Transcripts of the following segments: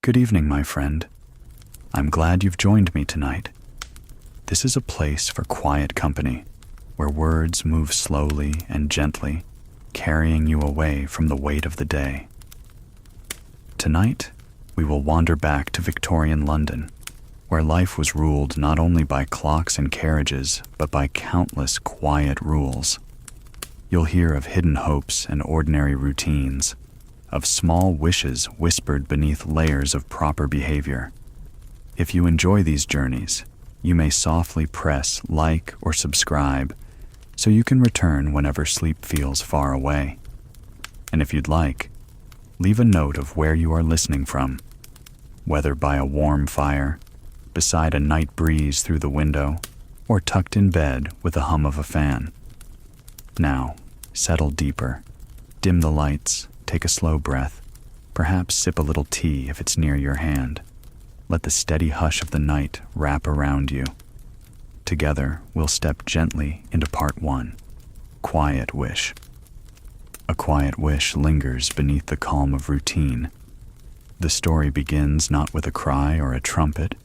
Good evening, my friend. I'm glad you've joined me tonight. This is a place for quiet company, where words move slowly and gently, carrying you away from the weight of the day. Tonight, we will wander back to Victorian London, where life was ruled not only by clocks and carriages, but by countless quiet rules. You'll hear of hidden hopes and ordinary routines, of small wishes whispered beneath layers of proper behavior. If you enjoy these journeys, you may softly press like or subscribe so you can return whenever sleep feels far away. And if you'd like, leave a note of where you are listening from, whether by a warm fire, beside a night breeze through the window, or tucked in bed with the hum of a fan. Now, settle deeper, dim the lights, take a slow breath, perhaps sip a little tea if it's near your hand. Let the steady hush of the night wrap around you. Together, we'll step gently into part 1, Quiet Wish. A quiet wish lingers beneath the calm of routine. The story begins not with a cry or a trumpet,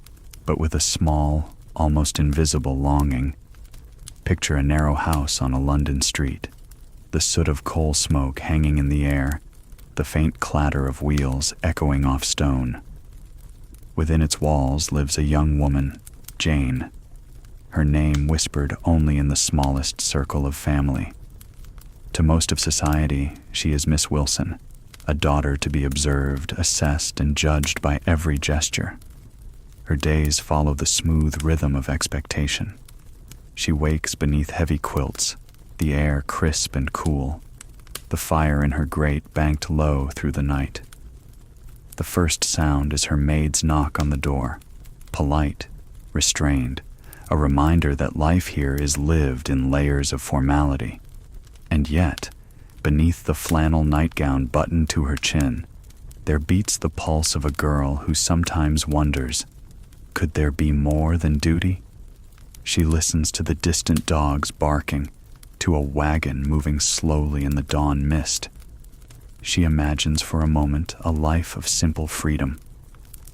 but with a small, almost invisible longing. Picture a narrow house on a London street, the soot of coal smoke hanging in the air, the faint clatter of wheels echoing off stone. Within its walls lives a young woman, Jane, her name whispered only in the smallest circle of family. To most of society, she is Miss Wilson, a daughter to be observed, assessed, and judged by every gesture. Her days follow the smooth rhythm of expectation. She wakes beneath heavy quilts, the air crisp and cool, the fire in her grate banked low through the night. The first sound is her maid's knock on the door, polite, restrained, a reminder that life here is lived in layers of formality. And yet, beneath the flannel nightgown buttoned to her chin, there beats the pulse of a girl who sometimes wonders, could there be more than duty? She listens to the distant dogs barking, to a wagon moving slowly in the dawn mist. She imagines for a moment a life of simple freedom,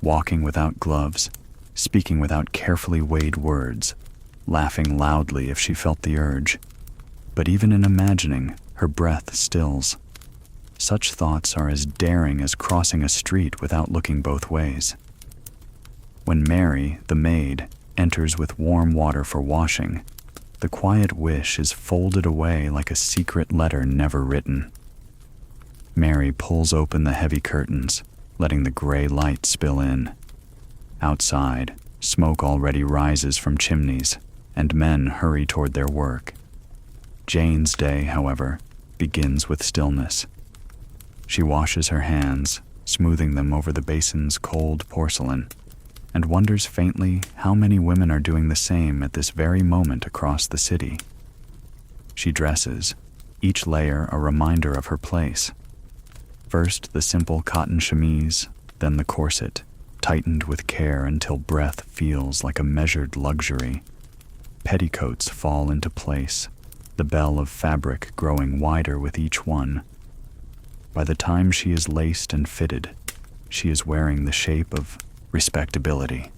walking without gloves, speaking without carefully weighed words, laughing loudly if she felt the urge. But even in imagining, her breath stills. Such thoughts are as daring as crossing a street without looking both ways. When Mary, the maid, enters with warm water for washing, the quiet wish is folded away like a secret letter never written. Mary pulls open the heavy curtains, letting the gray light spill in. Outside, smoke already rises from chimneys, and men hurry toward their work. Jane's day, however, begins with stillness. She washes her hands, smoothing them over the basin's cold porcelain, and wonders faintly how many women are doing the same at this very moment across the city. She dresses, each layer a reminder of her place. First the simple cotton chemise, then the corset, tightened with care until breath feels like a measured luxury. Petticoats fall into place, the bell of fabric growing wider with each one. By the time she is laced and fitted, she is wearing the shape of respectability.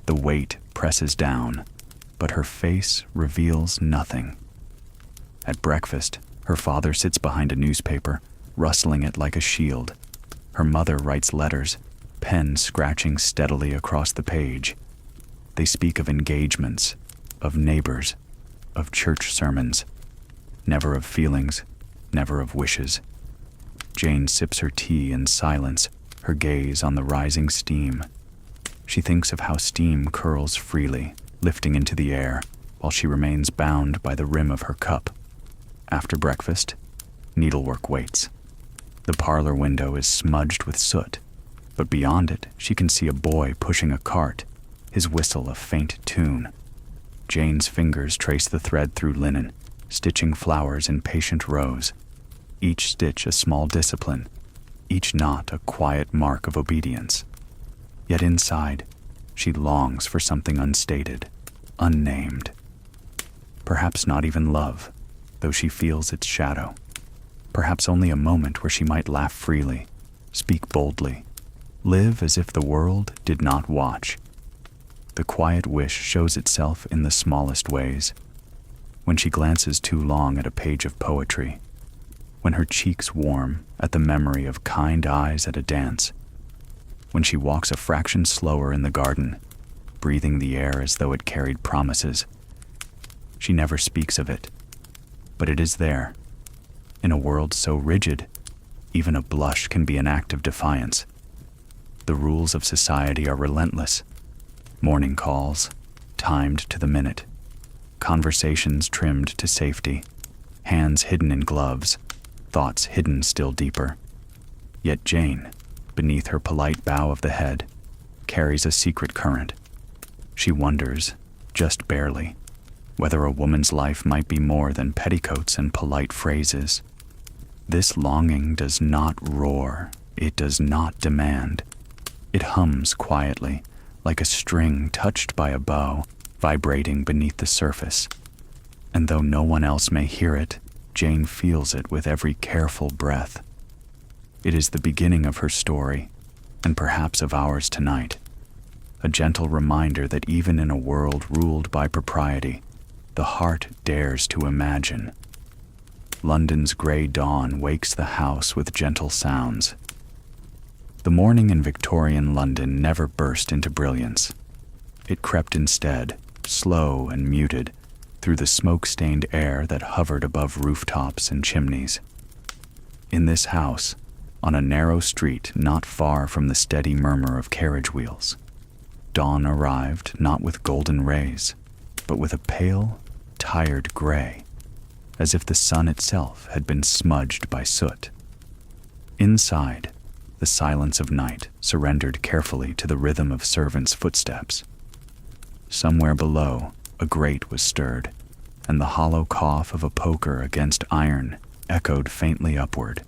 The weight presses down, but her face reveals nothing. At breakfast, her father sits behind a newspaper, rustling it like a shield. Her mother writes letters, pen scratching steadily across the page. They speak of engagements, of neighbors, of church sermons, never of feelings, never of wishes. Jane sips her tea in silence, her gaze on the rising steam. She thinks of how steam curls freely, lifting into the air, while she remains bound by the rim of her cup. After breakfast, needlework waits. The parlor window is smudged with soot, but beyond it she can see a boy pushing a cart, his whistle a faint tune. Jane's fingers trace the thread through linen, stitching flowers in patient rows, each stitch a small discipline, each knot a quiet mark of obedience. Yet inside, she longs for something unstated, unnamed. Perhaps not even love, though she feels its shadow. Perhaps only a moment where she might laugh freely, speak boldly, Live as if the world did not watch. The quiet wish shows itself in the smallest ways. When she glances too long at a page of poetry, when her cheeks warm at the memory of kind eyes at a dance, when she walks a fraction slower in the garden, breathing the air as though it carried promises. She never speaks of it, but it is there. In a world so rigid, even a blush can be an act of defiance. The rules of society are relentless. Morning calls, timed to the minute. Conversations trimmed to safety. Hands hidden in gloves. Thoughts hidden still deeper. Yet Jane, beneath her polite bow of the head, carries a secret current. She wonders, just barely, whether a woman's life might be more than petticoats and polite phrases. This longing does not roar. It does not demand. It hums quietly, like a string touched by a bow, vibrating beneath the surface. And though no one else may hear it, Jane feels it with every careful breath. It is the beginning of her story, and perhaps of ours tonight. A gentle reminder that even in a world ruled by propriety, the heart dares to imagine. London's gray dawn wakes the house with gentle sounds. The morning in Victorian London never burst into brilliance. It crept instead, slow and muted, through the smoke-stained air that hovered above rooftops and chimneys. In this house, on a narrow street not far from the steady murmur of carriage wheels, dawn arrived not with golden rays, but with a pale, tired gray, as if the sun itself had been smudged by soot. Inside, the silence of night surrendered carefully to the rhythm of servants' footsteps. Somewhere below, a grate was stirred, and the hollow cough of a poker against iron echoed faintly upward.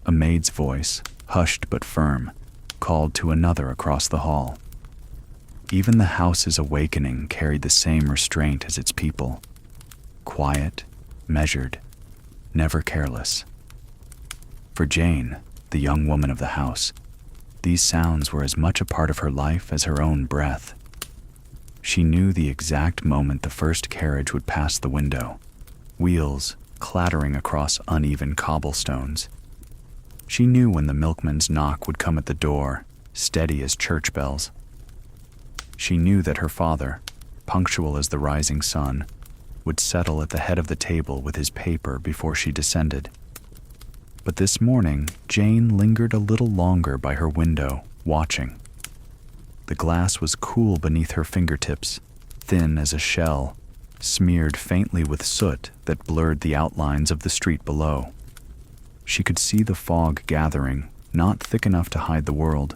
A maid's voice, hushed but firm, called to another across the hall. Even the house's awakening carried the same restraint as its people. Quiet, measured, never careless. For Jane, the young woman of the house, these sounds were as much a part of her life as her own breath. She knew the exact moment the first carriage would pass the window, wheels clattering across uneven cobblestones. She knew when the milkman's knock would come at the door, steady as church bells. She knew that her father, punctual as the rising sun, would settle at the head of the table with his paper before she descended. But this morning, Jane lingered a little longer by her window, watching. The glass was cool beneath her fingertips, thin as a shell, smeared faintly with soot that blurred the outlines of the street below. She could see the fog gathering, not thick enough to hide the world,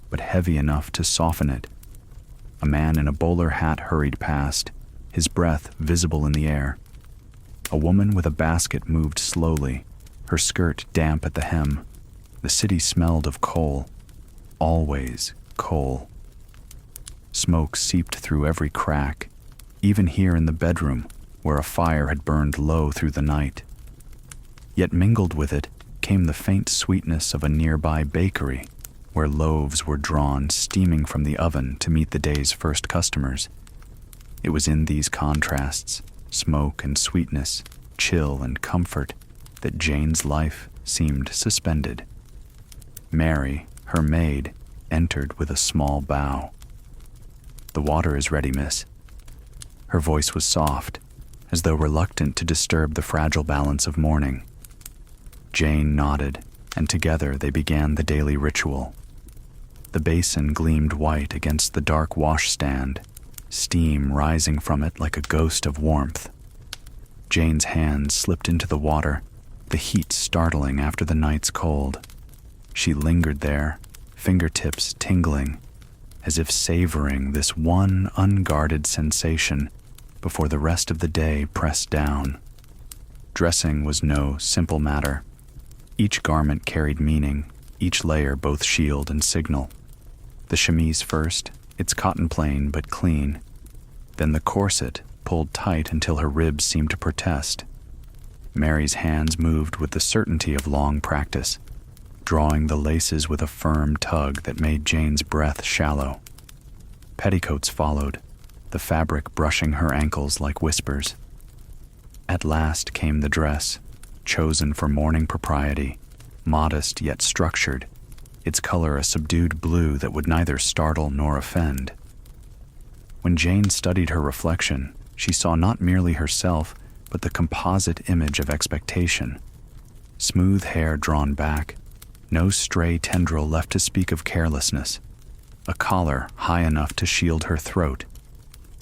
but heavy enough to soften it. A man in a bowler hat hurried past, his breath visible in the air. A woman with a basket moved slowly, her skirt damp at the hem. The city smelled of coal. Always coal. Smoke seeped through every crack, even here in the bedroom, where a fire had burned low through the night. Yet mingled with it came the faint sweetness of a nearby bakery, where loaves were drawn steaming from the oven to meet the day's first customers. It was in these contrasts, smoke and sweetness, chill and comfort, that Jane's life seemed suspended. Mary, her maid, entered with a small bow. "The water is ready, miss." Her voice was soft, as though reluctant to disturb the fragile balance of morning. Jane nodded, and together they began the daily ritual. The basin gleamed white against the dark washstand, steam rising from it like a ghost of warmth. Jane's hands slipped into the water, the heat startling after the night's cold. She lingered there, fingertips tingling, as if savoring this one unguarded sensation before the rest of the day pressed down. Dressing was no simple matter. Each garment carried meaning, each layer both shield and signal. The chemise first, its cotton plain but clean. Then the corset, pulled tight until her ribs seemed to protest. Mary's hands moved with the certainty of long practice, drawing the laces with a firm tug that made Jane's breath shallow. Petticoats followed, the fabric brushing her ankles like whispers. At last came the dress, chosen for morning propriety, modest yet structured, its color a subdued blue that would neither startle nor offend. When Jane studied her reflection, she saw not merely herself, but the composite image of expectation. Smooth hair drawn back, no stray tendril left to speak of carelessness, a collar high enough to shield her throat,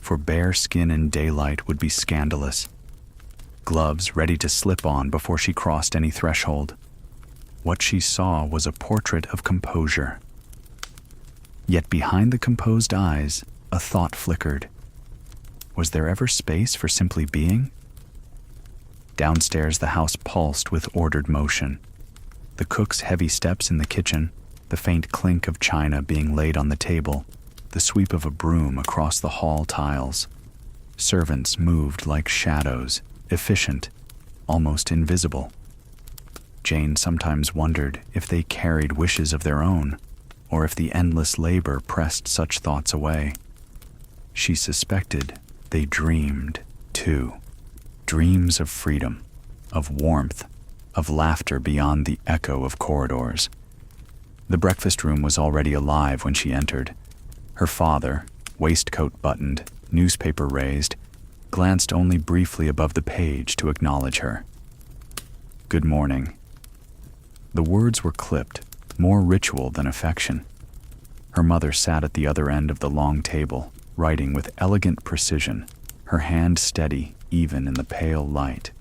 for bare skin in daylight would be scandalous, gloves ready to slip on before she crossed any threshold. What she saw was a portrait of composure. Yet behind the composed eyes, a thought flickered. Was there ever space for simply being? Downstairs, the house pulsed with ordered motion. The cook's heavy steps in the kitchen, the faint clink of china being laid on the table, the sweep of a broom across the hall tiles. Servants moved like shadows, efficient, almost invisible. Jane sometimes wondered if they carried wishes of their own, or if the endless labor pressed such thoughts away. She suspected they dreamed, too. Dreams of freedom, of warmth, of laughter beyond the echo of corridors. The breakfast room was already alive when she entered. Her father, waistcoat buttoned, newspaper raised, glanced only briefly above the page to acknowledge her. "Good morning." The words were clipped, more ritual than affection. Her mother sat at the other end of the long table, writing with elegant precision, her hand steady even in the pale light.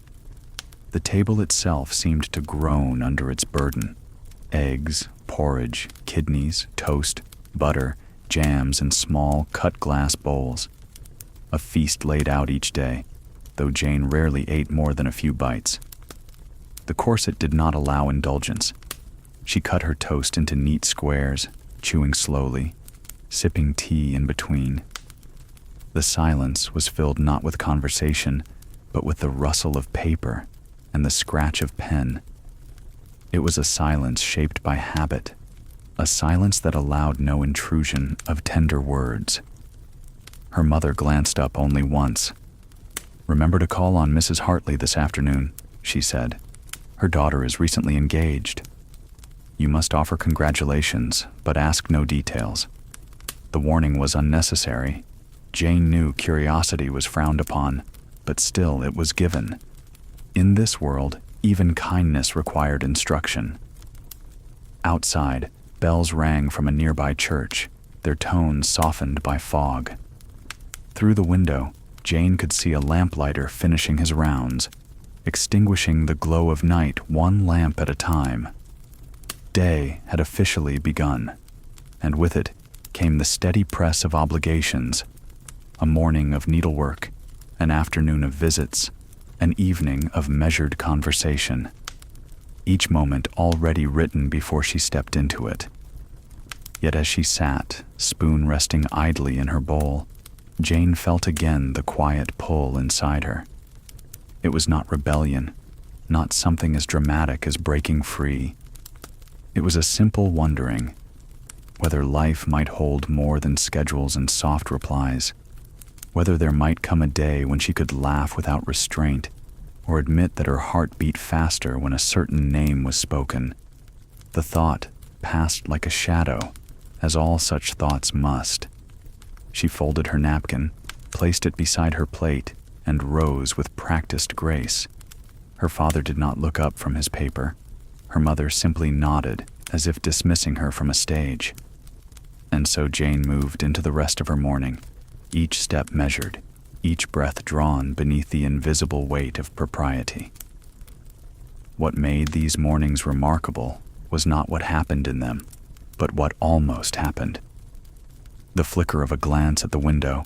The table itself seemed to groan under its burden. Eggs, porridge, kidneys, toast, butter, jams in small cut-glass bowls. A feast laid out each day, though Jane rarely ate more than a few bites. The corset did not allow indulgence. She cut her toast into neat squares, chewing slowly, sipping tea in between. The silence was filled not with conversation, but with the rustle of paper and the scratch of pen. It was a silence shaped by habit, a silence that allowed no intrusion of tender words. Her mother glanced up only once. "Remember to call on Mrs. Hartley this afternoon," she said. "Her daughter is recently engaged. You must offer congratulations, but ask no details." The warning was unnecessary. Jane knew curiosity was frowned upon, but still it was given. In this world, even kindness required instruction. Outside, bells rang from a nearby church, their tones softened by fog. Through the window, Jane could see a lamplighter finishing his rounds, extinguishing the glow of night one lamp at a time. Day had officially begun, and with it came the steady press of obligations, a morning of needlework, an afternoon of visits, an evening of measured conversation, each moment already written before she stepped into it. Yet as she sat, spoon resting idly in her bowl, Jane felt again the quiet pull inside her. It was not rebellion, not something as dramatic as breaking free. It was a simple wondering whether life might hold more than schedules and soft replies, whether there might come a day when she could laugh without restraint, or admit that her heart beat faster when a certain name was spoken. The thought passed like a shadow, as all such thoughts must. She folded her napkin, placed it beside her plate, and rose with practiced grace. Her father did not look up from his paper. Her mother simply nodded, as if dismissing her from a stage. And so Jane moved into the rest of her morning, each step measured, each breath drawn beneath the invisible weight of propriety. What made these mornings remarkable was not what happened in them, but what almost happened. The flicker of a glance at the window,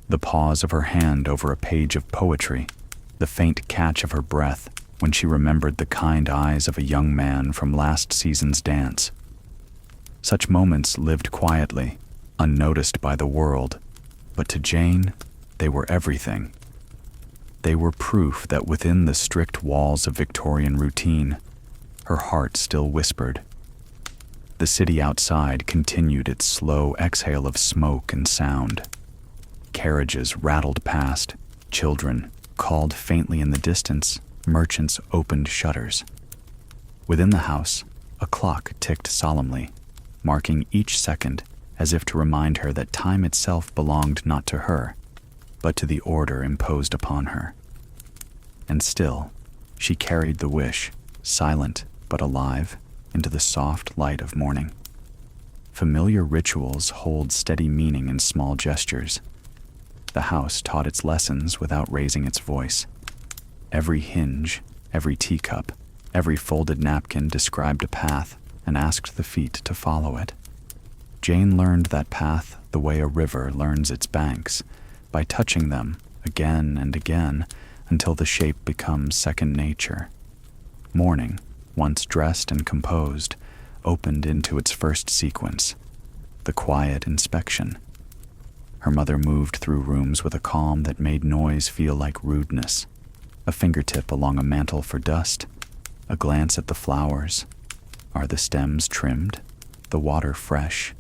the pause of her hand over a page of poetry, the faint catch of her breath when she remembered the kind eyes of a young man from last season's dance. Such moments lived quietly, unnoticed by the world, but to Jane, they were everything. They were proof that within the strict walls of Victorian routine, her heart still whispered, The city outside continued its slow exhale of smoke and sound. Carriages rattled past, children called faintly in the distance, merchants opened shutters. Within the house, a clock ticked solemnly, marking each second as if to remind her that time itself belonged not to her, but to the order imposed upon her. And still, she carried the wish, silent but alive, into the soft light of morning. Familiar rituals hold steady meaning in small gestures. The house taught its lessons without raising its voice. Every hinge, every teacup, every folded napkin described a path and asked the feet to follow it. Jane learned that path the way a river learns its banks, by touching them again and again until the shape becomes second nature. Morning, once dressed and composed, opened into its first sequence, the quiet inspection. Her mother moved through rooms with a calm that made noise feel like rudeness. A fingertip along a mantel for dust, a glance at the flowers. Are the stems trimmed? The water fresh?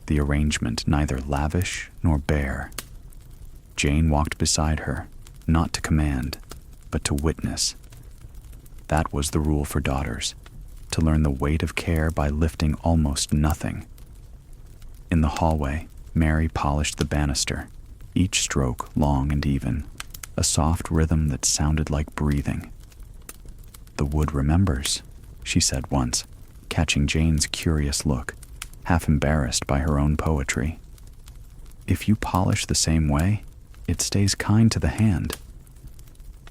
The arrangement neither lavish nor bare. Jane walked beside her, not to command, but to witness. That was the rule for daughters, to learn the weight of care by lifting almost nothing. In the hallway, Mary polished the banister, each stroke long and even, a soft rhythm that sounded like breathing. "The wood remembers," she said once, catching Jane's curious look, half embarrassed by her own poetry. "If you polish the same way, it stays kind to the hand."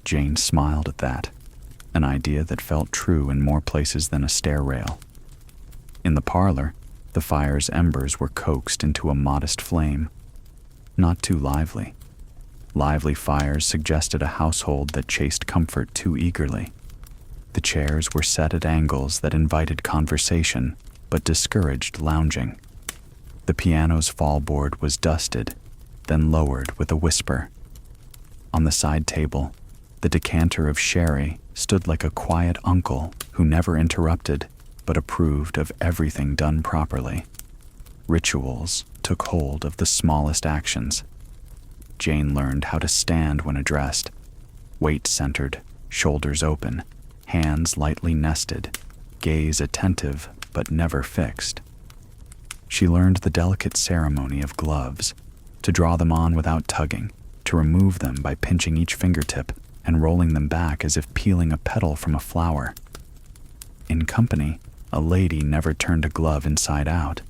Jane smiled at that, an idea that felt true in more places than a stair rail. In the parlor, the fire's embers were coaxed into a modest flame. Not too lively. Lively fires suggested a household that chased comfort too eagerly. The chairs were set at angles that invited conversation, but discouraged lounging. The piano's fallboard was dusted, then lowered with a whisper. On the side table, the decanter of sherry stood like a quiet uncle who never interrupted, but approved of everything done properly. Rituals took hold of the smallest actions. Jane learned how to stand when addressed, weight centered, shoulders open, hands lightly nested, gaze attentive but never fixed. She learned the delicate ceremony of gloves, to draw them on without tugging, to remove them by pinching each fingertip and rolling them back as if peeling a petal from a flower. In company, a lady never turned a glove inside out.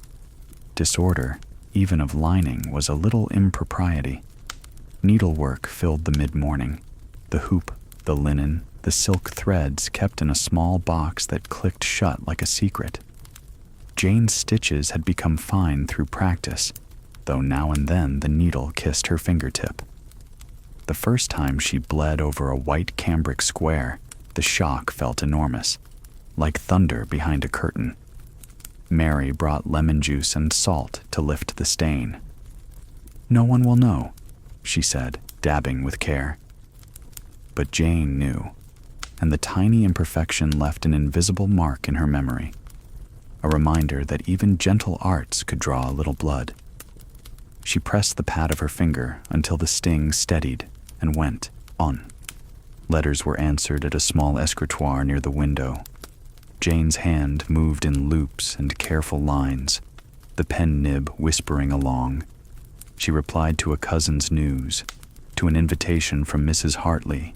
Disorder, even of lining, was a little impropriety. Needlework filled the mid-morning. The hoop, the linen, the silk threads kept in a small box that clicked shut like a secret. Jane's stitches had become fine through practice, though now and then the needle kissed her fingertip. The first time she bled over a white cambric square, the shock felt enormous, like thunder behind a curtain. Mary brought lemon juice and salt to lift the stain. "No one will know," she said, dabbing with care. But Jane knew, and the tiny imperfection left an invisible mark in her memory, a reminder that even gentle arts could draw a little blood. She pressed the pad of her finger until the sting steadied and went on. Letters were answered at a small escritoire near the window. Jane's hand moved in loops and careful lines, the pen nib whispering along. She replied to a cousin's news, to an invitation from Mrs. Hartley,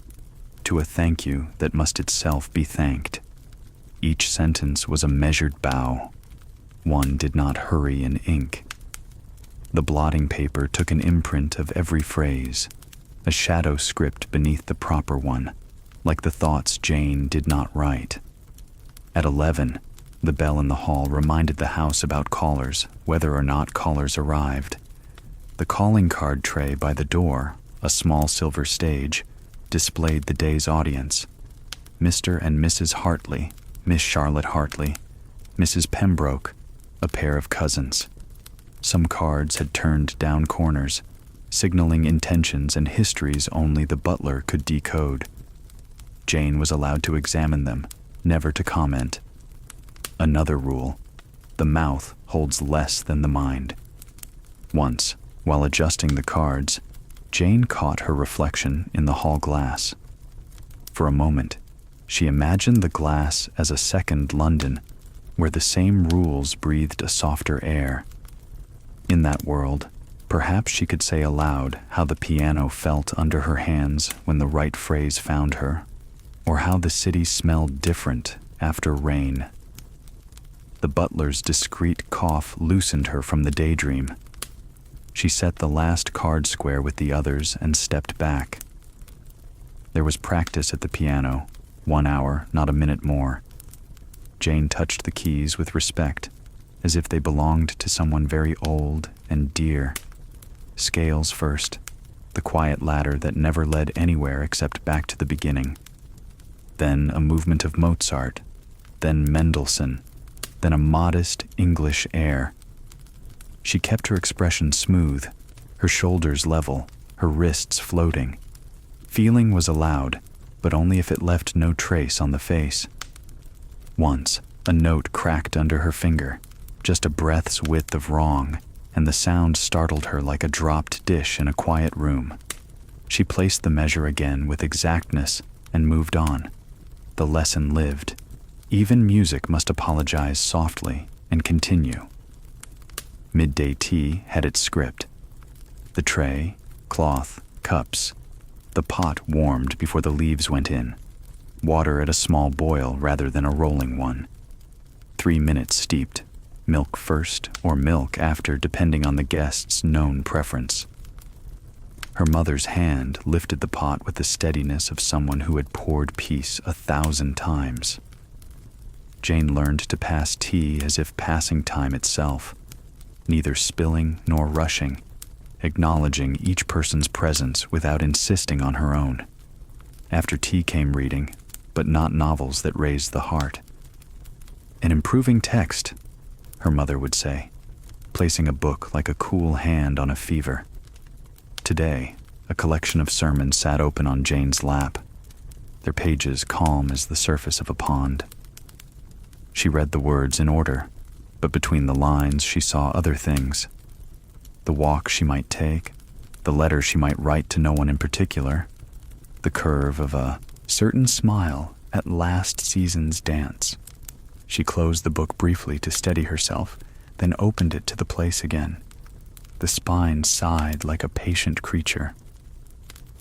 to a thank you that must itself be thanked. Each sentence was a measured bow. One did not hurry in ink. The blotting paper took an imprint of every phrase, a shadow script beneath the proper one, like the thoughts Jane did not write. At 11, the bell in the hall reminded the house about callers, whether or not callers arrived. The calling card tray by the door, a small silver stage, displayed the day's audience. Mr. and Mrs. Hartley, Miss Charlotte Hartley, Mrs. Pembroke, a pair of cousins. Some cards had turned down corners, signaling intentions and histories only the butler could decode. Jane was allowed to examine them, never to comment. Another rule: The mouth holds less than the mind. Once, while adjusting the cards, Jane caught her reflection in the hall glass. For a moment, she imagined the glass as a second London, where the same rules breathed a softer air. In that world, perhaps she could say aloud how the piano felt under her hands when the right phrase found her, or how the city smelled different after rain. The butler's discreet cough loosened her from the daydream. She set the last card square with the others and stepped back. There was practice at the piano, 1 hour, not a minute more. Jane touched the keys with respect, as if they belonged to someone very old and dear. Scales first, the quiet ladder that never led anywhere except back to the beginning. Then a movement of Mozart, then Mendelssohn, then a modest English air. She kept her expression smooth, her shoulders level, her wrists floating. Feeling was allowed, but only if it left no trace on the face. Once, a note cracked under her finger, just a breath's width of wrong, and the sound startled her like a dropped dish in a quiet room. She placed the measure again with exactness and moved on. The lesson lived. Even music must apologize softly and continue. Midday tea had its script. The tray, cloth, cups. The pot warmed before the leaves went in. Water at a small boil rather than a rolling one. 3 minutes steeped. Milk first or milk after, depending on the guest's known preference. Her mother's hand lifted the pot with the steadiness of someone who had poured peace 1,000 times. Jane learned to pass tea as if passing time itself, neither spilling nor rushing, acknowledging each person's presence without insisting on her own. After tea came reading, but not novels that raised the heart. An improving text, her mother would say, placing a book like a cool hand on a fever. Today, a collection of sermons sat open on Jane's lap, their pages calm as the surface of a pond. She read the words in order, but between the lines she saw other things. The walk she might take, the letter she might write to no one in particular, the curve of a certain smile at last season's dance. She closed the book briefly to steady herself, then opened it to the place again. The spine sighed like a patient creature.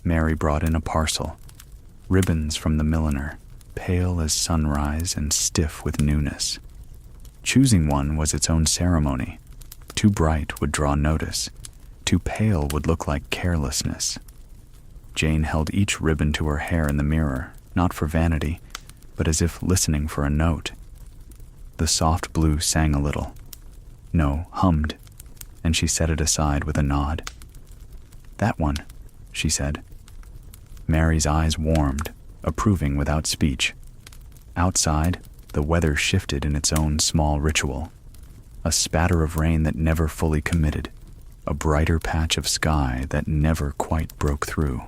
Mary brought in a parcel, ribbons from the milliner, pale as sunrise and stiff with newness. Choosing one was its own ceremony. Too bright would draw notice. Too pale would look like carelessness. Jane held each ribbon to her hair in the mirror, not for vanity, but as if listening for a note. The soft blue sang a little. No, hummed, and she set it aside with a nod. "That one," she said. Mary's eyes warmed, approving without speech. Outside, the weather shifted in its own small ritual. A spatter of rain that never fully committed, a brighter patch of sky that never quite broke through.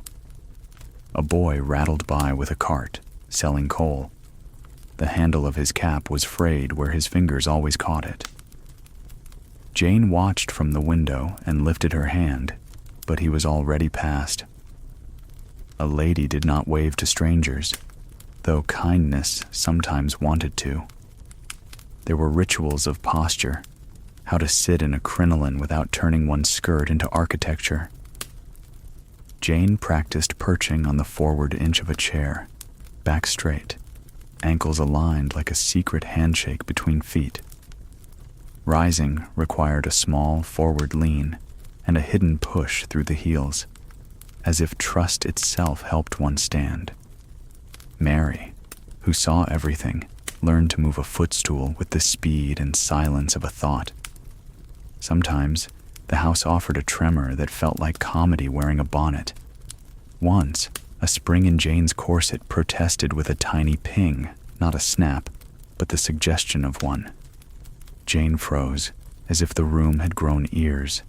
A boy rattled by with a cart, selling coal. The handle of his cap was frayed where his fingers always caught it. Jane watched from the window and lifted her hand, but he was already past. A lady did not wave to strangers, though kindness sometimes wanted to. There were rituals of posture, how to sit in a crinoline without turning one's skirt into architecture. Jane practiced perching on the forward inch of a chair, back straight, ankles aligned like a secret handshake between feet. Rising required a small forward lean and a hidden push through the heels, as if trust itself helped one stand. Mary, who saw everything, learned to move a footstool with the speed and silence of a thought. Sometimes, the house offered a tremor that felt like comedy wearing a bonnet. Once, a spring in Jane's corset protested with a tiny ping, not a snap, but the suggestion of one. Jane froze, as if the room had grown ears.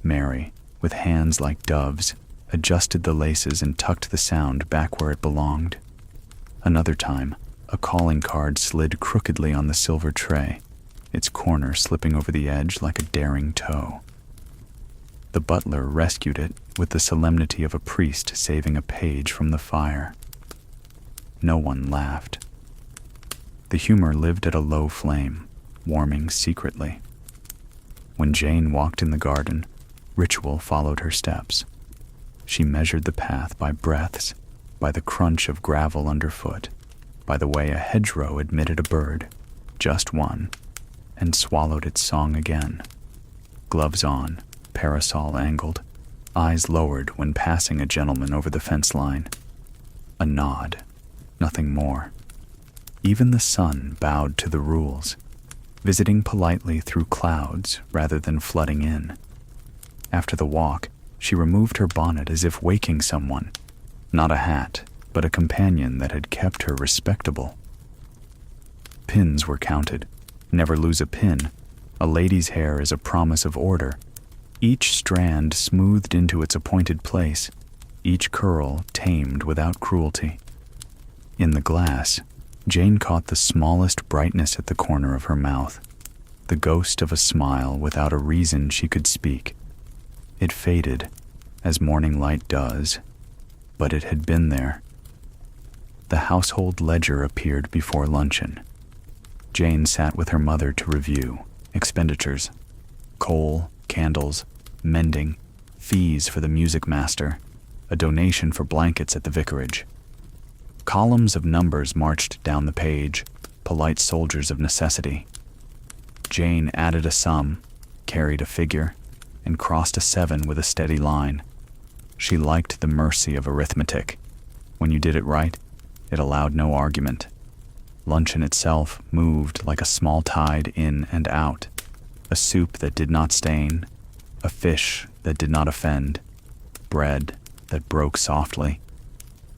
Mary, with hands like doves, adjusted the laces and tucked the sound back where it belonged. Another time, a calling card slid crookedly on the silver tray. its corner slipping over the edge like a daring toe. The butler rescued it with the solemnity of a priest saving a page from the fire. No one laughed. The humor lived at a low flame, warming secretly. When Jane walked in the garden, ritual followed her steps. She measured the path by breaths, by the crunch of gravel underfoot, by the way a hedgerow admitted a bird, just one, and swallowed its song again. Gloves on, parasol angled, eyes lowered when passing a gentleman over the fence line. A nod, nothing more. Even the sun bowed to the rules, visiting politely through clouds rather than flooding in. After the walk, she removed her bonnet as if waking someone, not a hat, but a companion that had kept her respectable. Pins were counted. Never lose a pin. A lady's hair is a promise of order. Each strand smoothed into its appointed place, each curl tamed without cruelty. In the glass, Jane caught the smallest brightness at the corner of her mouth, the ghost of a smile without a reason she could speak. It faded, as morning light does, but it had been there. The household ledger appeared before luncheon. Jane sat with her mother to review expenditures: coal, candles, mending, fees for the music master, a donation for blankets at the vicarage. Columns of numbers marched down the page, polite soldiers of necessity. Jane added a sum, carried a figure, and crossed a 7 with a steady line. She liked the mercy of arithmetic. When you did it right, it allowed no argument. Luncheon itself moved like a small tide in and out, a soup that did not stain, a fish that did not offend, bread that broke softly.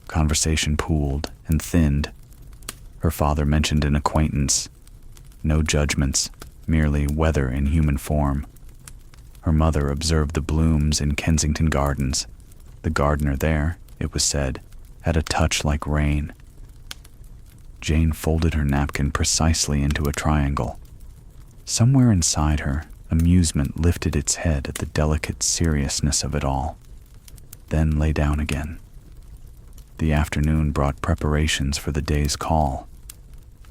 Conversation pooled and thinned. Her father mentioned an acquaintance. No judgments, merely weather in human form. Her mother observed the blooms in Kensington Gardens. The gardener there, it was said, had a touch like rain. Jane folded her napkin precisely into a triangle. Somewhere inside her, amusement lifted its head at the delicate seriousness of it all, then lay down again. The afternoon brought preparations for the day's call.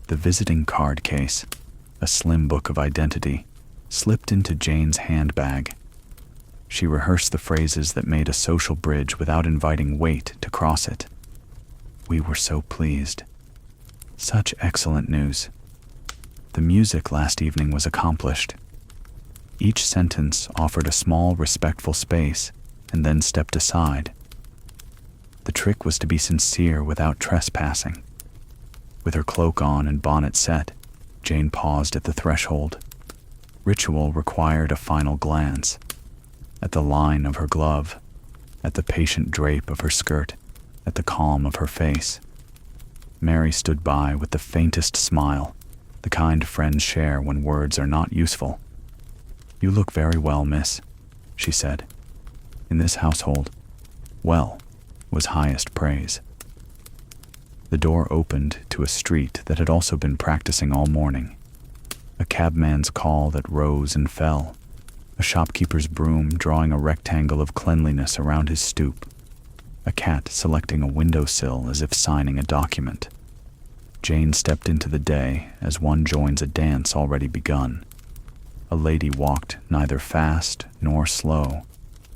The visiting card case, a slim book of identity, slipped into Jane's handbag. She rehearsed the phrases that made a social bridge without inviting weight to cross it. We were so pleased. Such excellent news. The music last evening was accomplished. Each sentence offered a small, respectful space and then stepped aside. The trick was to be sincere without trespassing. With her cloak on and bonnet set, Jane paused at the threshold. Ritual required a final glance. At the line of her glove, at the patient drape of her skirt, at the calm of her face. Mary stood by with the faintest smile, the kind friends share when words are not useful. "You look very well, miss," she said. In this household, well was highest praise. The door opened to a street that had also been practicing all morning. A cabman's call that rose and fell. A shopkeeper's broom drawing a rectangle of cleanliness around his stoop. A cat selecting a windowsill as if signing a document. Jane stepped into the day as one joins a dance already begun. A lady walked neither fast nor slow.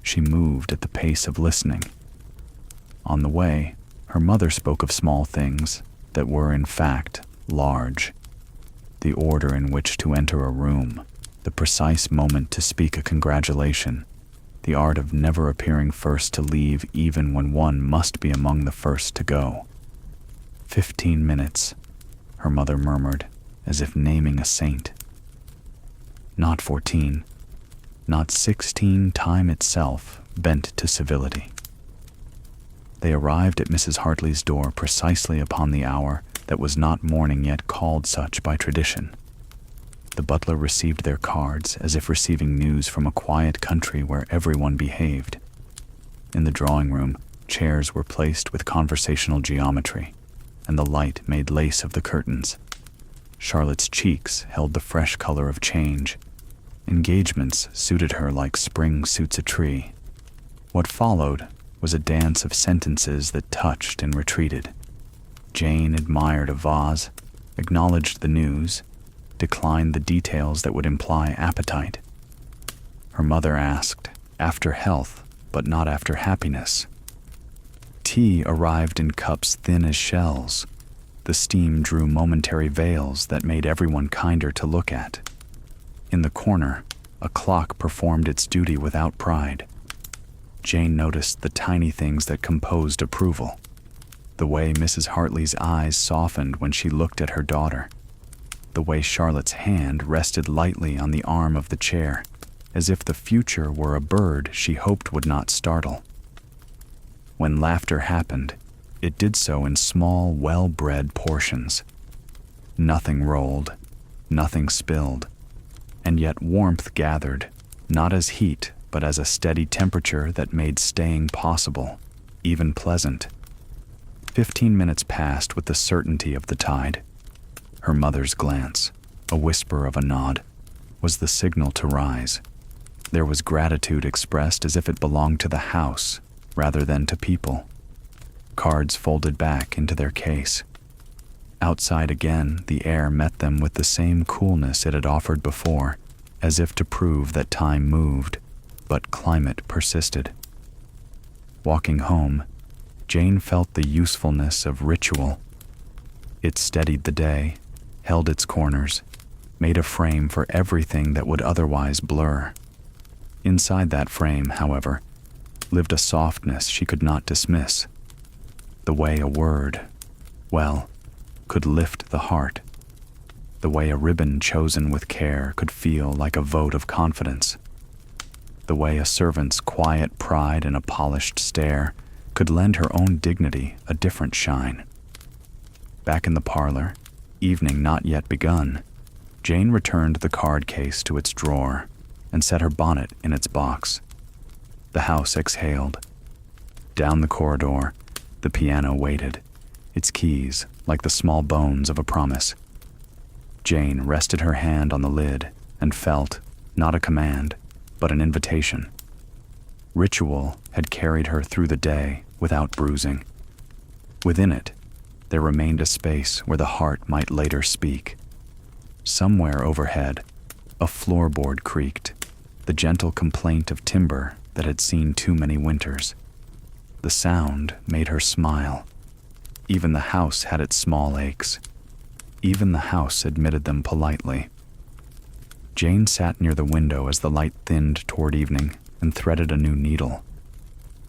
She moved at the pace of listening. On the way, her mother spoke of small things that were in fact large. The order in which to enter a room, the precise moment to speak a congratulation, the art of never appearing first to leave even when one must be among the first to go. 15 minutes, her mother murmured, as if naming a saint. Not 14, not 16, time itself bent to civility. They arrived at Mrs. Hartley's door precisely upon the hour that was not morning yet called such by tradition. The butler received their cards as if receiving news from a quiet country where everyone behaved. In the drawing room, chairs were placed with conversational geometry, and the light made lace of the curtains. Charlotte's cheeks held the fresh color of change. Engagements suited her like spring suits a tree. What followed was a dance of sentences that touched and retreated. Jane admired a vase, acknowledged the news, declined the details that would imply appetite. Her mother asked, after health, but not after happiness. Tea arrived in cups thin as shells. The steam drew momentary veils that made everyone kinder to look at. In the corner, a clock performed its duty without pride. Jane noticed the tiny things that composed approval. The way Mrs. Hartley's eyes softened when she looked at her daughter. The way Charlotte's hand rested lightly on the arm of the chair, as if the future were a bird she hoped would not startle. When laughter happened, it did so in small, well-bred portions. Nothing rolled, nothing spilled, and yet warmth gathered, not as heat, but as a steady temperature that made staying possible, even pleasant. 15 minutes passed with the certainty of the tide. Her mother's glance, a whisper of a nod, was the signal to rise. There was gratitude expressed as if it belonged to the house rather than to people. Cards folded back into their case. Outside again, the air met them with the same coolness it had offered before, as if to prove that time moved, but climate persisted. Walking home, Jane felt the usefulness of ritual. It steadied the day, held its corners, made a frame for everything that would otherwise blur. Inside that frame, however, lived a softness she could not dismiss. The way a word, well, could lift the heart. The way a ribbon chosen with care could feel like a vote of confidence. The way a servant's quiet pride in a polished stare could lend her own dignity a different shine. Back in the parlor, evening not yet begun, Jane returned the card case to its drawer and set her bonnet in its box. The house exhaled. Down the corridor, the piano waited, its keys like the small bones of a promise. Jane rested her hand on the lid and felt, not a command, but an invitation. Ritual had carried her through the day without bruising. Within it, there remained a space where the heart might later speak. Somewhere overhead, a floorboard creaked, the gentle complaint of timber that had seen too many winters. The sound made her smile. Even the house had its small aches. Even the house admitted them politely. Jane sat near the window as the light thinned toward evening and threaded a new needle.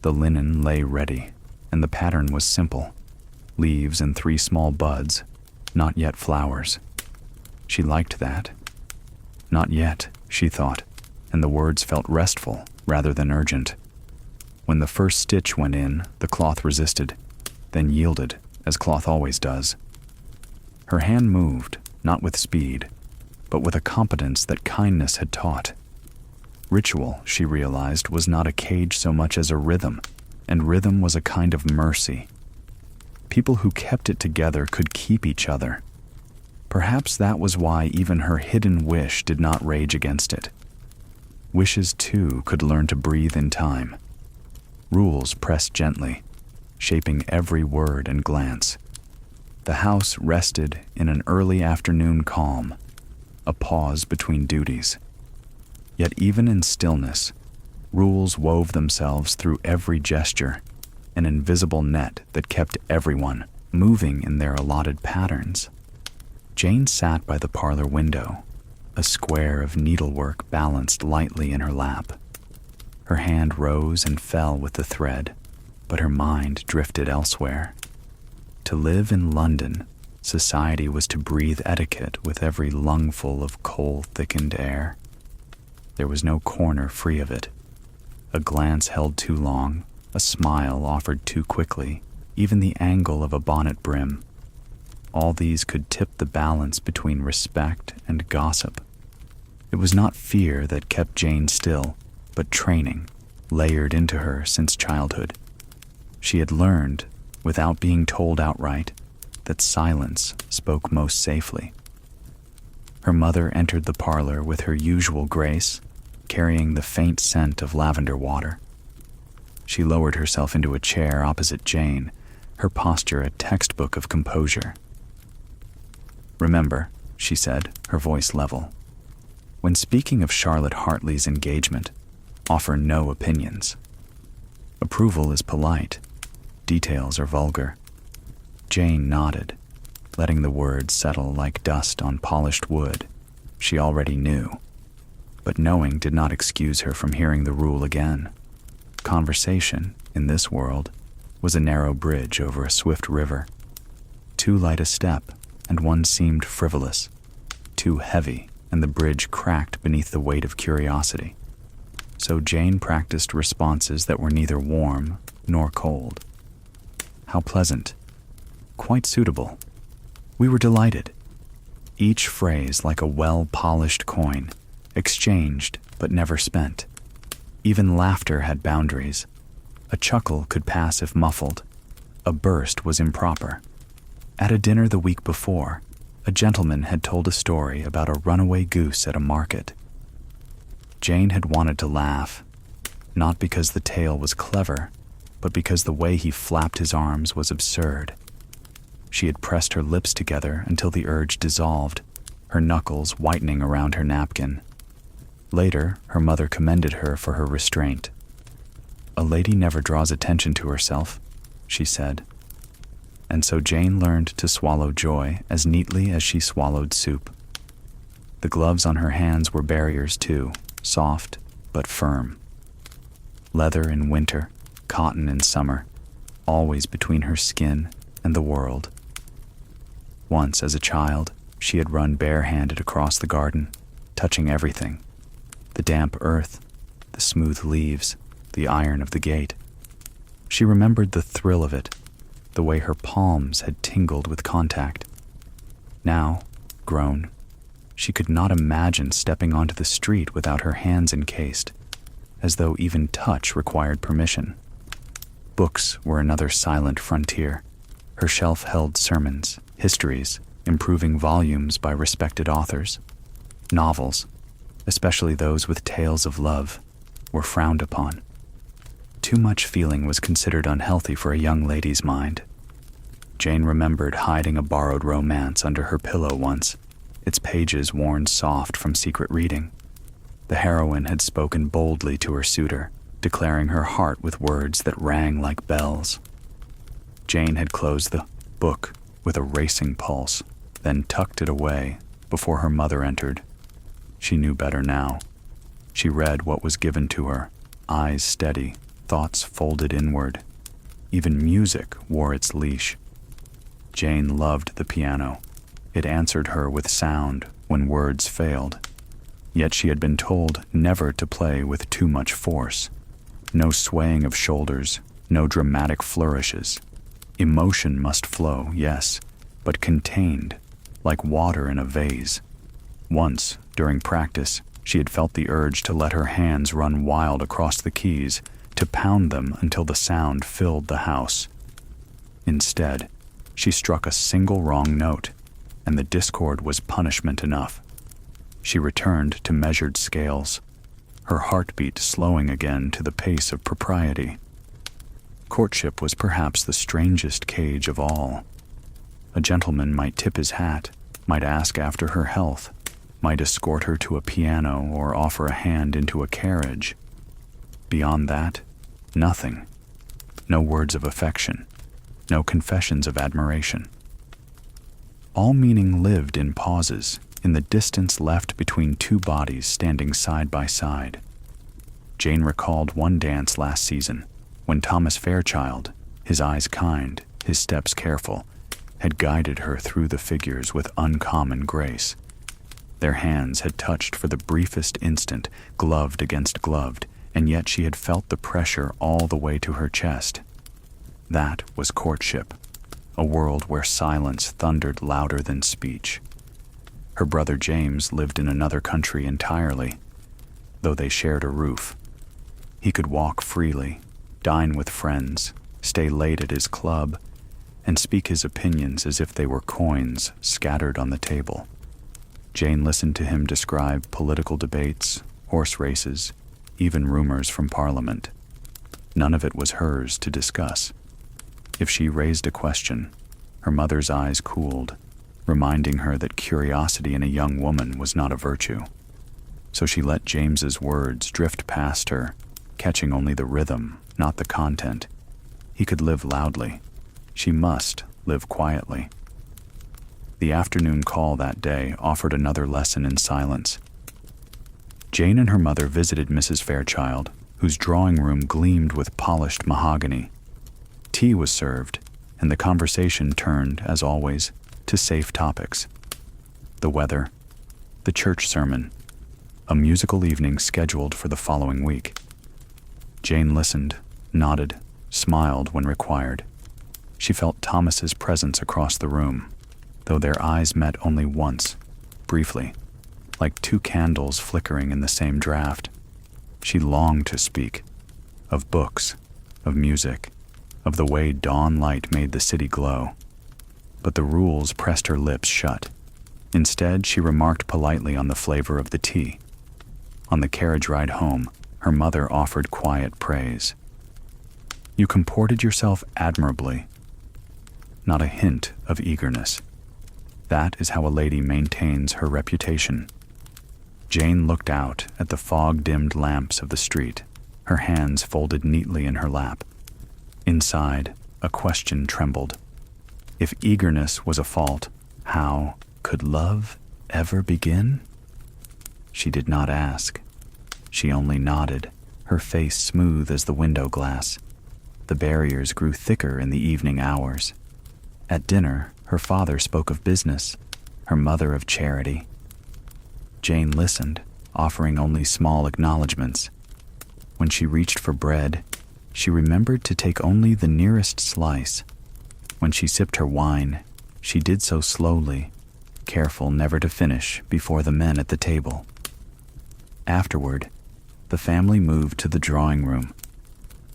The linen lay ready, and the pattern was simple. Leaves and 3 small buds, not yet flowers. She liked that. Not yet, she thought, and the words felt restful rather than urgent. When the first stitch went in, the cloth resisted, then yielded, as cloth always does. Her hand moved, not with speed, but with a competence that kindness had taught. Ritual, she realized, was not a cage so much as a rhythm, and rhythm was a kind of mercy. People who kept it together could keep each other. Perhaps that was why even her hidden wish did not rage against it. Wishes, too, could learn to breathe in time. Rules pressed gently, shaping every word and glance. The house rested in an early afternoon calm, a pause between duties. Yet even in stillness, rules wove themselves through every gesture, an invisible net that kept everyone moving in their allotted patterns. Jane sat by the parlor window, a square of needlework balanced lightly in her lap. Her hand rose and fell with the thread, but her mind drifted elsewhere. To live in London, society was to breathe etiquette with every lungful of coal-thickened air. There was no corner free of it. A glance held too long, a smile offered too quickly, even the angle of a bonnet brim. All these could tip the balance between respect and gossip. It was not fear that kept Jane still, but training, layered into her since childhood. She had learned, without being told outright, that silence spoke most safely. Her mother entered the parlor with her usual grace, carrying the faint scent of lavender water. She lowered herself into a chair opposite Jane, her posture a textbook of composure. "Remember," she said, her voice level, "when speaking of Charlotte Hartley's engagement, offer no opinions. Approval is polite. Details are vulgar." Jane nodded, letting the words settle like dust on polished wood. She already knew. But knowing did not excuse her from hearing the rule again. Conversation, in this world, was a narrow bridge over a swift river. Too light a step, and one seemed frivolous. Too heavy, and the bridge cracked beneath the weight of curiosity. So Jane practiced responses that were neither warm nor cold. "How pleasant. Quite suitable. We were delighted." Each phrase like a well-polished coin, exchanged but never spent. Even laughter had boundaries. A chuckle could pass if muffled. A burst was improper. At a dinner the week before, a gentleman had told a story about a runaway goose at a market. Jane had wanted to laugh, not because the tale was clever, but because the way he flapped his arms was absurd. She had pressed her lips together until the urge dissolved, her knuckles whitening around her napkin. Later, her mother commended her for her restraint. "A lady never draws attention to herself," she said. And so Jane learned to swallow joy as neatly as she swallowed soup. The gloves on her hands were barriers too, soft but firm. Leather in winter, cotton in summer, always between her skin and the world. Once, as a child, she had run barehanded across the garden, touching everything: the damp earth, the smooth leaves, the iron of the gate. She remembered the thrill of it, the way her palms had tingled with contact. Now, grown, she could not imagine stepping onto the street without her hands encased, as though even touch required permission. Books were another silent frontier. Her shelf held sermons, histories, improving volumes by respected authors. Novels, especially those with tales of love, were frowned upon. Too much feeling was considered unhealthy for a young lady's mind. Jane remembered hiding a borrowed romance under her pillow once, its pages worn soft from secret reading. The heroine had spoken boldly to her suitor, declaring her heart with words that rang like bells. Jane had closed the book with a racing pulse, then tucked it away before her mother entered. She knew better now. She read what was given to her, eyes steady, thoughts folded inward. Even music wore its leash. Jane loved the piano. It answered her with sound when words failed. Yet she had been told never to play with too much force. No swaying of shoulders, no dramatic flourishes. Emotion must flow, yes, but contained, like water in a vase. Once, during practice, she had felt the urge to let her hands run wild across the keys, to pound them until the sound filled the house. Instead, she struck a single wrong note, and the discord was punishment enough. She returned to measured scales, her heartbeat slowing again to the pace of propriety. Courtship was perhaps the strangest cage of all. A gentleman might tip his hat, might ask after her health, might escort her to a piano or offer a hand into a carriage. Beyond that, nothing. No words of affection, no confessions of admiration. All meaning lived in pauses, in the distance left between two bodies standing side by side. Jane recalled one dance last season, when Thomas Fairchild, his eyes kind, his steps careful, had guided her through the figures with uncommon grace. Their hands had touched for the briefest instant, gloved against gloved, and yet she had felt the pressure all the way to her chest. That was courtship, a world where silence thundered louder than speech. Her brother James lived in another country entirely, though they shared a roof. He could walk freely, dine with friends, stay late at his club, and speak his opinions as if they were coins scattered on the table. Jane listened to him describe political debates, horse races, even rumors from Parliament. None of it was hers to discuss. If she raised a question, her mother's eyes cooled, reminding her that curiosity in a young woman was not a virtue. So she let James's words drift past her, catching only the rhythm, not the content. He could live loudly. She must live quietly. The afternoon call that day offered another lesson in silence. Jane and her mother visited Mrs. Fairchild, whose drawing room gleamed with polished mahogany. Tea was served, and the conversation turned, as always, to safe topics. The weather, the church sermon, a musical evening scheduled for the following week. Jane listened, nodded, smiled when required. She felt Thomas's presence across the room, though their eyes met only once, briefly, like two candles flickering in the same draught. She longed to speak, of books, of music, of the way dawn light made the city glow. But the rules pressed her lips shut. Instead, she remarked politely on the flavor of the tea. On the carriage ride home, her mother offered quiet praise. "You comported yourself admirably." Not a hint of eagerness. That is how a lady maintains her reputation. Jane looked out at the fog-dimmed lamps of the street, her hands folded neatly in her lap. Inside, a question trembled. If eagerness was a fault, how could love ever begin? She did not ask. She only nodded, her face smooth as the window glass. The barriers grew thicker in the evening hours. At dinner, her father spoke of business, her mother of charity. Jane listened, offering only small acknowledgments. When she reached for bread, she remembered to take only the nearest slice. When she sipped her wine, she did so slowly, careful never to finish before the men at the table. Afterward, the family moved to the drawing room.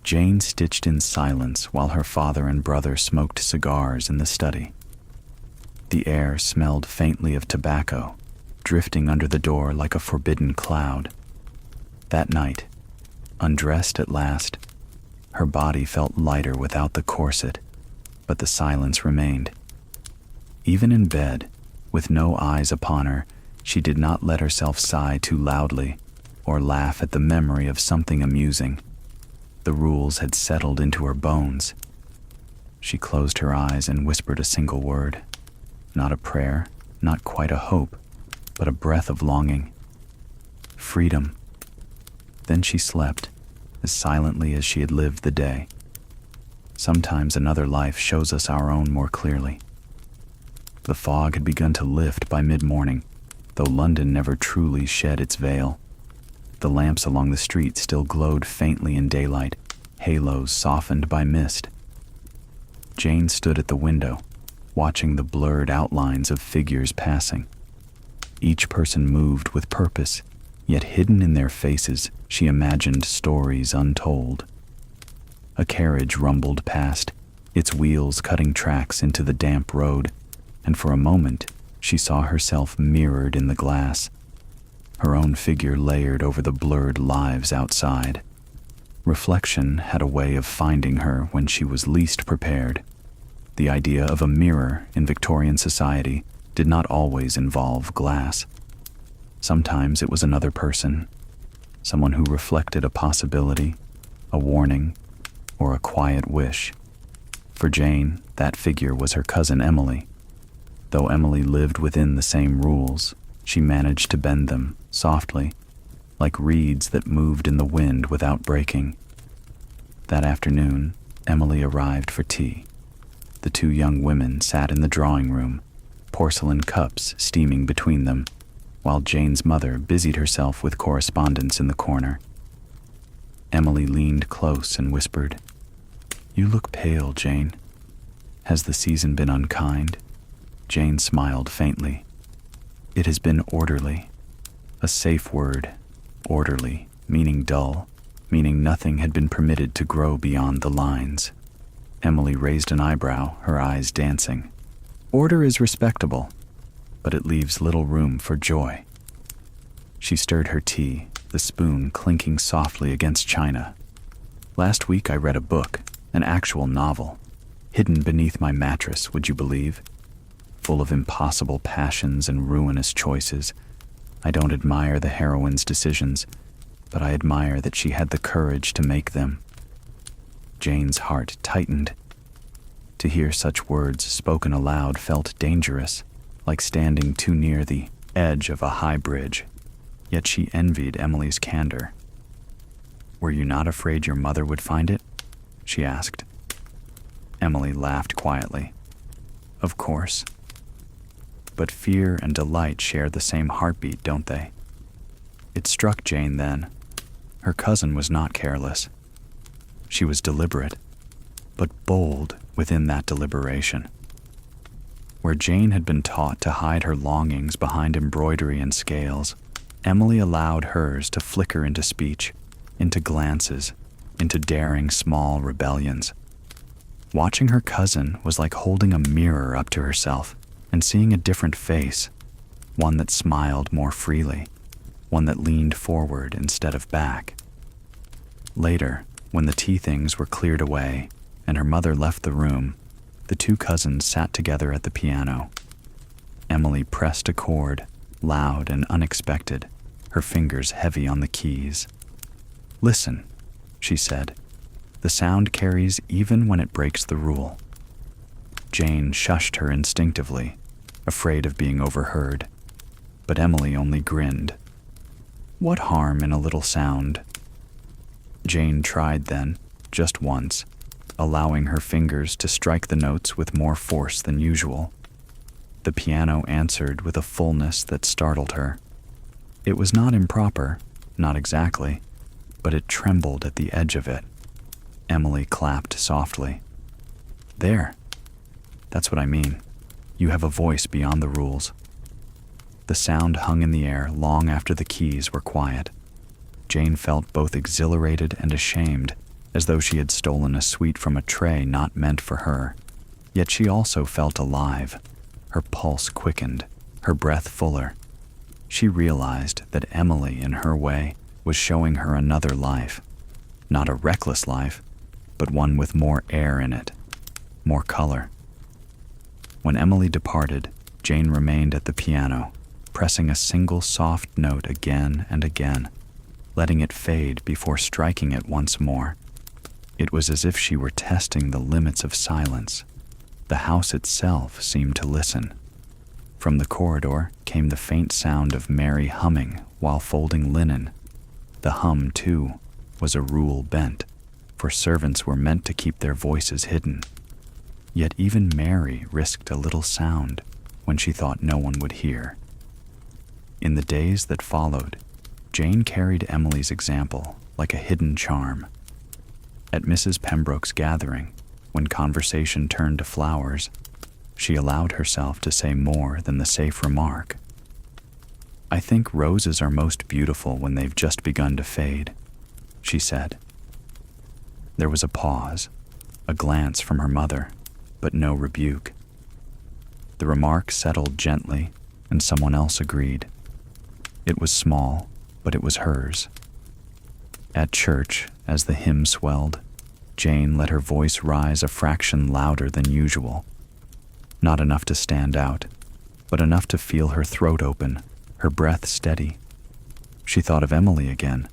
Jane stitched in silence while her father and brother smoked cigars in the study. The air smelled faintly of tobacco, drifting under the door like a forbidden cloud. That night, undressed at last, her body felt lighter without the corset, but the silence remained. Even in bed, with no eyes upon her, she did not let herself sigh too loudly or laugh at the memory of something amusing. The rules had settled into her bones. She closed her eyes and whispered a single word. Not a prayer, not quite a hope, but a breath of longing. Freedom. Then she slept, as silently as she had lived the day. Sometimes another life shows us our own more clearly. The fog had begun to lift by mid-morning, though London never truly shed its veil. The lamps along the street still glowed faintly in daylight, halos softened by mist. Jane stood at the window, watching the blurred outlines of figures passing. Each person moved with purpose, yet hidden in their faces, she imagined stories untold. A carriage rumbled past, its wheels cutting tracks into the damp road, and for a moment she saw herself mirrored in the glass, her own figure layered over the blurred lives outside. Reflection had a way of finding her when she was least prepared. The idea of a mirror in Victorian society did not always involve glass. Sometimes it was another person, someone who reflected a possibility, a warning, or a quiet wish. For Jane, that figure was her cousin Emily. Though Emily lived within the same rules, she managed to bend them softly, like reeds that moved in the wind without breaking. That afternoon, Emily arrived for tea. The two young women sat in the drawing room, porcelain cups steaming between them, while Jane's mother busied herself with correspondence in the corner. Emily leaned close and whispered, "You look pale, Jane. Has the season been unkind?" Jane smiled faintly. "It has been orderly." A safe word, orderly, meaning dull, meaning nothing had been permitted to grow beyond the lines. Emily raised an eyebrow, her eyes dancing. "Order is respectable." but it leaves little room for joy. She stirred her tea, the spoon clinking softly against china. Last week I read a book, an actual novel, hidden beneath my mattress, would you believe? Full of impossible passions and ruinous choices. I don't admire the heroine's decisions, but I admire that she had the courage to make them. Jane's heart tightened. To hear such words spoken aloud felt dangerous, like standing too near the edge of a high bridge. Yet she envied Emily's candor. "Were you not afraid your mother would find it?" she asked. Emily laughed quietly. "Of course. But fear and delight share the same heartbeat, don't they?" It struck Jane then. Her cousin was not careless. She was deliberate, but bold within that deliberation. Where Jane had been taught to hide her longings behind embroidery and scales, Emily allowed hers to flicker into speech, into glances, into daring small rebellions. Watching her cousin was like holding a mirror up to herself and seeing a different face, one that smiled more freely, one that leaned forward instead of back. Later, when the tea things were cleared away and her mother left the room, the two cousins sat together at the piano. Emily pressed a chord, loud and unexpected, her fingers heavy on the keys. "Listen," she said. "The sound carries even when it breaks the rule." Jane shushed her instinctively, afraid of being overheard, but Emily only grinned. "What harm in a little sound?" Jane tried then, just once, allowing her fingers to strike the notes with more force than usual. The piano answered with a fullness that startled her. It was not improper, not exactly, but it trembled at the edge of it. Emily clapped softly. "There. That's what I mean. You have a voice beyond the rules." The sound hung in the air long after the keys were quiet. Jane felt both exhilarated and ashamed, as though she had stolen a sweet from a tray not meant for her. Yet she also felt alive. Her pulse quickened, her breath fuller. She realized that Emily, in her way, was showing her another life. Not a reckless life, but one with more air in it, more color. When Emily departed, Jane remained at the piano, pressing a single soft note again and again, letting it fade before striking it once more. It was as if she were testing the limits of silence. The house itself seemed to listen. From the corridor came the faint sound of Mary humming while folding linen. The hum, too, was a rule bent, for servants were meant to keep their voices hidden. Yet even Mary risked a little sound when she thought no one would hear. In the days that followed, Jane carried Emily's example like a hidden charm. At Mrs. Pembroke's gathering, when conversation turned to flowers, she allowed herself to say more than the safe remark. "I think roses are most beautiful when they've just begun to fade," she said. There was a pause, a glance from her mother, but no rebuke. The remark settled gently, and someone else agreed. It was small, but it was hers. At church, as the hymn swelled, Jane let her voice rise a fraction louder than usual. Not enough to stand out, but enough to feel her throat open, her breath steady. She thought of Emily again,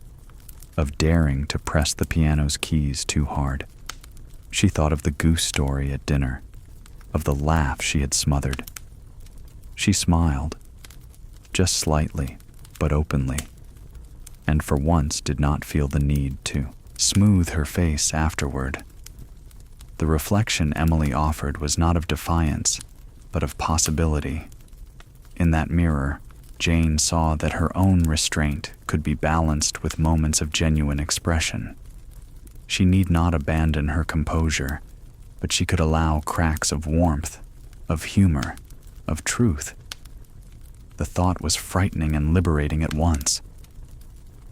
of daring to press the piano's keys too hard. She thought of the goose story at dinner, of the laugh she had smothered. She smiled, just slightly, but openly, and for once did not feel the need to smooth her face afterward. The reflection Emily offered was not of defiance, but of possibility. In that mirror, Jane saw that her own restraint could be balanced with moments of genuine expression. She need not abandon her composure, but she could allow cracks of warmth, of humor, of truth. The thought was frightening and liberating at once.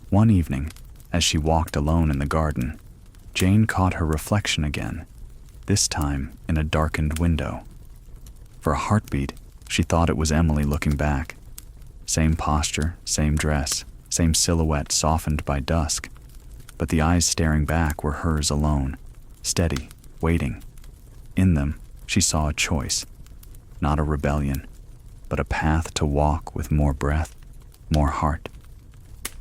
One evening, as she walked alone in the garden, Jane caught her reflection again, this time in a darkened window. For a heartbeat, She thought it was Emily looking back. Same posture, same dress, same silhouette softened by dusk. But the eyes staring back were hers alone, steady, waiting. In them, she saw a choice, not a rebellion, but a path to walk with more breath, more heart.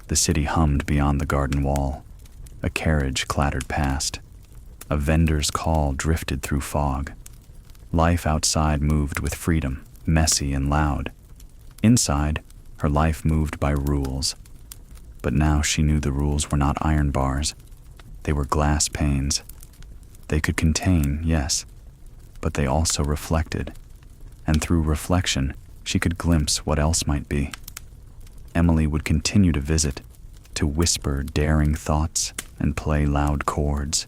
The city hummed beyond the garden wall. A carriage clattered past. A vendor's call drifted through fog. Life outside moved with freedom, messy and loud. Inside, her life moved by rules. But now she knew the rules were not iron bars. They were glass panes. They could contain, yes, but they also reflected. And through reflection, she could glimpse what else might be. Emily would continue to visit, to whisper daring thoughts and play loud chords.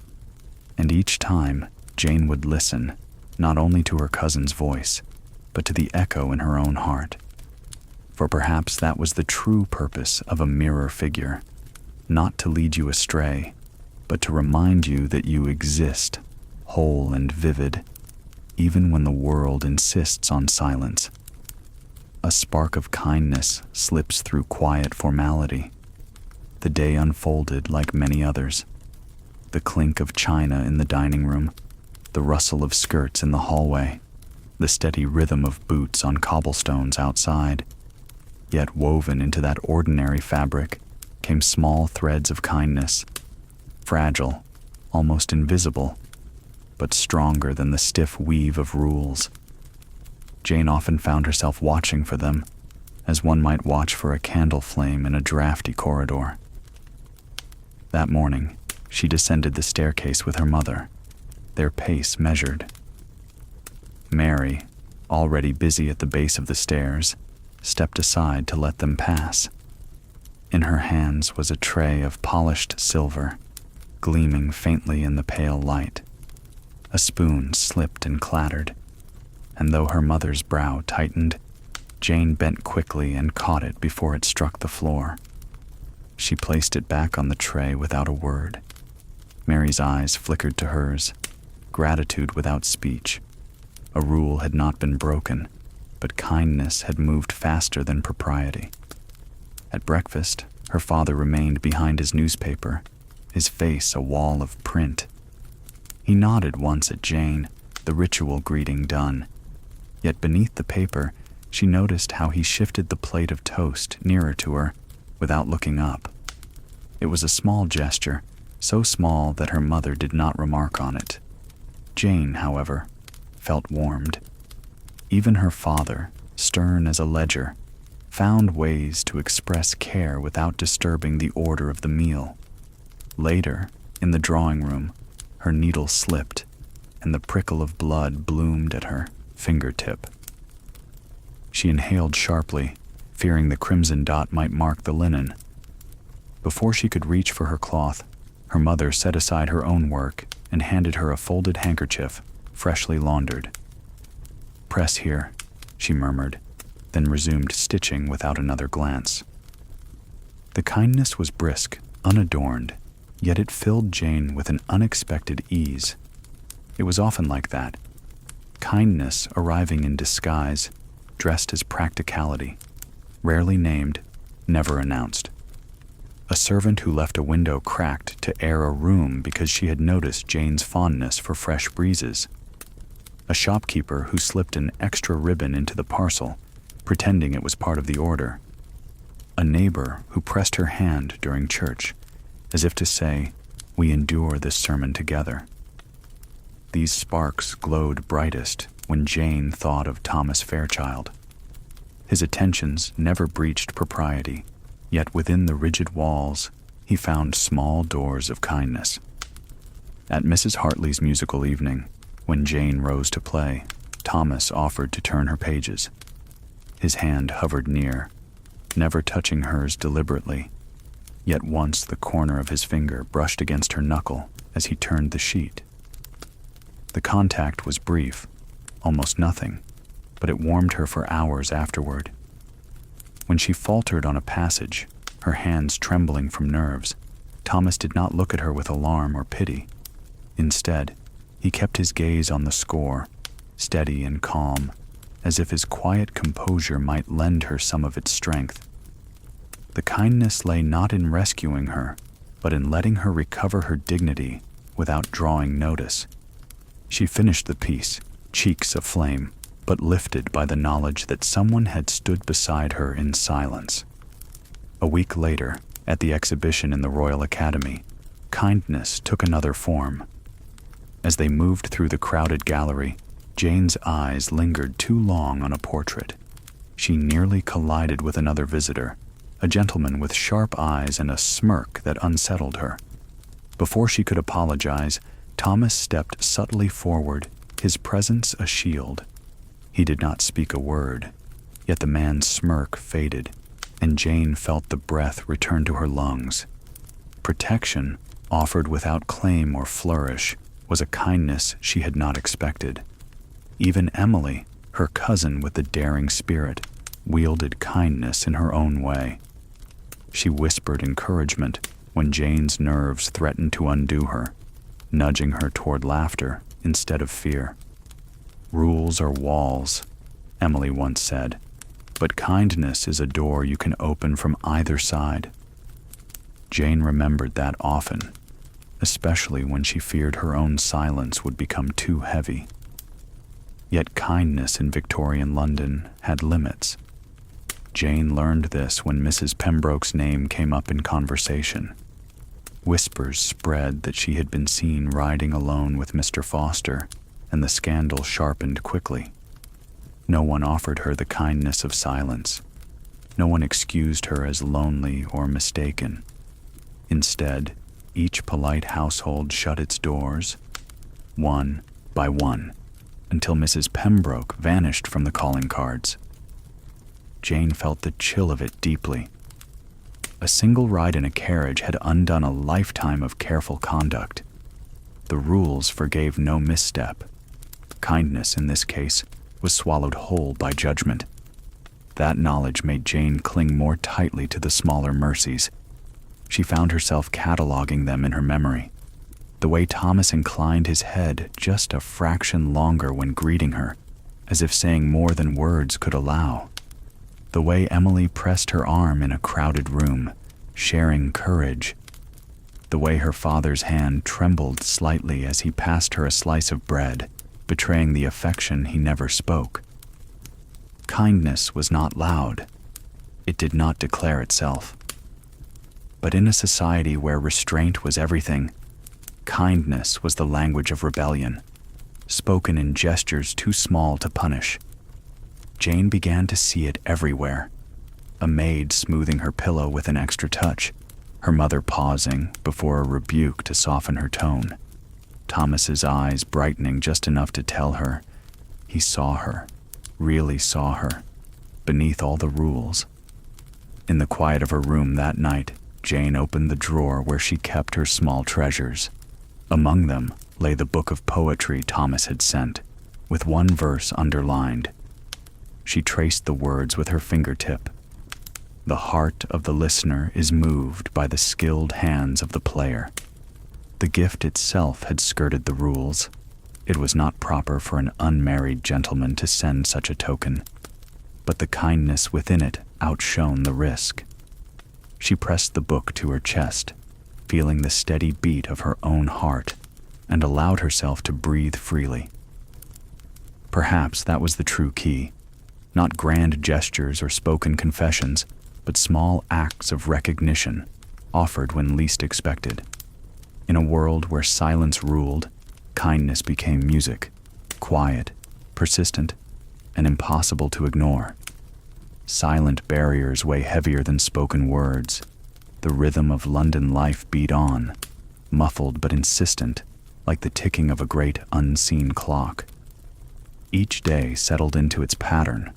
And each time, Jane would listen, not only to her cousin's voice, but to the echo in her own heart. For perhaps that was the true purpose of a mirror figure, not to lead you astray, but to remind you that you exist, whole and vivid, even when the world insists on silence. A spark of kindness slips through quiet formality. The day unfolded like many others. The clink of china in the dining room, the rustle of skirts in the hallway, the steady rhythm of boots on cobblestones outside. Yet woven into that ordinary fabric came small threads of kindness, fragile, almost invisible, but stronger than the stiff weave of rules. Jane often found herself watching for them, as one might watch for a candle flame in a drafty corridor. That morning, she descended the staircase with her mother, their pace measured. Mary, already busy at the base of the stairs, stepped aside to let them pass. In her hands was a tray of polished silver, gleaming faintly in the pale light. A spoon slipped and clattered, and though her mother's brow tightened, Jane bent quickly and caught it before it struck the floor. She placed it back on the tray without a word. Mary's eyes flickered to hers, gratitude without speech. A rule had not been broken, but kindness had moved faster than propriety. At breakfast, her father remained behind his newspaper, his face a wall of print. He nodded once at Jane, the ritual greeting done. Yet beneath the paper, she noticed how he shifted the plate of toast nearer to her without looking up. It was a small gesture, so small that her mother did not remark on it. Jane, however, felt warmed. Even her father, stern as a ledger, found ways to express care without disturbing the order of the meal. Later, in the drawing room, her needle slipped, and the prickle of blood bloomed at her fingertip. She inhaled sharply, fearing the crimson dot might mark the linen. Before she could reach for her cloth, her mother set aside her own work and handed her a folded handkerchief, freshly laundered. "Press here," she murmured, then resumed stitching without another glance. The kindness was brisk, unadorned, yet it filled Jane with an unexpected ease. It was often like that. Kindness arriving in disguise, dressed as practicality, rarely named, never announced. A servant who left a window cracked to air a room because she had noticed Jane's fondness for fresh breezes. A shopkeeper who slipped an extra ribbon into the parcel, pretending it was part of the order. A neighbor who pressed her hand during church, as if to say, "We endure this sermon together." These sparks glowed brightest when Jane thought of Thomas Fairchild. His attentions never breached propriety, yet within the rigid walls he found small doors of kindness. At Mrs. Hartley's musical evening, when Jane rose to play, Thomas offered to turn her pages. His hand hovered near, never touching hers deliberately, yet once the corner of his finger brushed against her knuckle as he turned the sheet. The contact was brief, almost nothing, but it warmed her for hours afterward. When she faltered on a passage, her hands trembling from nerves, Thomas did not look at her with alarm or pity. Instead, he kept his gaze on the score, steady and calm, as if his quiet composure might lend her some of its strength. The kindness lay not in rescuing her, but in letting her recover her dignity without drawing notice. She finished the piece, cheeks aflame, but lifted by the knowledge that someone had stood beside her in silence. A week later, at the exhibition in the Royal Academy, kindness took another form. As they moved through the crowded gallery, Jane's eyes lingered too long on a portrait. She nearly collided with another visitor, a gentleman with sharp eyes and a smirk that unsettled her. Before she could apologize, Thomas stepped subtly forward, his presence a shield. He did not speak a word, yet the man's smirk faded, and Jane felt the breath return to her lungs. Protection, offered without claim or flourish, was a kindness she had not expected. Even Emily, her cousin with the daring spirit, wielded kindness in her own way. She whispered encouragement when Jane's nerves threatened to undo her, nudging her toward laughter instead of fear. "Rules are walls," Emily once said, "but kindness is a door you can open from either side." Jane remembered that often, especially when she feared her own silence would become too heavy. Yet kindness in Victorian London had limits. Jane learned this when Mrs. Pembroke's name came up in conversation. Whispers spread that she had been seen riding alone with Mr. Foster, and the scandal sharpened quickly. No one offered her the kindness of silence. No one excused her as lonely or mistaken. Instead, each polite household shut its doors, one by one, until Mrs. Pembroke vanished from the calling cards. Jane felt the chill of it deeply. A single ride in a carriage had undone a lifetime of careful conduct. The rules forgave no misstep. Kindness, in this case, was swallowed whole by judgment. That knowledge made Jane cling more tightly to the smaller mercies. She found herself cataloging them in her memory. The way Thomas inclined his head just a fraction longer when greeting her, as if saying more than words could allow. The way Emily pressed her arm in a crowded room, sharing courage. The way her father's hand trembled slightly as he passed her a slice of bread, betraying the affection he never spoke. Kindness was not loud. It did not declare itself. But in a society where restraint was everything, kindness was the language of rebellion, spoken in gestures too small to punish. Jane began to see it everywhere. A maid smoothing her pillow with an extra touch, her mother pausing before a rebuke to soften her tone, Thomas's eyes brightening just enough to tell her he saw her, really saw her, beneath all the rules. In the quiet of her room that night, Jane opened the drawer where she kept her small treasures. Among them lay the book of poetry Thomas had sent, with one verse underlined. She traced the words with her fingertip. The heart of the listener is moved by the skilled hands of the player. The gift itself had skirted the rules. It was not proper for an unmarried gentleman to send such a token, but the kindness within it outshone the risk. She pressed the book to her chest, feeling the steady beat of her own heart, and allowed herself to breathe freely. Perhaps that was the true key. Not grand gestures or spoken confessions, but small acts of recognition, offered when least expected. In a world where silence ruled, kindness became music, quiet, persistent, and impossible to ignore. Silent barriers weigh heavier than spoken words. The rhythm of London life beat on, muffled but insistent, like the ticking of a great unseen clock. Each day settled into its pattern: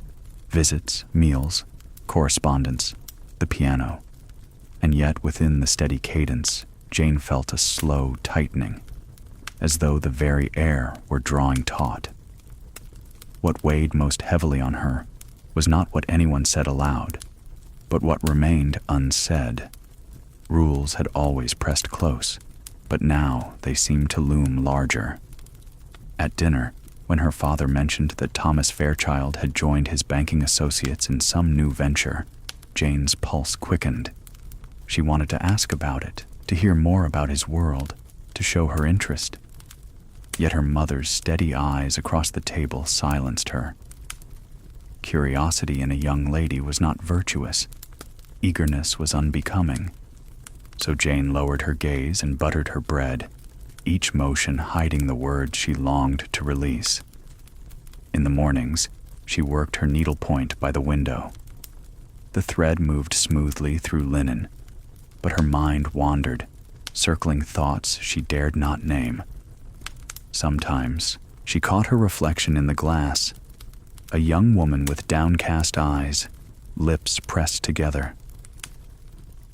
visits, meals, correspondence, the piano. And yet within the steady cadence, Jane felt a slow tightening, as though the very air were drawing taut. What weighed most heavily on her was not what anyone said aloud, but what remained unsaid. Rules had always pressed close, but now they seemed to loom larger. At dinner, When her father mentioned that Thomas Fairchild had joined his banking associates in some new venture, Jane's pulse quickened. She wanted to ask about it, to hear more about his world, to show her interest. Yet her mother's steady eyes across the table silenced her. Curiosity in a young lady was not virtuous. Eagerness was unbecoming. So Jane lowered her gaze and buttered her bread, each motion hiding the words she longed to release. In the mornings, she worked her needlepoint by the window. The thread moved smoothly through linen, but her mind wandered, circling thoughts she dared not name. Sometimes, she caught her reflection in the glass, a young woman with downcast eyes, lips pressed together.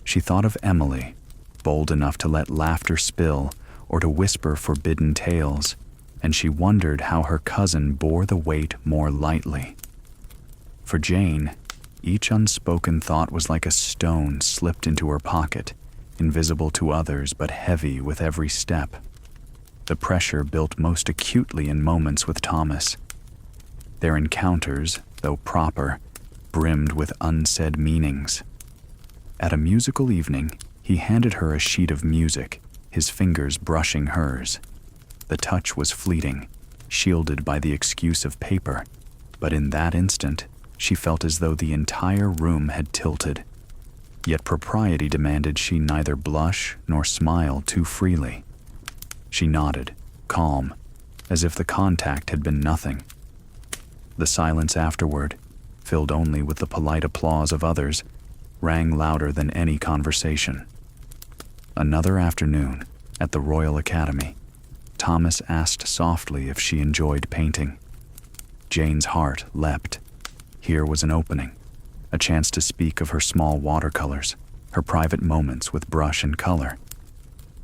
She thought of Emily, bold enough to let laughter spill or to whisper forbidden tales, and she wondered how her cousin bore the weight more lightly. For Jane, each unspoken thought was like a stone slipped into her pocket, invisible to others but heavy with every step. The pressure built most acutely in moments with Thomas. Their encounters, though proper, brimmed with unsaid meanings. At a musical evening, he handed her a sheet of music, his fingers brushing hers. The touch was fleeting, shielded by the excuse of paper, but in that instant, she felt as though the entire room had tilted. Yet propriety demanded she neither blush nor smile too freely. She nodded, calm, as if the contact had been nothing. The silence afterward, filled only with the polite applause of others, rang louder than any conversation. Another afternoon, at the Royal Academy, Thomas asked softly if she enjoyed painting. Jane's heart leapt. Here was an opening, a chance to speak of her small watercolors, her private moments with brush and color.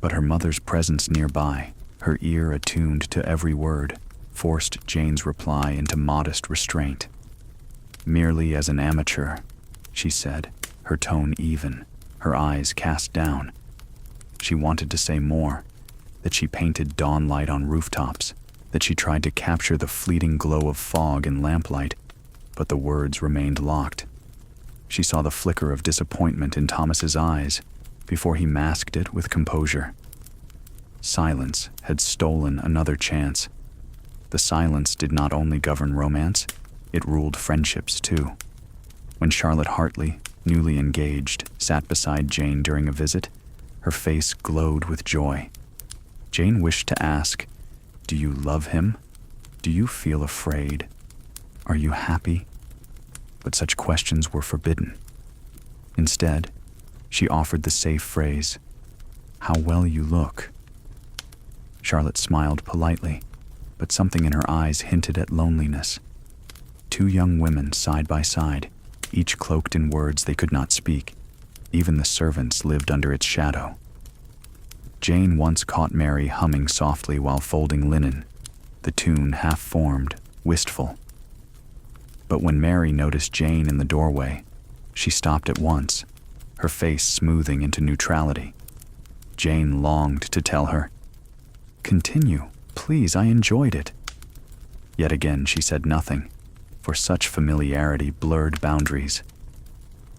But her mother's presence nearby, her ear attuned to every word, forced Jane's reply into modest restraint. Merely as an amateur, she said, her tone even, her eyes cast down. She wanted to say more, that she painted dawnlight on rooftops, that she tried to capture the fleeting glow of fog in lamplight, but the words remained locked. She saw the flicker of disappointment in Thomas's eyes before he masked it with composure. Silence had stolen another chance. The silence did not only govern romance, it ruled friendships too. When Charlotte Hartley, newly engaged, sat beside Jane during a visit, her face glowed with joy. Jane wished to ask, "Do you love him? Do you feel afraid? Are you happy?" But such questions were forbidden. Instead, she offered the safe phrase, "How well you look." Charlotte smiled politely, but something in her eyes hinted at loneliness. Two young women side by side, each cloaked in words they could not speak. Even the servants lived under its shadow. Jane once caught Mary humming softly while folding linen, the tune half-formed, wistful. But when Mary noticed Jane in the doorway, she stopped at once, her face smoothing into neutrality. Jane longed to tell her, "Continue, please, I enjoyed it." Yet again she said nothing, for such familiarity blurred boundaries.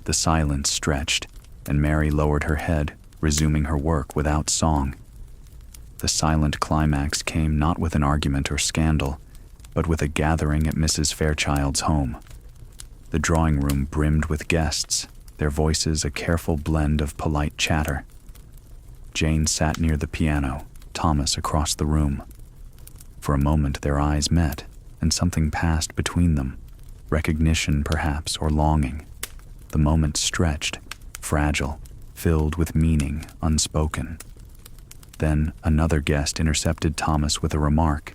The silence stretched, and Mary lowered her head, resuming her work without song. The silent climax came not with an argument or scandal, but with a gathering at Mrs. Fairchild's home. The drawing room brimmed with guests, their voices a careful blend of polite chatter. Jane sat near the piano, Thomas across the room. For a moment their eyes met, and something passed between them, recognition perhaps, or longing. The moment stretched, fragile, filled with meaning unspoken. Then another guest intercepted Thomas with a remark,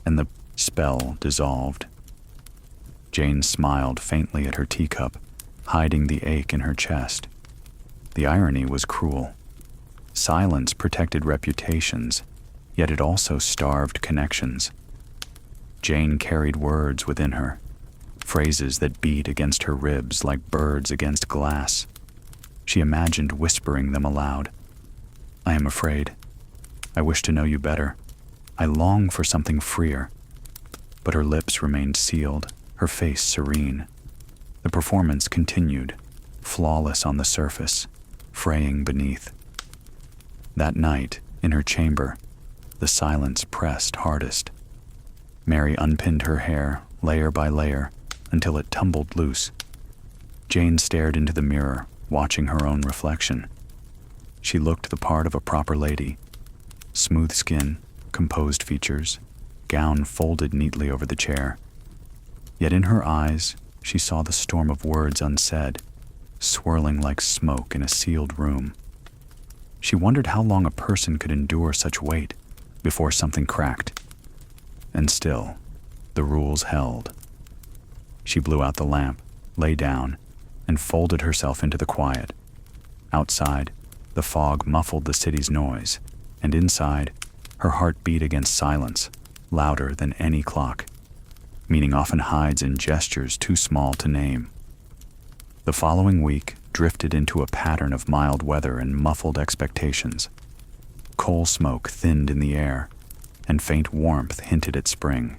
and the spell dissolved. Jane smiled faintly at her teacup, hiding the ache in her chest. The irony was cruel. Silence protected reputations, yet it also starved connections. Jane carried words within her, phrases that beat against her ribs like birds against glass. She imagined whispering them aloud. "I am afraid. I wish to know you better. I long for something freer." but her lips remained sealed, her face serene. The performance continued, flawless on the surface, fraying beneath. That night, in her chamber, the silence pressed hardest. Mary unpinned her hair, layer by layer, until it tumbled loose. Jane stared into the mirror, watching her own reflection. She looked the part of a proper lady. Smooth skin, composed features, gown folded neatly over the chair. Yet in her eyes, she saw the storm of words unsaid, swirling like smoke in a sealed room. She wondered how long a person could endure such weight before something cracked. And still, the rules held. She blew out the lamp, lay down, and folded herself into the quiet. Outside, the fog muffled the city's noise, and inside, her heart beat against silence, louder than any clock. Meaning often hides in gestures too small to name. The following week drifted into a pattern of mild weather and muffled expectations. Coal smoke thinned in the air, and faint warmth hinted at spring.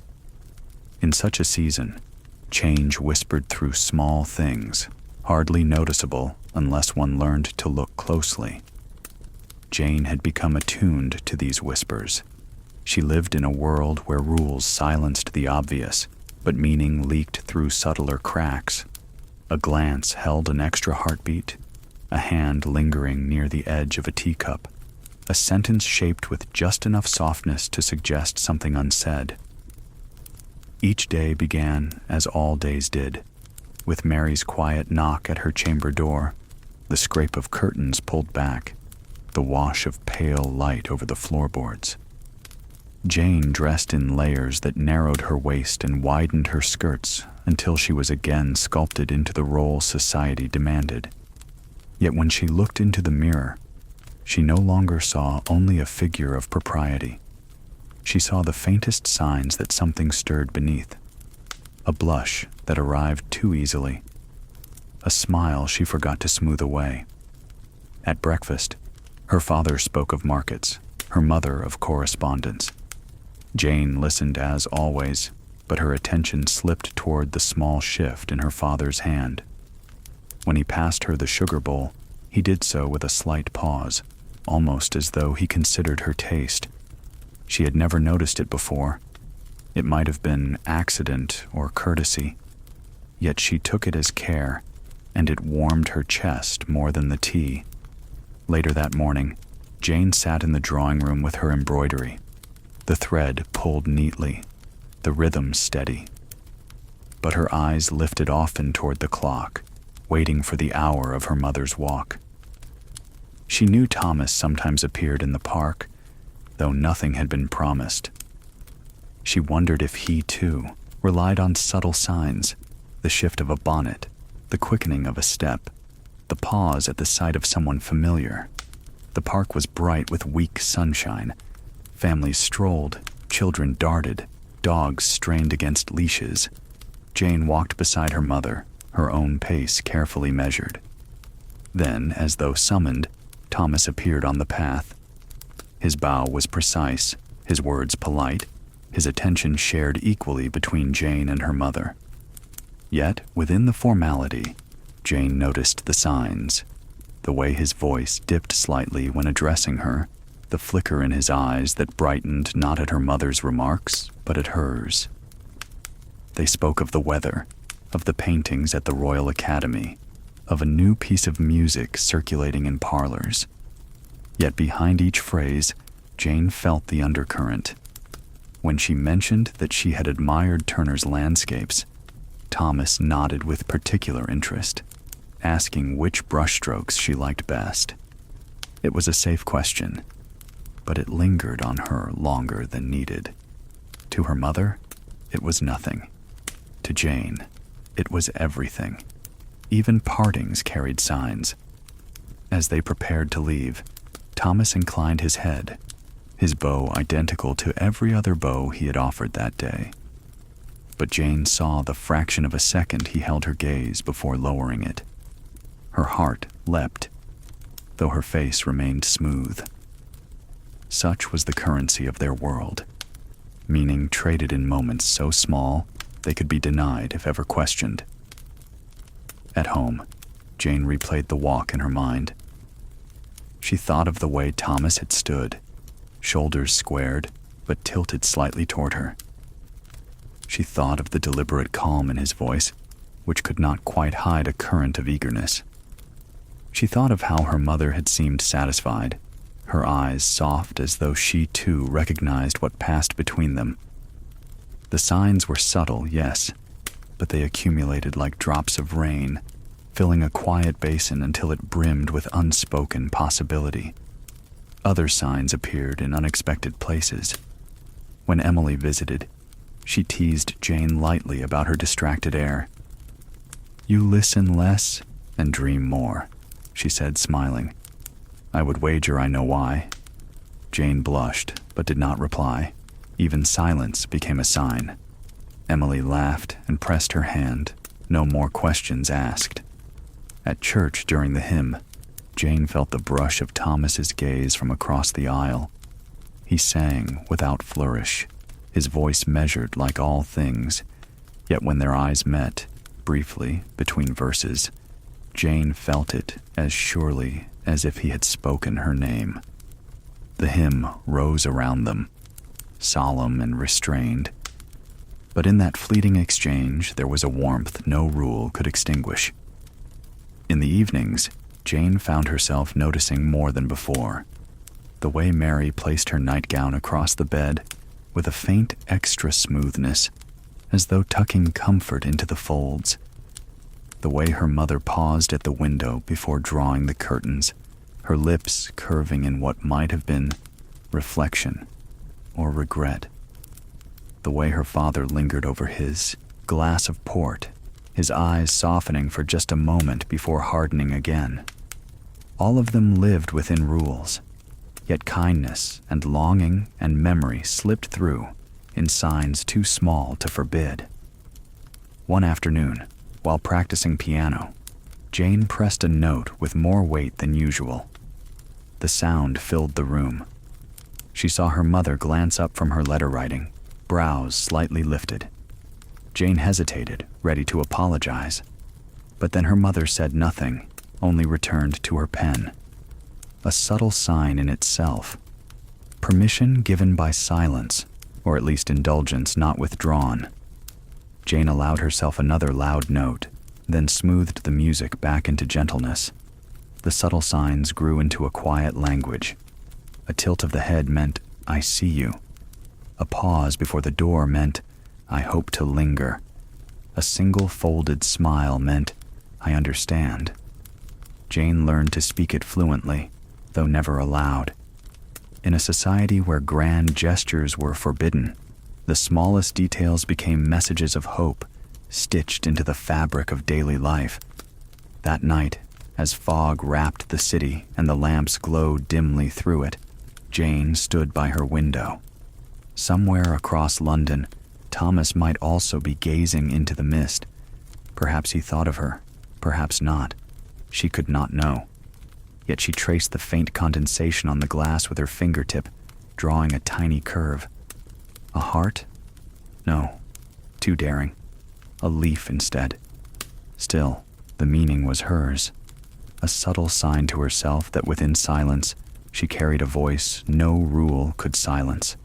In such a season, change whispered through small things, hardly noticeable unless one learned to look closely. Jane had become attuned to these whispers. She lived in a world where rules silenced the obvious, but meaning leaked through subtler cracks. A glance held an extra heartbeat, a hand lingering near the edge of a teacup, a sentence shaped with just enough softness to suggest something unsaid. Each day began as all days did, with Mary's quiet knock at her chamber door, the scrape of curtains pulled back, the wash of pale light over the floorboards. Jane dressed in layers that narrowed her waist and widened her skirts until she was again sculpted into the role society demanded. Yet when she looked into the mirror, she no longer saw only a figure of propriety. She saw the faintest signs that something stirred beneath. A blush that arrived too easily. A smile she forgot to smooth away. At breakfast, her father spoke of markets, her mother of correspondence. Jane listened as always, but her attention slipped toward the small shift in her father's hand. When he passed her the sugar bowl, he did so with a slight pause, almost as though he considered her taste. She had never noticed it before. It might have been accident or courtesy, yet she took it as care, and it warmed her chest more than the tea. Later that morning, Jane sat in the drawing room with her embroidery. The thread pulled neatly, the rhythm steady. But her eyes lifted often toward the clock, waiting for the hour of her mother's walk. She knew Thomas sometimes appeared in the park, though nothing had been promised. She wondered if he, too, relied on subtle signs, the shift of a bonnet, the quickening of a step, the pause at the sight of someone familiar. The park was bright with weak sunshine. Families strolled, children darted, dogs strained against leashes. Jane walked beside her mother, her own pace carefully measured. Then, as though summoned, Thomas appeared on the path. His bow was precise, his words polite, his attention shared equally between Jane and her mother. Yet, within the formality, Jane noticed the signs. The way his voice dipped slightly when addressing her, the flicker in his eyes that brightened not at her mother's remarks, but at hers. They spoke of the weather, of the paintings at the Royal Academy, of a new piece of music circulating in parlors. Yet behind each phrase, Jane felt the undercurrent. When she mentioned that she had admired Turner's landscapes, Thomas nodded with particular interest, asking which brushstrokes she liked best. It was a safe question, but it lingered on her longer than needed. To her mother, it was nothing. To Jane, it was everything. Even partings carried signs. As they prepared to leave, Thomas inclined his head, his bow identical to every other bow he had offered that day. But Jane saw the fraction of a second he held her gaze before lowering it. Her heart leapt, though her face remained smooth. Such was the currency of their world. meaning traded in moments so small they could be denied if ever questioned. At home, Jane replayed the walk in her mind. She thought of the way Thomas had stood, shoulders squared but tilted slightly toward her. She thought of the deliberate calm in his voice, which could not quite hide a current of eagerness. She thought of how her mother had seemed satisfied, her eyes soft as though she too recognized what passed between them. The signs were subtle, yes, but they accumulated like drops of rain, filling a quiet basin until it brimmed with unspoken possibility. Other signs appeared in unexpected places. When Emily visited, she teased Jane lightly about her distracted air. "You listen less and dream more," she said, smiling. "I would wager I know why." Jane blushed, but did not reply. Even silence became a sign. Emily laughed and pressed her hand, no more questions asked. At church during the hymn, Jane felt the brush of Thomas's gaze from across the aisle. He sang without flourish, his voice measured like all things, yet when their eyes met, briefly, between verses, Jane felt it as surely as if he had spoken her name. The hymn rose around them, solemn and restrained. But in that fleeting exchange there was a warmth no rule could extinguish. In the evenings, Jane found herself noticing more than before. The way Mary placed her nightgown across the bed with a faint extra smoothness, as though tucking comfort into the folds. The way her mother paused at the window before drawing the curtains, her lips curving in what might have been reflection or regret. The way her father lingered over his glass of port, his eyes softening for just a moment before hardening again. All of them lived within rules, yet kindness and longing and memory slipped through in signs too small to forbid. One afternoon, while practicing piano, Jane pressed a note with more weight than usual. The sound filled the room. She saw her mother glance up from her letter writing, brows slightly lifted. Jane hesitated, ready to apologize. But then her mother said nothing, only returned to her pen. A subtle sign in itself. Permission given by silence, or at least indulgence not withdrawn. Jane allowed herself another loud note, then smoothed the music back into gentleness. The subtle signs grew into a quiet language. A tilt of the head meant, "I see you." A pause before the door meant, "I hope to linger." A single folded smile meant, "I understand." Jane learned to speak it fluently, though never aloud. In a society where grand gestures were forbidden, the smallest details became messages of hope, stitched into the fabric of daily life. That night, as fog wrapped the city and the lamps glowed dimly through it, Jane stood by her window. Somewhere across London, Thomas might also be gazing into the mist. Perhaps he thought of her, perhaps not. She could not know. Yet she traced the faint condensation on the glass with her fingertip, drawing a tiny curve. A heart? No, too daring. A leaf instead. Still, the meaning was hers. A subtle sign to herself that within silence, she carried a voice no rule could silence.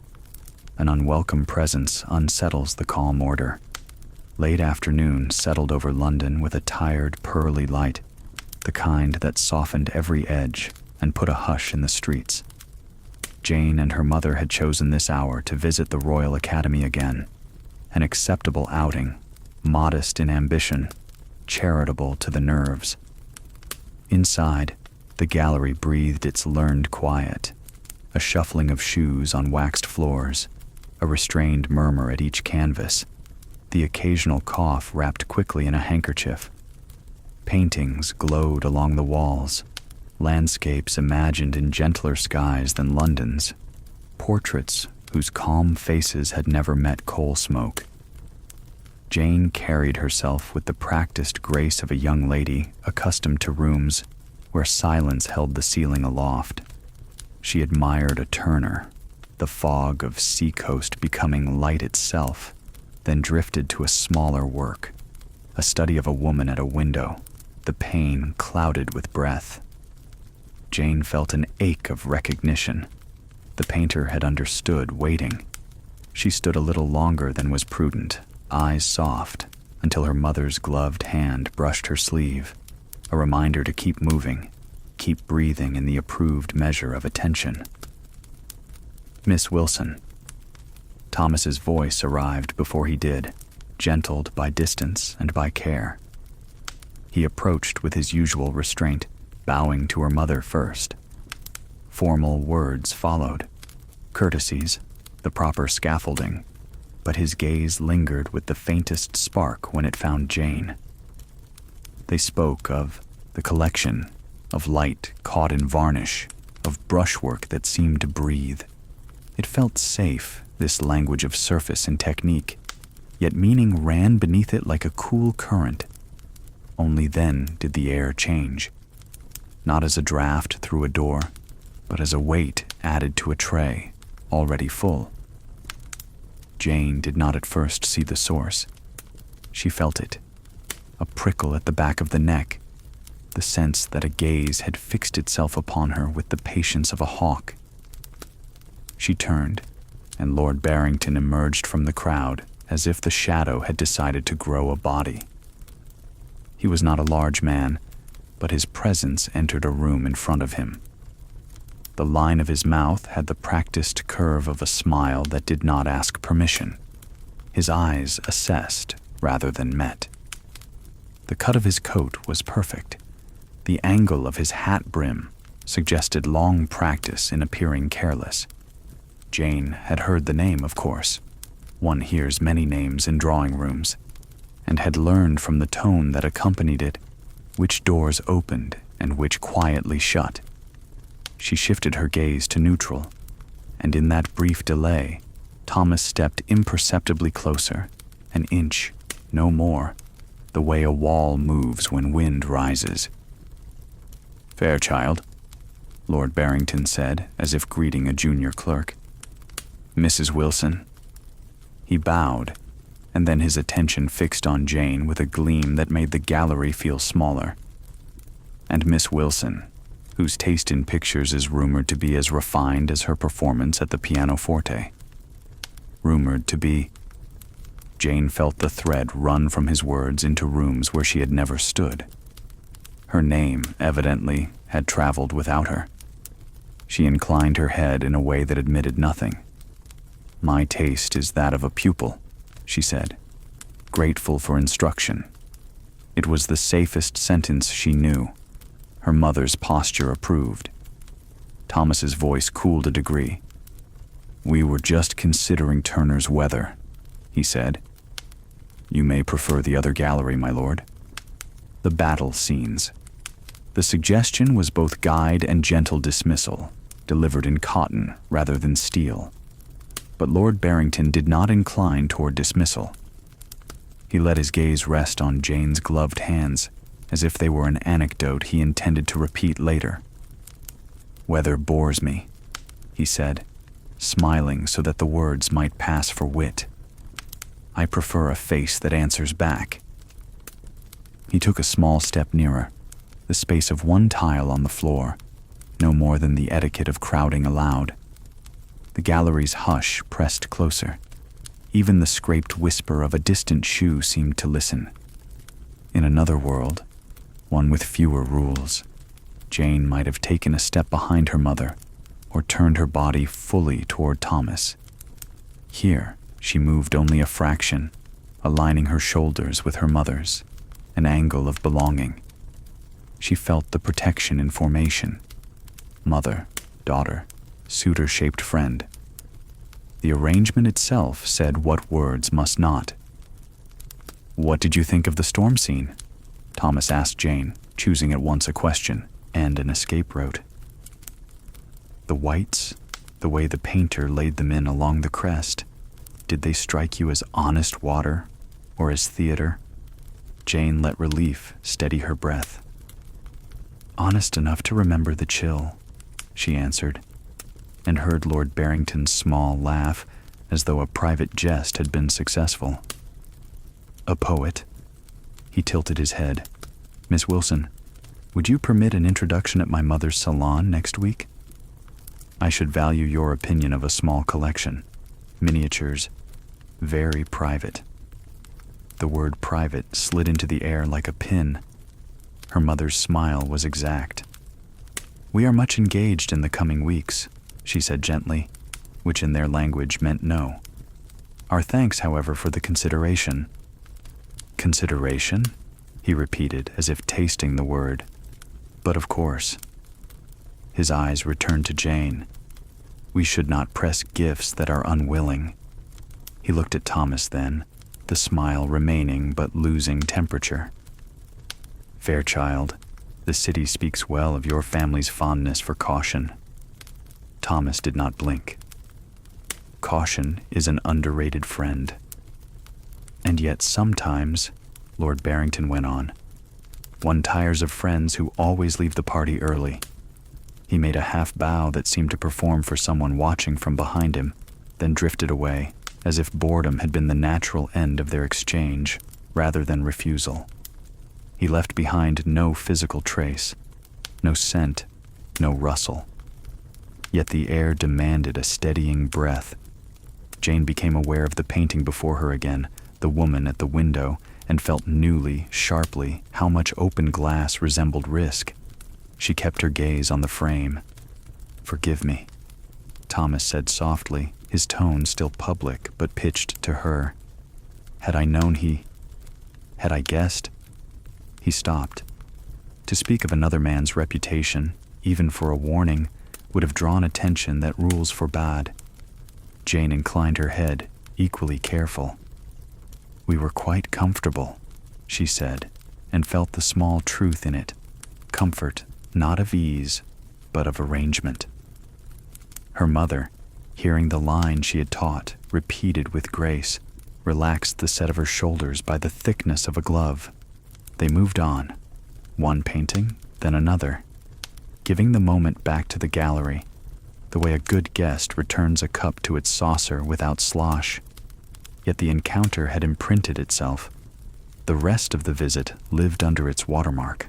An unwelcome presence unsettles the calm order. Late afternoon settled over London with a tired, pearly light, the kind that softened every edge and put a hush in the streets. Jane and her mother had chosen this hour to visit the Royal Academy again, an acceptable outing, modest in ambition, charitable to the nerves. Inside, the gallery breathed its learned quiet, a shuffling of shoes on waxed floors, a restrained murmur at each canvas, the occasional cough wrapped quickly in a handkerchief. Paintings glowed along the walls, landscapes imagined in gentler skies than London's, portraits whose calm faces had never met coal smoke. Jane carried herself with the practiced grace of a young lady accustomed to rooms where silence held the ceiling aloft. She admired a Turner, the fog of seacoast becoming light itself, then drifted to a smaller work, a study of a woman at a window, the pane clouded with breath. Jane felt an ache of recognition. The painter had understood waiting. She stood a little longer than was prudent, eyes soft, until her mother's gloved hand brushed her sleeve, a reminder to keep moving, keep breathing in the approved measure of attention. "Miss Wilson." Thomas's voice arrived before he did, gentled by distance and by care. He approached with his usual restraint, bowing to her mother first. Formal words followed, courtesies, the proper scaffolding, but his gaze lingered with the faintest spark when it found Jane. They spoke of the collection, of light caught in varnish, of brushwork that seemed to breathe. It felt safe, this language of surface and technique, yet meaning ran beneath it like a cool current. Only then did the air change, not as a draft through a door, but as a weight added to a tray, already full. Jane did not at first see the source. She felt it, a prickle at the back of the neck, the sense that a gaze had fixed itself upon her with the patience of a hawk. She turned, and Lord Barrington emerged from the crowd as if the shadow had decided to grow a body. He was not a large man, but his presence entered a room in front of him. The line of his mouth had the practiced curve of a smile that did not ask permission. His eyes assessed rather than met. The cut of his coat was perfect. The angle of his hat brim suggested long practice in appearing careless. Jane had heard the name, of course. One hears many names in drawing rooms, and had learned from the tone that accompanied it which doors opened and which quietly shut. She shifted her gaze to neutral, and in that brief delay, Thomas stepped imperceptibly closer, an inch, no more, the way a wall moves when wind rises. "Fairchild," Lord Barrington said, as if greeting a junior clerk. "Mrs. Wilson." He bowed, and then his attention fixed on Jane with a gleam that made the gallery feel smaller. "And Miss Wilson, whose taste in pictures is rumored to be as refined as her performance at the pianoforte." Rumored to be. Jane felt the thread run from his words into rooms where she had never stood. Her name, evidently, had traveled without her. She inclined her head in a way that admitted nothing. "My taste is that of a pupil," she said, grateful for instruction. It was the safest sentence she knew. Her mother's posture approved. Thomas's voice cooled a degree. "We were just considering Turner's Weather," he said. "You may prefer the other gallery, my lord." The battle scenes. The suggestion was both guide and gentle dismissal, delivered in cotton rather than steel. But Lord Barrington did not incline toward dismissal. He let his gaze rest on Jane's gloved hands, as if they were an anecdote he intended to repeat later. "Weather bores me," he said, smiling so that the words might pass for wit. "I prefer a face that answers back." He took a small step nearer, the space of one tile on the floor, no more than the etiquette of crowding allowed. The gallery's hush pressed closer. Even the scraped whisper of a distant shoe seemed to listen. In another world, one with fewer rules, Jane might have taken a step behind her mother or turned her body fully toward Thomas. Here, she moved only a fraction, aligning her shoulders with her mother's, an angle of belonging. She felt the protection in formation. Mother, daughter, suitor-shaped friend. The arrangement itself said what words must not. "What did you think of the storm scene?" Thomas asked Jane, choosing at once a question and an escape route. "The whites, the way the painter laid them in along the crest, did they strike you as honest water or as theater?" Jane let relief steady her breath. "Honest enough to remember the chill," she answered. and heard Lord Barrington's small laugh as though a private jest had been successful. "A poet?" He tilted his head. "Miss Wilson, would you permit an introduction at my mother's salon next week? I should value your opinion of a small collection. Miniatures. Very private." The word private slid into the air like a pin. Her mother's smile was exact. "We are much engaged in the coming weeks," she said gently, which in their language meant no. "Our thanks, however, for the consideration." "Consideration?" he repeated as if tasting the word. "But of course." His eyes returned to Jane. "We should not press gifts that are unwilling." He looked at Thomas then, the smile remaining but losing temperature. "Fairchild, the city speaks well of your family's fondness for caution." Thomas did not blink. "Caution is an underrated friend." "And yet sometimes," Lord Barrington went on, "one tires of friends who always leave the party early." He made a half bow that seemed to perform for someone watching from behind him, then drifted away, as if boredom had been the natural end of their exchange, rather than refusal. He left behind no physical trace, no scent, no rustle. Yet the air demanded a steadying breath. Jane became aware of the painting before her again, the woman at the window, and felt newly, sharply, how much open glass resembled risk. She kept her gaze on the frame. "Forgive me," Thomas said softly, his tone still public but pitched to her. Had I guessed? He stopped. To speak of another man's reputation, even for a warning, would have drawn attention that rules forbade. Jane inclined her head, equally careful. "We were quite comfortable," she said, and felt the small truth in it. Comfort, not of ease, but of arrangement. Her mother, hearing the line she had taught, repeated with grace, relaxed the set of her shoulders by the thickness of a glove. They moved on, one painting, then another, giving the moment back to the gallery, the way a good guest returns a cup to its saucer without slosh. Yet the encounter had imprinted itself. The rest of the visit lived under its watermark.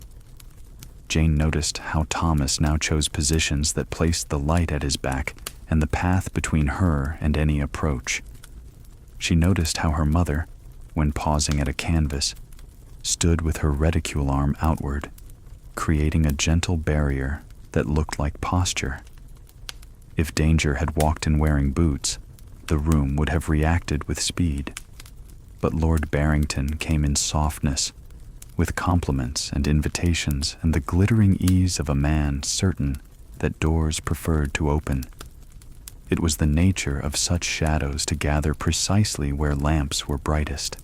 Jane noticed how Thomas now chose positions that placed the light at his back and the path between her and any approach. She noticed how her mother, when pausing at a canvas, stood with her reticule arm outward, creating a gentle barrier that looked like posture. If danger had walked in wearing boots, the room would have reacted with speed. But Lord Barrington came in softness, with compliments and invitations and the glittering ease of a man certain that doors preferred to open. It was the nature of such shadows to gather precisely where lamps were brightest.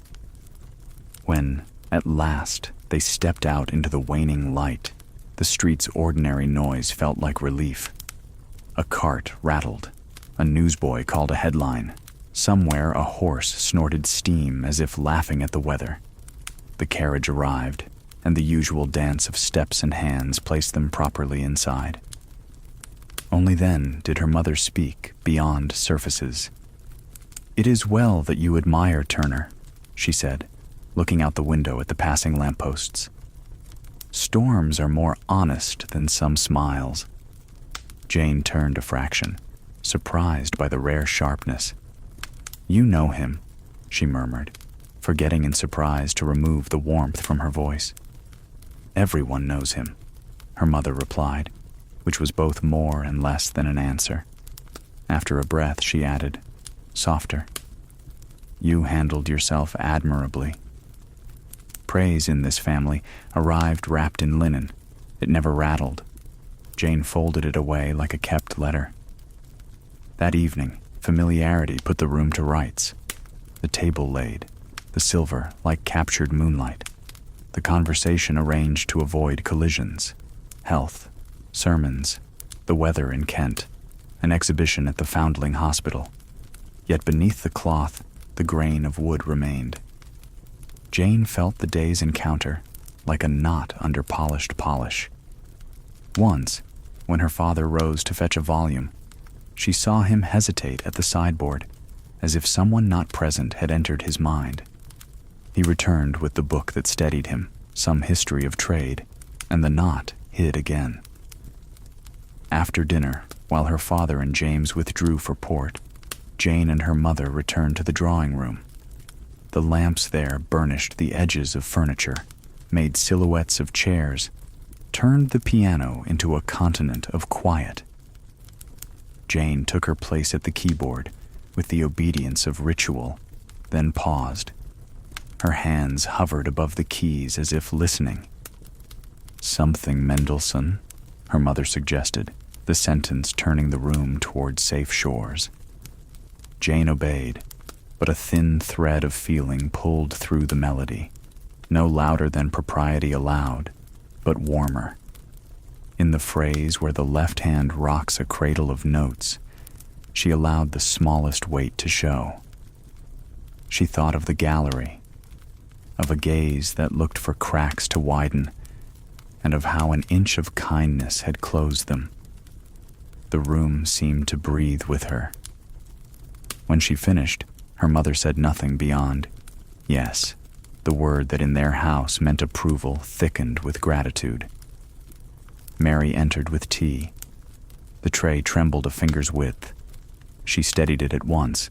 When, at last, they stepped out into the waning light, the street's ordinary noise felt like relief. A cart rattled. A newsboy called a headline. Somewhere a horse snorted steam as if laughing at the weather. The carriage arrived, and the usual dance of steps and hands placed them properly inside. Only then did her mother speak beyond surfaces. "It is well that you admire Turner," she said, looking out the window at the passing lampposts. "Storms are more honest than some smiles." Jane turned a fraction, surprised by the rare sharpness. "You know him," she murmured, forgetting in surprise to remove the warmth from her voice. "Everyone knows him," her mother replied, which was both more and less than an answer. After a breath, she added, softer, "You handled yourself admirably." Praise in this family arrived wrapped in linen. It never rattled. Jane folded it away like a kept letter. That evening, familiarity put the room to rights. The table laid, the silver like captured moonlight. The conversation arranged to avoid collisions. Health, sermons, the weather in Kent, an exhibition at the Foundling Hospital. Yet beneath the cloth, the grain of wood remained. Jane felt the day's encounter like a knot under polished polish. Once, when her father rose to fetch a volume, she saw him hesitate at the sideboard, as if someone not present had entered his mind. He returned with the book that steadied him, some history of trade, and the knot hid again. After dinner, while her father and James withdrew for port, Jane and her mother returned to the drawing room. The lamps there burnished the edges of furniture, made silhouettes of chairs, turned the piano into a continent of quiet. Jane took her place at the keyboard with the obedience of ritual, then paused. Her hands hovered above the keys as if listening. "Something Mendelssohn," her mother suggested, the sentence turning the room toward safe shores. Jane obeyed, but a thin thread of feeling pulled through the melody, no louder than propriety allowed, but warmer. In the phrase where the left hand rocks a cradle of notes, she allowed the smallest weight to show. She thought of the gallery, of a gaze that looked for cracks to widen, and of how an inch of kindness had closed them. The room seemed to breathe with her. When she finished, her mother said nothing beyond yes, the word that in their house meant approval thickened with gratitude. Mary entered with tea. The tray trembled a finger's width. She steadied it at once,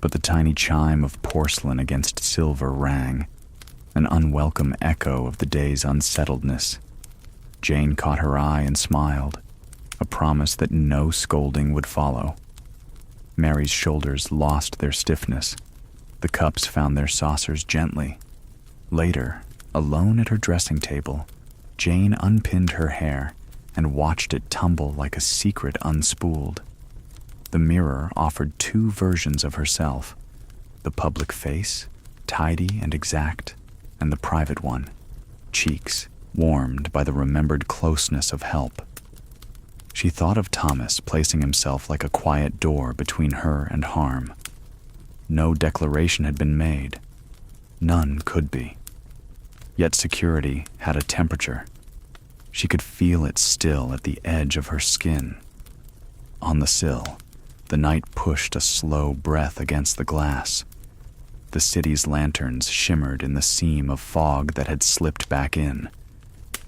but the tiny chime of porcelain against silver rang, an unwelcome echo of the day's unsettledness. Jane caught her eye and smiled, a promise that no scolding would follow. Mary's shoulders lost their stiffness. The cups found their saucers gently. Later, alone at her dressing table, Jane unpinned her hair and watched it tumble like a secret unspooled. The mirror offered two versions of herself, the public face, tidy and exact, and the private one, cheeks warmed by the remembered closeness of help. She thought of Thomas placing himself like a quiet door between her and harm. No declaration had been made. None could be. Yet security had a temperature. She could feel it still at the edge of her skin. On the sill, the night pushed a slow breath against the glass. The city's lanterns shimmered in the seam of fog that had slipped back in.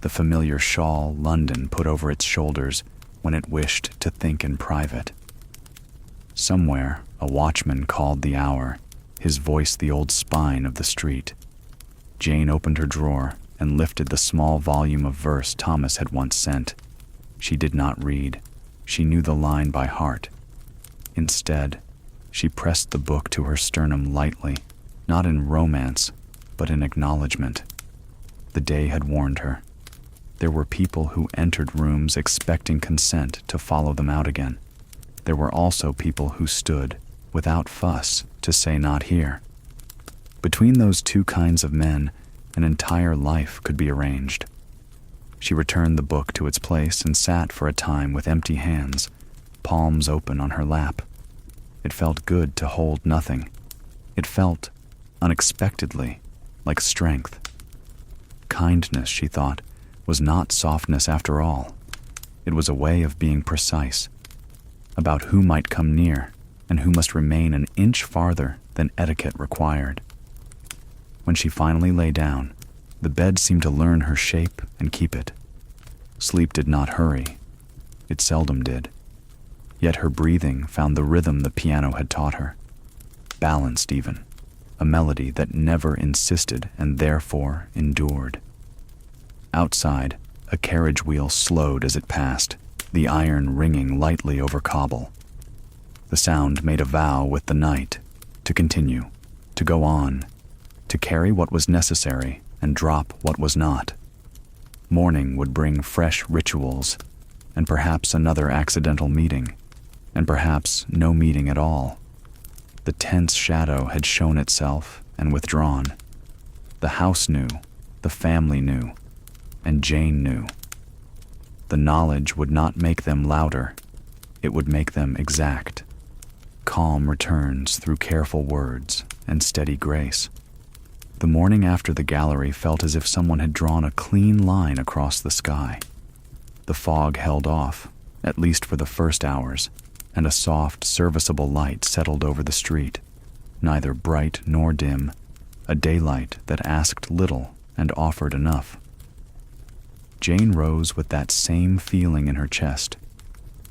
The familiar shawl London put over its shoulders when it wished to think in private. Somewhere, a watchman called the hour, his voice the old spine of the street. Jane opened her drawer and lifted the small volume of verse Thomas had once sent. She did not read. She knew the line by heart. Instead, she pressed the book to her sternum lightly, not in romance, but in acknowledgement. The day had warned her. There were people who entered rooms expecting consent to follow them out again. There were also people who stood, without fuss, to say not here. Between those two kinds of men, an entire life could be arranged. She returned the book to its place and sat for a time with empty hands, palms open on her lap. It felt good to hold nothing. It felt, unexpectedly, like strength. Kindness, she thought, was not softness after all. It was a way of being precise, about who might come near and who must remain an inch farther than etiquette required. When she finally lay down, the bed seemed to learn her shape and keep it. Sleep did not hurry. It seldom did. Yet her breathing found the rhythm the piano had taught her. Balanced even, a melody that never insisted and therefore endured. Outside, a carriage wheel slowed as it passed, the iron ringing lightly over cobble. The sound made a vow with the night, to continue, to go on, to carry what was necessary and drop what was not. Morning would bring fresh rituals, and perhaps another accidental meeting, and perhaps no meeting at all. The tense shadow had shown itself and withdrawn. The house knew, the family knew, and Jane knew. The knowledge would not make them louder, it would make them exact. Calm returns through careful words and steady grace. The morning after the gallery felt as if someone had drawn a clean line across the sky. The fog held off, at least for the first hours, and a soft, serviceable light settled over the street, neither bright nor dim, a daylight that asked little and offered enough. Jane rose with that same feeling in her chest,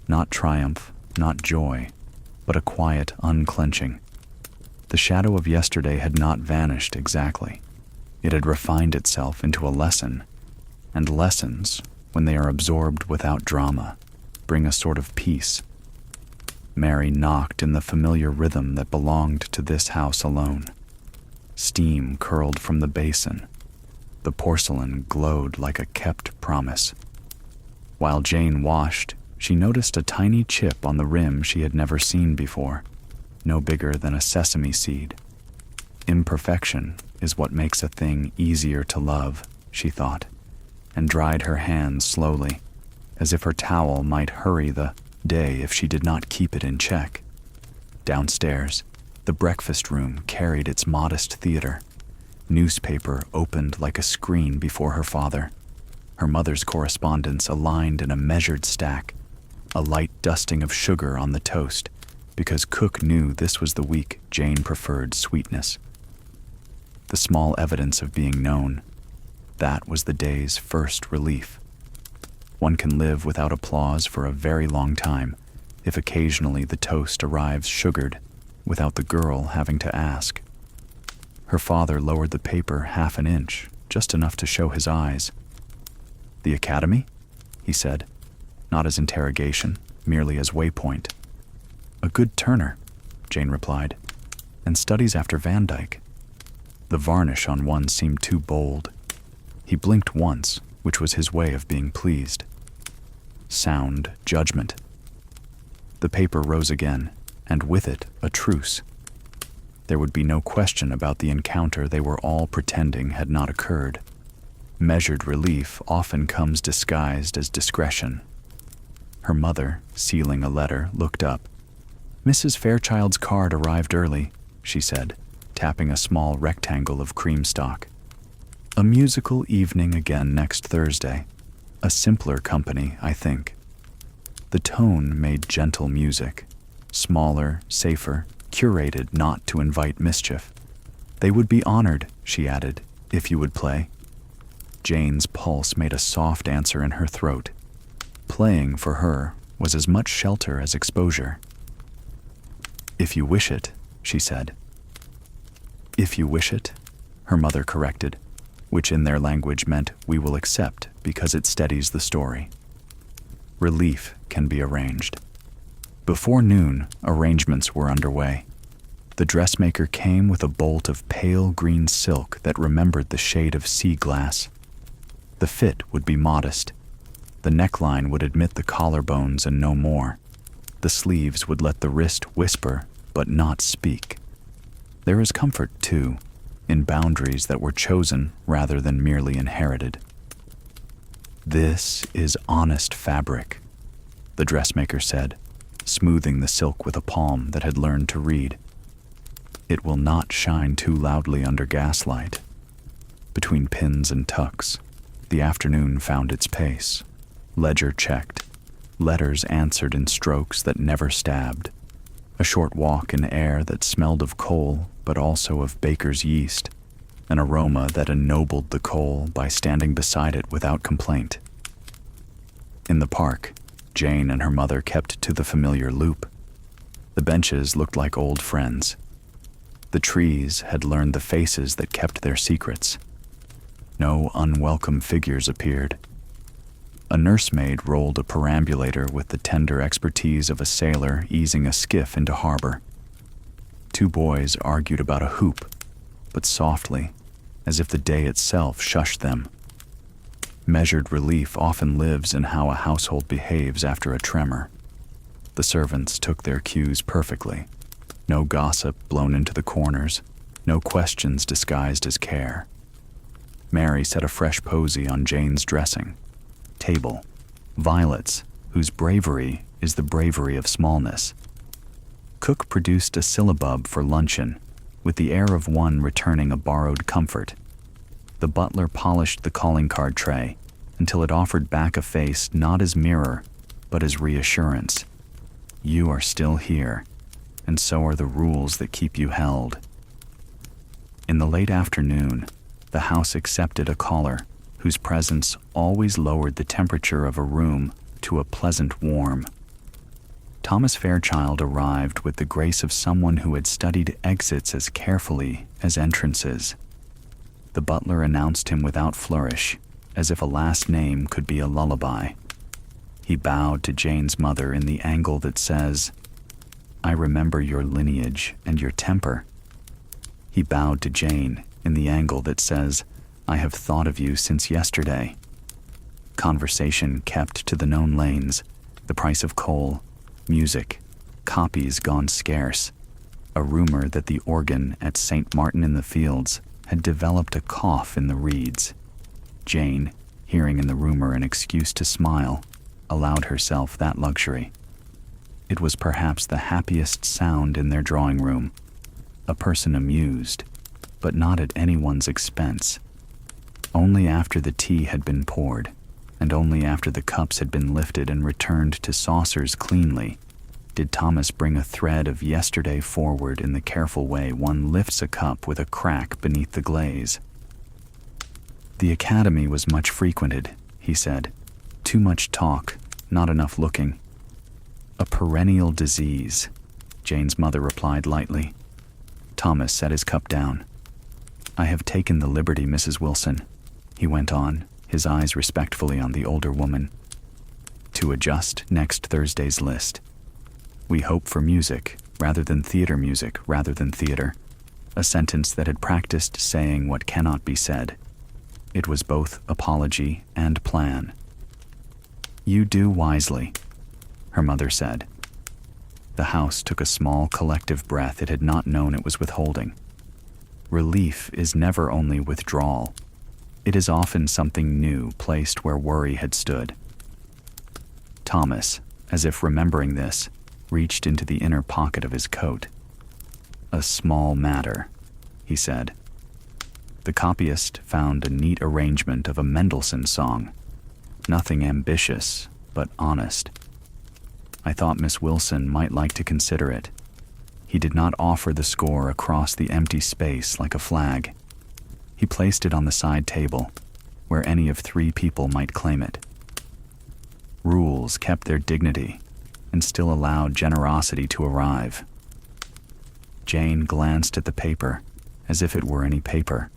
not triumph, not joy, but a quiet unclenching. The shadow of yesterday had not vanished exactly. It had refined itself into a lesson, and lessons, when they are absorbed without drama, bring a sort of peace. Mary knocked in the familiar rhythm that belonged to this house alone. Steam curled from the basin. The porcelain glowed like a kept promise. While Jane washed, she noticed a tiny chip on the rim she had never seen before, no bigger than a sesame seed. Imperfection is what makes a thing easier to love, she thought, and dried her hands slowly, as if her towel might hurry the day if she did not keep it in check. Downstairs, the breakfast room carried its modest theater. Newspaper opened like a screen before her father. Her mother's correspondence aligned in a measured stack, a light dusting of sugar on the toast, because Cook knew this was the week Jane preferred sweetness. The small evidence of being known, that was the day's first relief. One can live without applause for a very long time, if occasionally the toast arrives sugared, without the girl having to ask. Her father lowered the paper half an inch, just enough to show his eyes. "The Academy?" he said, not as interrogation, merely as waypoint. "A good Turner," Jane replied, "and studies after Van Dyke." The varnish on one seemed too bold. He blinked once, which was his way of being pleased. Sound judgment. The paper rose again, and with it a truce. There would be no question about the encounter they were all pretending had not occurred. Measured relief often comes disguised as discretion. Her mother, sealing a letter, looked up. "Mrs. Fairchild's card arrived early," she said, tapping a small rectangle of cream stock. "A musical evening again next Thursday. A simpler company, I think." The tone made gentle music, smaller, safer, curated not to invite mischief. "They would be honored," she added, "if you would play." Jane's pulse made a soft answer in her throat. Playing, for her, was as much shelter as exposure. "If you wish it," she said. "If you wish it," her mother corrected, which in their language meant we will accept because it steadies the story. Relief can be arranged. Before noon, arrangements were underway. The dressmaker came with a bolt of pale green silk that remembered the shade of sea glass. The fit would be modest. The neckline would admit the collarbones and no more. The sleeves would let the wrist whisper but not speak. There is comfort, too, in boundaries that were chosen rather than merely inherited. "This is honest fabric," the dressmaker said, smoothing the silk with a palm that had learned to read. "It will not shine too loudly under gaslight." Between pins and tucks, the afternoon found its pace. Ledger checked. Letters answered in strokes that never stabbed. A short walk in air that smelled of coal, but also of baker's yeast. An aroma that ennobled the coal by standing beside it without complaint. In the park, Jane and her mother kept to the familiar loop. The benches looked like old friends. The trees had learned the faces that kept their secrets. No unwelcome figures appeared. A nursemaid rolled a perambulator with the tender expertise of a sailor easing a skiff into harbor. Two boys argued about a hoop, but softly, as if the day itself shushed them. Measured relief often lives in how a household behaves after a tremor. The servants took their cues perfectly. No gossip blown into the corners, no questions disguised as care. Mary set a fresh posy on Jane's dressing table, violets, whose bravery is the bravery of smallness. Cook produced a syllabub for luncheon, with the air of one returning a borrowed comfort. The butler polished the calling card tray until it offered back a face not as mirror, but as reassurance. You are still here, and so are the rules that keep you held. In the late afternoon, the house accepted a caller whose presence always lowered the temperature of a room to a pleasant warm. Thomas Fairchild arrived with the grace of someone who had studied exits as carefully as entrances. The butler announced him without flourish, as if a last name could be a lullaby. He bowed to Jane's mother in the angle that says, "I remember your lineage and your temper." He bowed to Jane in the angle that says, "I have thought of you since yesterday." Conversation kept to the known lanes, the price of coal, music, copies gone scarce, a rumor that the organ at St. Martin in the Fields had developed a cough in the reeds. Jane, hearing in the rumor an excuse to smile, allowed herself that luxury. It was perhaps the happiest sound in their drawing room, a person amused, but not at anyone's expense. Only after the tea had been poured, and only after the cups had been lifted and returned to saucers cleanly, did Thomas bring a thread of yesterday forward in the careful way one lifts a cup with a crack beneath the glaze. The academy was much frequented, he said. Too much talk, not enough looking. A perennial disease, Jane's mother replied lightly. Thomas set his cup down. "I have taken the liberty, Mrs. Wilson," he went on, his eyes respectfully on the older woman, "to adjust next Thursday's list. We hope for music, rather than theater music, rather than theater," a sentence that had practiced saying what cannot be said. It was both apology and plan. "You do wisely," her mother said. The house took a small collective breath it had not known it was withholding. Relief is never only withdrawal. It is often something new placed where worry had stood. Thomas, as if remembering this, reached into the inner pocket of his coat. "A small matter," he said. The copyist found a neat arrangement of a Mendelssohn song. Nothing ambitious, but honest. "I thought Miss Wilson might like to consider it." He did not offer the score across the empty space like a flag. He placed it on the side table, where any of 3 people might claim it. Rules kept their dignity and still allowed generosity to arrive. Jane glanced at the paper as if it were any paper.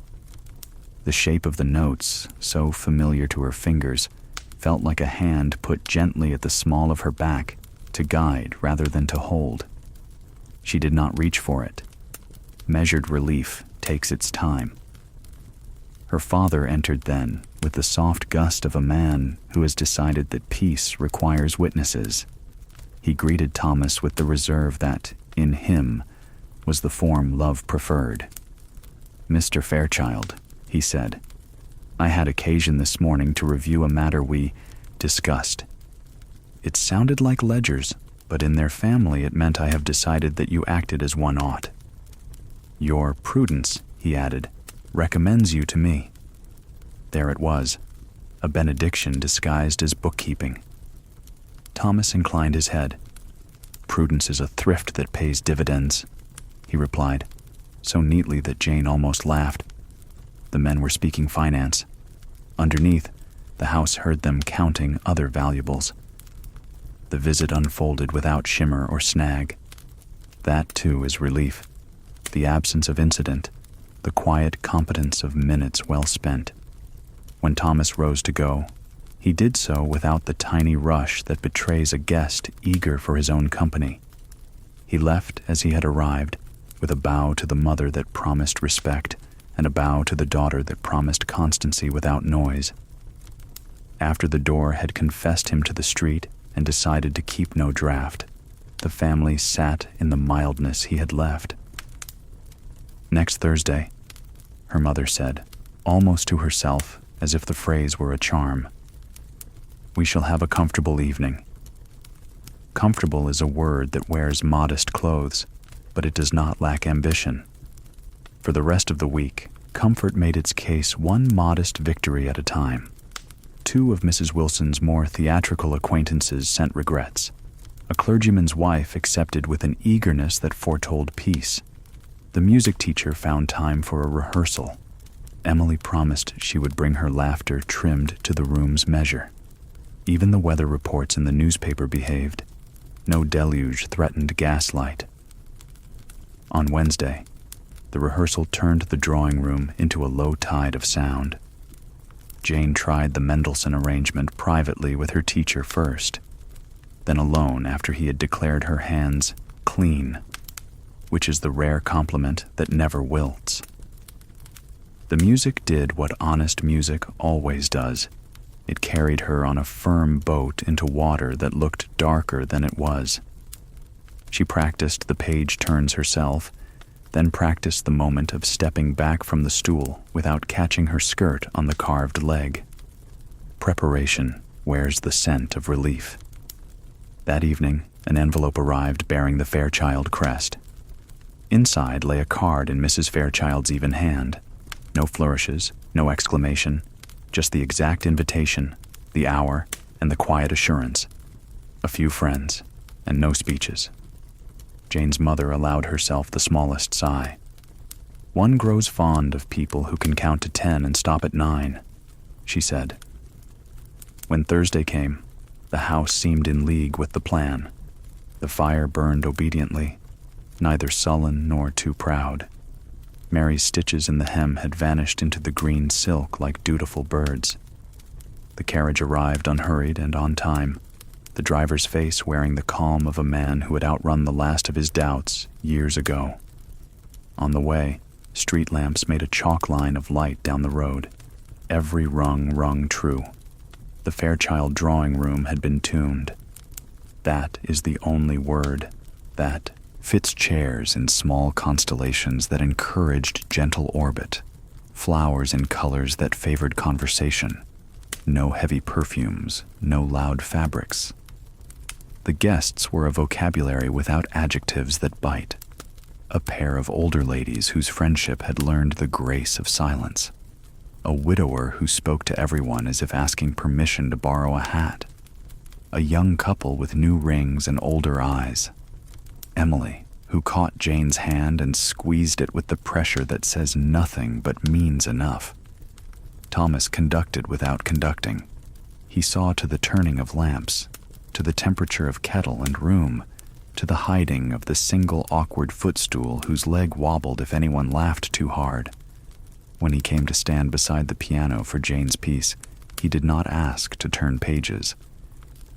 The shape of the notes, so familiar to her fingers, felt like a hand put gently at the small of her back to guide rather than to hold. She did not reach for it. Measured relief takes its time. Her father entered then with the soft gust of a man who has decided that peace requires witnesses. He greeted Thomas with the reserve that, in him, was the form love preferred. "Mr. Fairchild," he said, "I had occasion this morning to review a matter we discussed. It sounded like ledgers, but in their family it meant I have decided that you acted as one ought. Your prudence," he added, "recommends you to me." There it was, a benediction disguised as bookkeeping. Thomas inclined his head. "Prudence is a thrift that pays dividends," he replied, so neatly that Jane almost laughed. The men were speaking finance. Underneath, the house heard them counting other valuables. The visit unfolded without shimmer or snag. That, too, is relief. The absence of incident, the quiet competence of minutes well spent. When Thomas rose to go, he did so without the tiny rush that betrays a guest eager for his own company. He left as he had arrived, with a bow to the mother that promised respect, and a bow to the daughter that promised constancy without noise. After the door had confessed him to the street and decided to keep no draught, the family sat in the mildness he had left. "Next Thursday," her mother said, almost to herself as if the phrase were a charm, "we shall have a comfortable evening." Comfortable is a word that wears modest clothes, but it does not lack ambition. For the rest of the week, comfort made its case one modest victory at a time. 2 of Mrs. Wilson's more theatrical acquaintances sent regrets. A clergyman's wife accepted with an eagerness that foretold peace. The music teacher found time for a rehearsal. Emily promised she would bring her laughter trimmed to the room's measure. Even the weather reports in the newspaper behaved. No deluge threatened gaslight. On Wednesday, the rehearsal turned the drawing room into a low tide of sound. Jane tried the Mendelssohn arrangement privately with her teacher first, then alone after he had declared her hands clean, which is the rare compliment that never wilts. The music did what honest music always does. It carried her on a firm boat into water that looked darker than it was. She practiced the page turns herself, then practiced the moment of stepping back from the stool without catching her skirt on the carved leg. Preparation wears the scent of relief. That evening, an envelope arrived bearing the Fairchild crest. Inside lay a card in Mrs. Fairchild's even hand. No flourishes, no exclamation, just the exact invitation, the hour, and the quiet assurance. A few friends, and no speeches. Jane's mother allowed herself the smallest sigh. One grows fond of people who can count to 10 and stop at 9, she said. When Thursday came, the house seemed in league with the plan. The fire burned obediently, neither sullen nor too proud. Mary's stitches in the hem had vanished into the green silk like dutiful birds. The carriage arrived unhurried and on time, the driver's face wearing the calm of a man who had outrun the last of his doubts years ago. On the way, street lamps made a chalk line of light down the road. Every rung rung true. The Fairchild drawing room had been tuned. That is the only word. That fits chairs in small constellations that encouraged gentle orbit, flowers in colors that favored conversation, no heavy perfumes, no loud fabrics. The guests were a vocabulary without adjectives that bite, a pair of older ladies whose friendship had learned the grace of silence, a widower who spoke to everyone as if asking permission to borrow a hat, a young couple with new rings and older eyes, Emily, who caught Jane's hand and squeezed it with the pressure that says nothing but means enough. Thomas conducted without conducting. He saw to the turning of lamps, to the temperature of kettle and room, to the hiding of the single awkward footstool whose leg wobbled if anyone laughed too hard. When he came to stand beside the piano for Jane's piece, he did not ask to turn pages.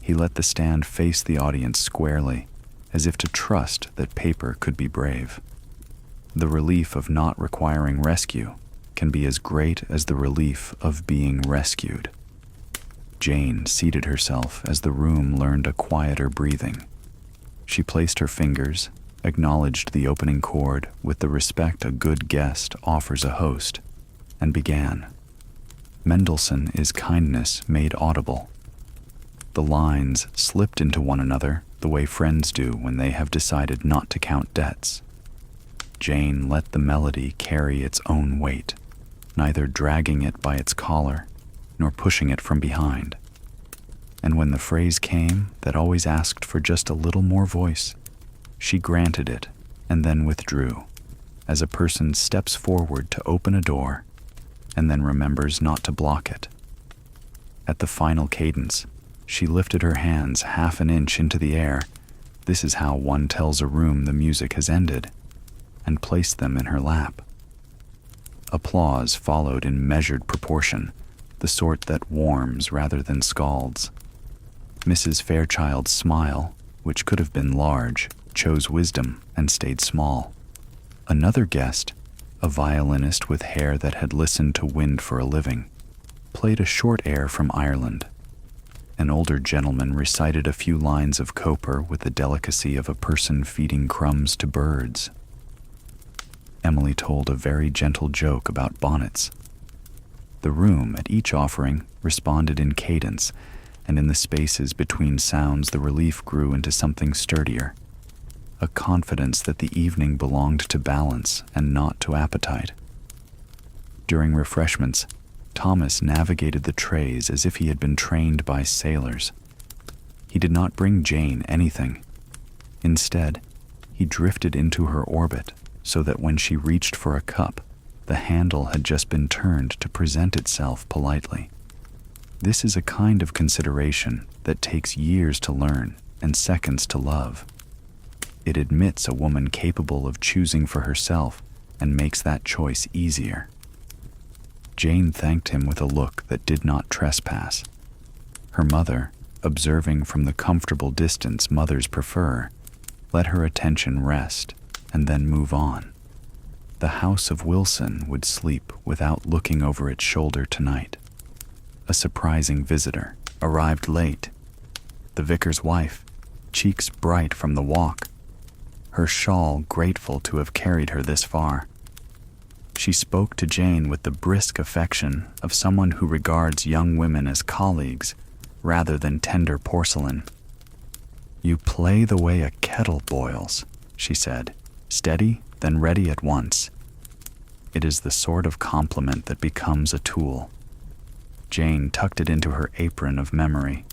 He let the stand face the audience squarely, as if to trust that paper could be brave. The relief of not requiring rescue can be as great as the relief of being rescued. Jane seated herself as the room learned a quieter breathing. She placed her fingers, acknowledged the opening chord with the respect a good guest offers a host, and began. Mendelssohn is kindness made audible. The lines slipped into one another the way friends do when they have decided not to count debts. Jane let the melody carry its own weight, neither dragging it by its collar nor pushing it from behind. And when the phrase came that always asked for just a little more voice, she granted it and then withdrew, as a person steps forward to open a door and then remembers not to block it. At the final cadence, she lifted her hands half an inch into the air, this is how one tells a room the music has ended, and placed them in her lap. Applause followed in measured proportion, the sort that warms rather than scalds. Mrs. Fairchild's smile, which could have been large, chose wisdom and stayed small. Another guest, a violinist with hair that had listened to wind for a living, played a short air from Ireland. An older gentleman recited a few lines of Cowper with the delicacy of a person feeding crumbs to birds. Emily told a very gentle joke about bonnets. The room at each offering responded in cadence, and in the spaces between sounds the relief grew into something sturdier, a confidence that the evening belonged to balance and not to appetite. During refreshments, Thomas navigated the trays as if he had been trained by sailors. He did not bring Jane anything. Instead, he drifted into her orbit so that when she reached for a cup, the handle had just been turned to present itself politely. This is a kind of consideration that takes years to learn and seconds to love. It admits a woman capable of choosing for herself and makes that choice easier. Jane thanked him with a look that did not trespass. Her mother, observing from the comfortable distance mothers prefer, let her attention rest and then move on. The house of Wilson would sleep without looking over its shoulder tonight. A surprising visitor arrived late. The vicar's wife, cheeks bright from the walk, her shawl grateful to have carried her this far. She spoke to Jane with the brisk affection of someone who regards young women as colleagues rather than tender porcelain. "You play the way a kettle boils," she said, "steady, then ready at once." It is the sort of compliment that becomes a tool. Jane tucked it into her apron of memory.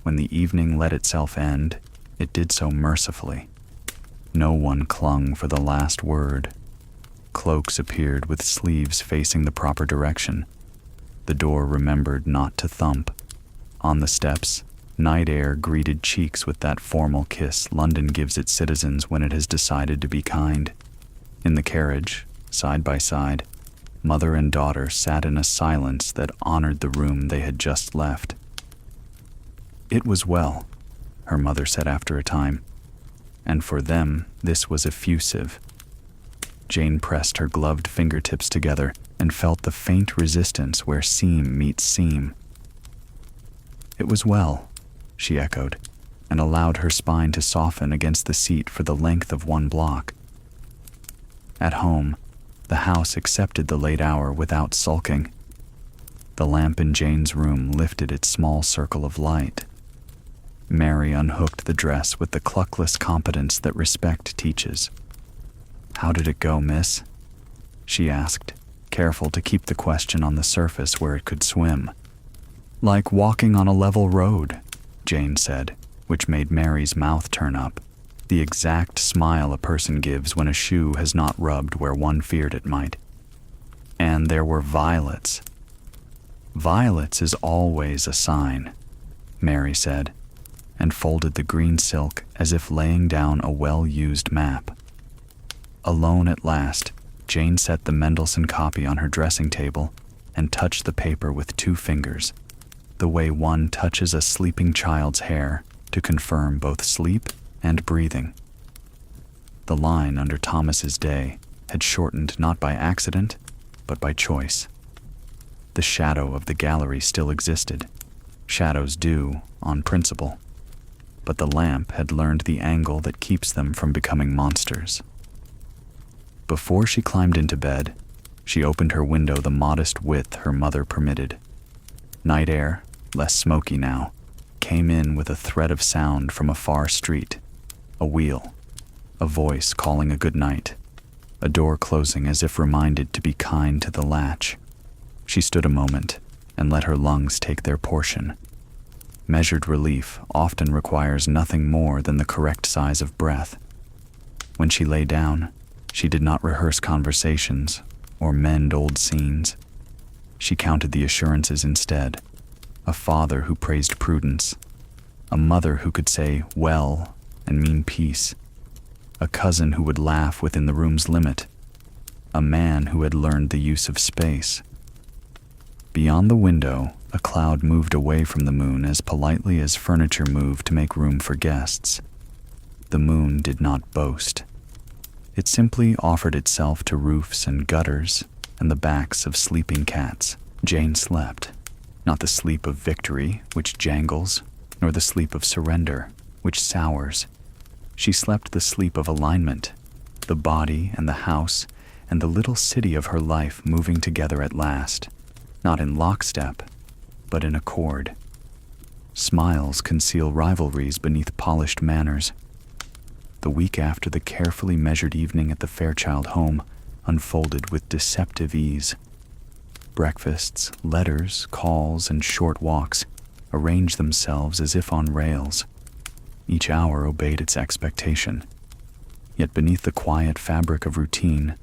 When the evening let itself end, it did so mercifully. No one clung for the last word. Cloaks appeared with sleeves facing the proper direction. The door remembered not to thump. On the steps, night air greeted cheeks with that formal kiss London gives its citizens when it has decided to be kind. In the carriage, side by side, mother and daughter sat in a silence that honored the room they had just left. "It was well," her mother said after a time, and for them this was effusive. Jane pressed her gloved fingertips together and felt the faint resistance where seam meets seam. "It was well," she echoed, and allowed her spine to soften against the seat for the length of one block. At home, the house accepted the late hour without sulking. The lamp in Jane's room lifted its small circle of light. Mary unhooked the dress with the cluckless competence that respect teaches. "How did it go, miss?" she asked, careful to keep the question on the surface where it could swim. "Like walking on a level road," Jane said, which made Mary's mouth turn up, the exact smile a person gives when a shoe has not rubbed where one feared it might. "And there were violets." "Violets is always a sign," Mary said, and folded the green silk as if laying down a well-used map. Alone at last, Jane set the Mendelssohn copy on her dressing table and touched the paper with 2 fingers, the way one touches a sleeping child's hair to confirm both sleep and breathing. The line under Thomas's day had shortened not by accident, but by choice. The shadow of the gallery still existed. Shadows do, on principle. But the lamp had learned the angle that keeps them from becoming monsters. Before she climbed into bed, she opened her window the modest width her mother permitted. Night air, less smoky now, came in with a thread of sound from a far street. A wheel, a voice calling a good night, a door closing as if reminded to be kind to the latch. She stood a moment and let her lungs take their portion. Measured relief often requires nothing more than the correct size of breath. When she lay down, she did not rehearse conversations or mend old scenes. She counted the assurances instead. A father who praised prudence, a mother who could say well and mean peace, a cousin who would laugh within the room's limit, a man who had learned the use of space. Beyond the window, a cloud moved away from the moon as politely as furniture moved to make room for guests. The moon did not boast. It simply offered itself to roofs and gutters and the backs of sleeping cats. Jane slept, not the sleep of victory, which jangles, nor the sleep of surrender, which sours. She slept the sleep of alignment, the body and the house and the little city of her life moving together at last, not in lockstep, but in accord. Smiles conceal rivalries beneath polished manners. The week after the carefully measured evening at the Fairchild home unfolded with deceptive ease. Breakfasts, letters, calls, and short walks, arrange themselves as if on rails. Each hour obeyed its expectation. Yet beneath the quiet fabric of routine,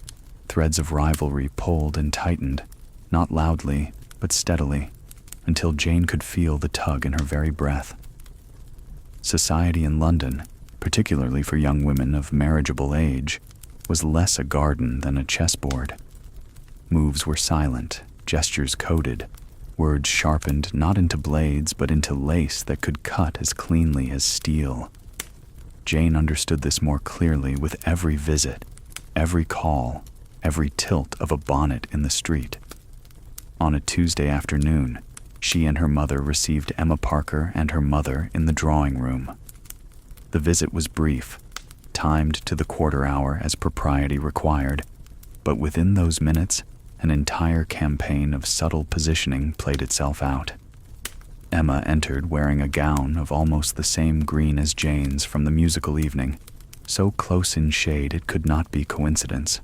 threads of rivalry pulled and tightened, not loudly, but steadily, until Jane could feel the tug in her very breath. Society in London, particularly for young women of marriageable age, was less a garden than a chessboard. Moves were silent, gestures coded, words sharpened not into blades but into lace that could cut as cleanly as steel. Jane understood this more clearly with every visit, every call, every tilt of a bonnet in the street. On a Tuesday afternoon, she and her mother received Emma Parker and her mother in the drawing room. The visit was brief, timed to the quarter hour as propriety required, but within those minutes, an entire campaign of subtle positioning played itself out. Emma entered wearing a gown of almost the same green as Jane's from the musical evening, so close in shade it could not be coincidence.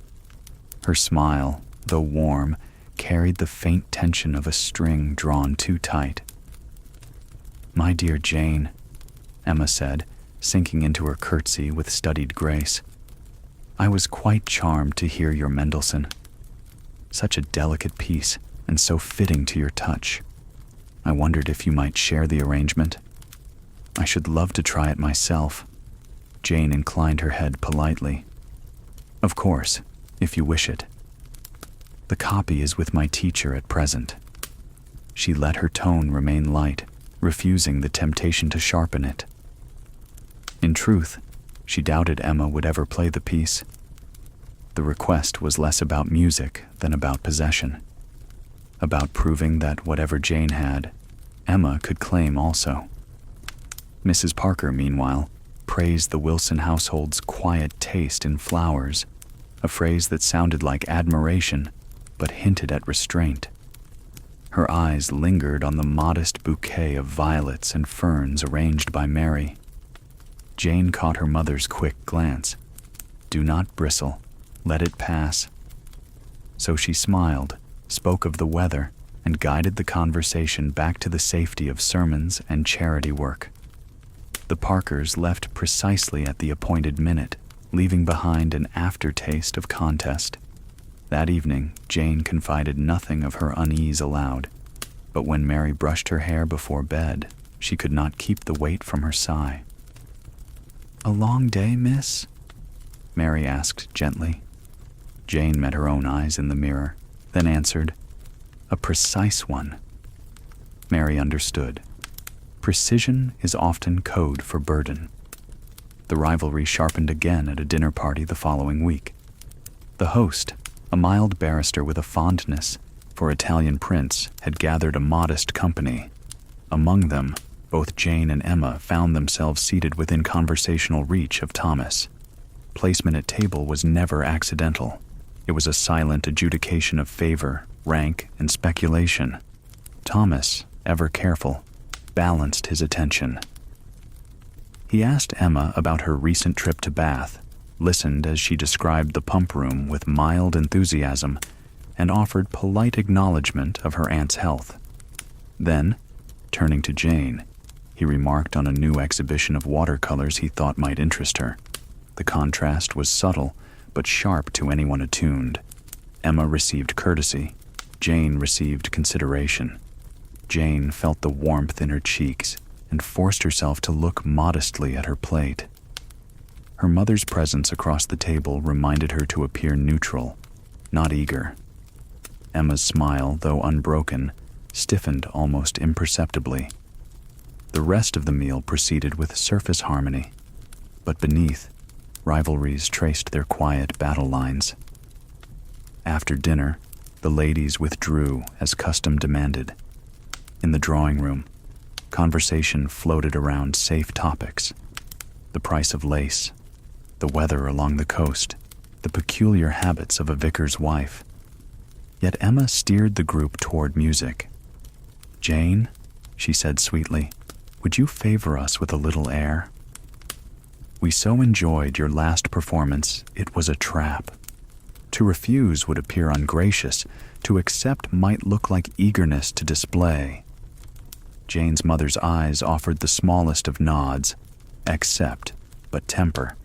Her smile, though warm, carried the faint tension of a string drawn too tight. "My dear Jane," Emma said, sinking into her curtsy with studied grace, "I was quite charmed to hear your Mendelssohn. Such a delicate piece, and so fitting to your touch. I wondered if you might share the arrangement. I should love to try it myself." Jane inclined her head politely. "Of course, if you wish it. The copy is with my teacher at present." She let her tone remain light, refusing the temptation to sharpen it. In truth, she doubted Emma would ever play the piece. The request was less about music than about possession, about proving that whatever Jane had, Emma could claim also. Mrs. Parker, meanwhile, praised the Wilson household's quiet taste in flowers, a phrase that sounded like admiration, but hinted at restraint. Her eyes lingered on the modest bouquet of violets and ferns arranged by Mary. Jane caught her mother's quick glance. "Do not bristle. Let it pass." So she smiled, spoke of the weather, and guided the conversation back to the safety of sermons and charity work. The Parkers left precisely at the appointed minute, leaving behind an aftertaste of contest. That evening, Jane confided nothing of her unease aloud, but when Mary brushed her hair before bed, she could not keep the weight from her sigh. "A long day, miss?" Mary asked gently. Jane met her own eyes in the mirror, then answered, "A precise one." Mary understood. Precision is often code for burden. The rivalry sharpened again at a dinner party the following week. The host, a mild barrister with a fondness for Italian prints, had gathered a modest company. Among them, both Jane and Emma found themselves seated within conversational reach of Thomas. Placement at table was never accidental. It was a silent adjudication of favor, rank, and speculation. Thomas, ever careful, balanced his attention. He asked Emma about her recent trip to Bath, listened as she described the pump room with mild enthusiasm, and offered polite acknowledgement of her aunt's health. Then, turning to Jane, he remarked on a new exhibition of watercolors he thought might interest her. The contrast was subtle, but sharp to anyone attuned. Emma received courtesy. Jane received consideration. Jane felt the warmth in her cheeks and forced herself to look modestly at her plate. Her mother's presence across the table reminded her to appear neutral, not eager. Emma's smile, though unbroken, stiffened almost imperceptibly. The rest of the meal proceeded with surface harmony, but beneath, rivalries traced their quiet battle lines. After dinner, the ladies withdrew as custom demanded. In the drawing room, conversation floated around safe topics: the price of lace, the weather along the coast, the peculiar habits of a vicar's wife. Yet Emma steered the group toward music. "Jane," she said sweetly, "would you favor us with a little air? We so enjoyed your last performance, it was a trap. To refuse would appear ungracious, to accept might look like eagerness to display. Jane's mother's eyes offered the smallest of nods, accept, but temper.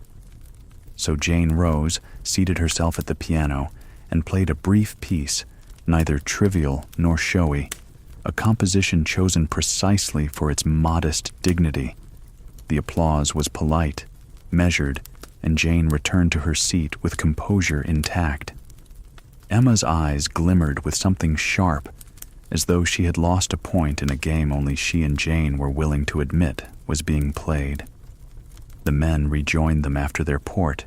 So Jane rose, seated herself at the piano, and played a brief piece, neither trivial nor showy, a composition chosen precisely for its modest dignity. The applause was polite, measured, and Jane returned to her seat with composure intact. Emma's eyes glimmered with something sharp, as though she had lost a point in a game only she and Jane were willing to admit was being played. The men rejoined them after their port,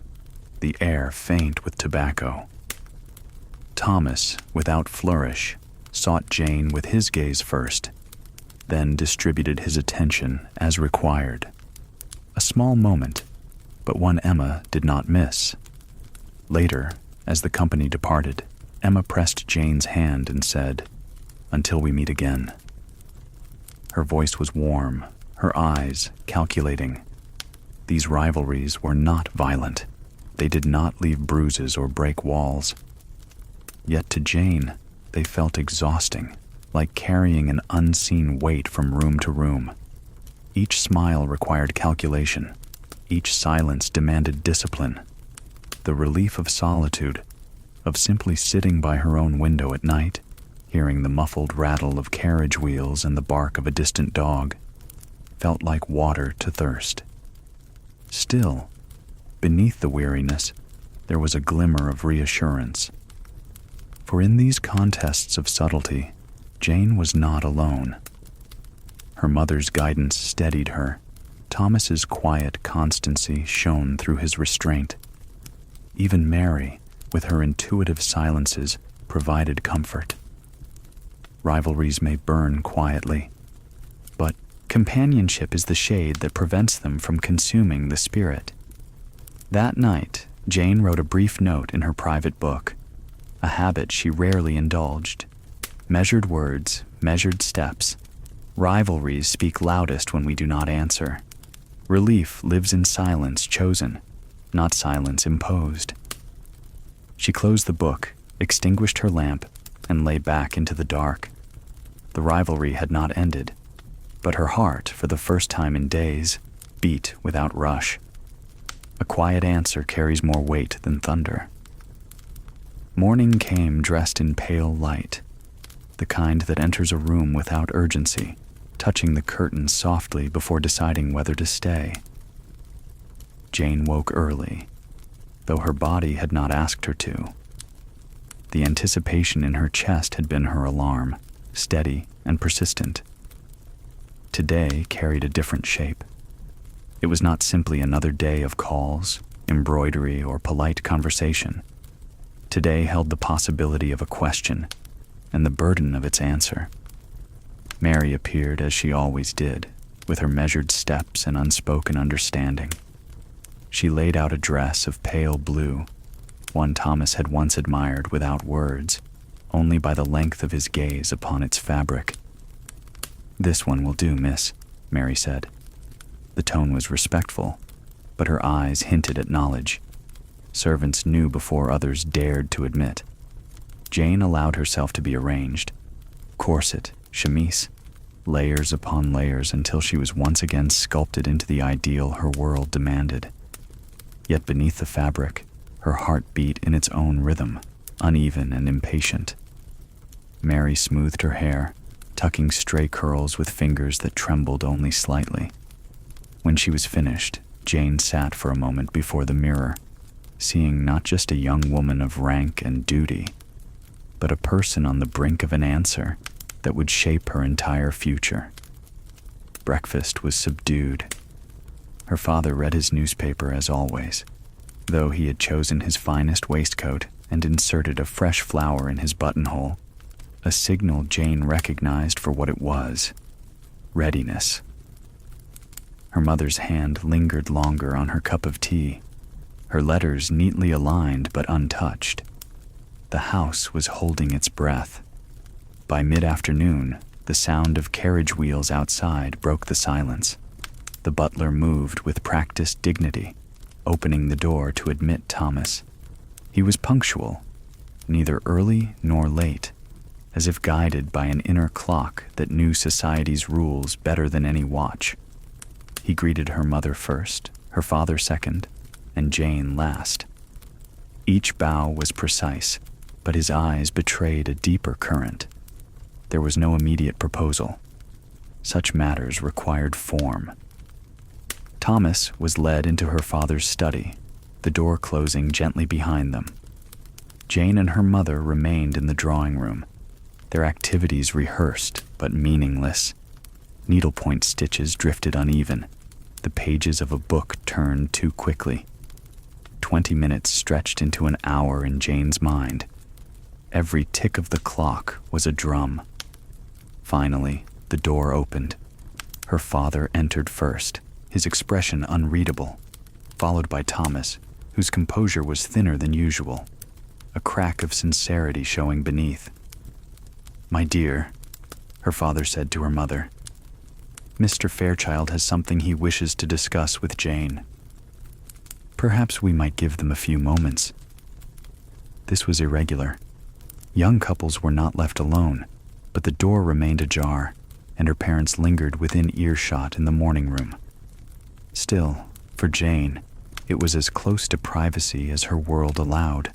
the air faint with tobacco. Thomas, without flourish, sought Jane with his gaze first, then distributed his attention as required. A small moment, but one Emma did not miss. Later, as the company departed, Emma pressed Jane's hand and said, "Until we meet again." Her voice was warm, her eyes calculating. These rivalries were not violent. They did not leave bruises or break walls. Yet to Jane, they felt exhausting, like carrying an unseen weight from room to room. Each smile required calculation. Each silence demanded discipline. The relief of solitude, of simply sitting by her own window at night, hearing the muffled rattle of carriage wheels and the bark of a distant dog, felt like water to thirst. Still, beneath the weariness, there was a glimmer of reassurance. For in these contests of subtlety, Jane was not alone. Her mother's guidance steadied her. Thomas's quiet constancy shone through his restraint. Even Mary, with her intuitive silences, provided comfort. Rivalries may burn quietly, but companionship is the shade that prevents them from consuming the spirit. That night, Jane wrote a brief note in her private book, a habit she rarely indulged. Measured words, measured steps. Rivalries speak loudest when we do not answer. Relief lives in silence chosen, not silence imposed. She closed the book, extinguished her lamp, and lay back into the dark. The rivalry had not ended, but her heart, for the first time in days, beat without rush. A quiet answer carries more weight than thunder. Morning came dressed in pale light, the kind that enters a room without urgency, touching the curtains softly before deciding whether to stay. Jane woke early, though her body had not asked her to. The anticipation in her chest had been her alarm, steady and persistent. Today carried a different shape. It was not simply another day of calls, embroidery, or polite conversation. Today held the possibility of a question and the burden of its answer. Mary appeared as she always did, with her measured steps and unspoken understanding. She laid out a dress of pale blue, one Thomas had once admired without words, only by the length of his gaze upon its fabric. "This one will do, miss," Mary said. The tone was respectful, but her eyes hinted at knowledge. Servants knew before others dared to admit. Jane allowed herself to be arranged. Corset, chemise, layers upon layers until she was once again sculpted into the ideal her world demanded. Yet beneath the fabric, her heart beat in its own rhythm, uneven and impatient. Mary smoothed her hair, tucking stray curls with fingers that trembled only slightly. When she was finished, Jane sat for a moment before the mirror, seeing not just a young woman of rank and duty, but a person on the brink of an answer that would shape her entire future. Breakfast was subdued. Her father read his newspaper as always, though he had chosen his finest waistcoat and inserted a fresh flower in his buttonhole, a signal Jane recognized for what it was: readiness. Her mother's hand lingered longer on her cup of tea, her letters neatly aligned but untouched. The house was holding its breath. By mid-afternoon, the sound of carriage wheels outside broke the silence. The butler moved with practiced dignity, opening the door to admit Thomas. He was punctual, neither early nor late, as if guided by an inner clock that knew society's rules better than any watch. He greeted her mother first, her father second, and Jane last. Each bow was precise, but his eyes betrayed a deeper current. There was no immediate proposal. Such matters required form. Thomas was led into her father's study, the door closing gently behind them. Jane and her mother remained in the drawing room, their activities rehearsed but meaningless. Needlepoint stitches drifted uneven. The pages of a book turned too quickly. 20 minutes stretched into an hour in Jane's mind. Every tick of the clock was a drum. Finally, the door opened. Her father entered first, his expression unreadable, followed by Thomas, whose composure was thinner than usual, a crack of sincerity showing beneath. "My dear," her father said to her mother, "Mr. Fairchild has something he wishes to discuss with Jane. Perhaps we might give them a few moments." This was irregular. Young couples were not left alone, but the door remained ajar, and her parents lingered within earshot in the morning room. Still, for Jane, it was as close to privacy as her world allowed.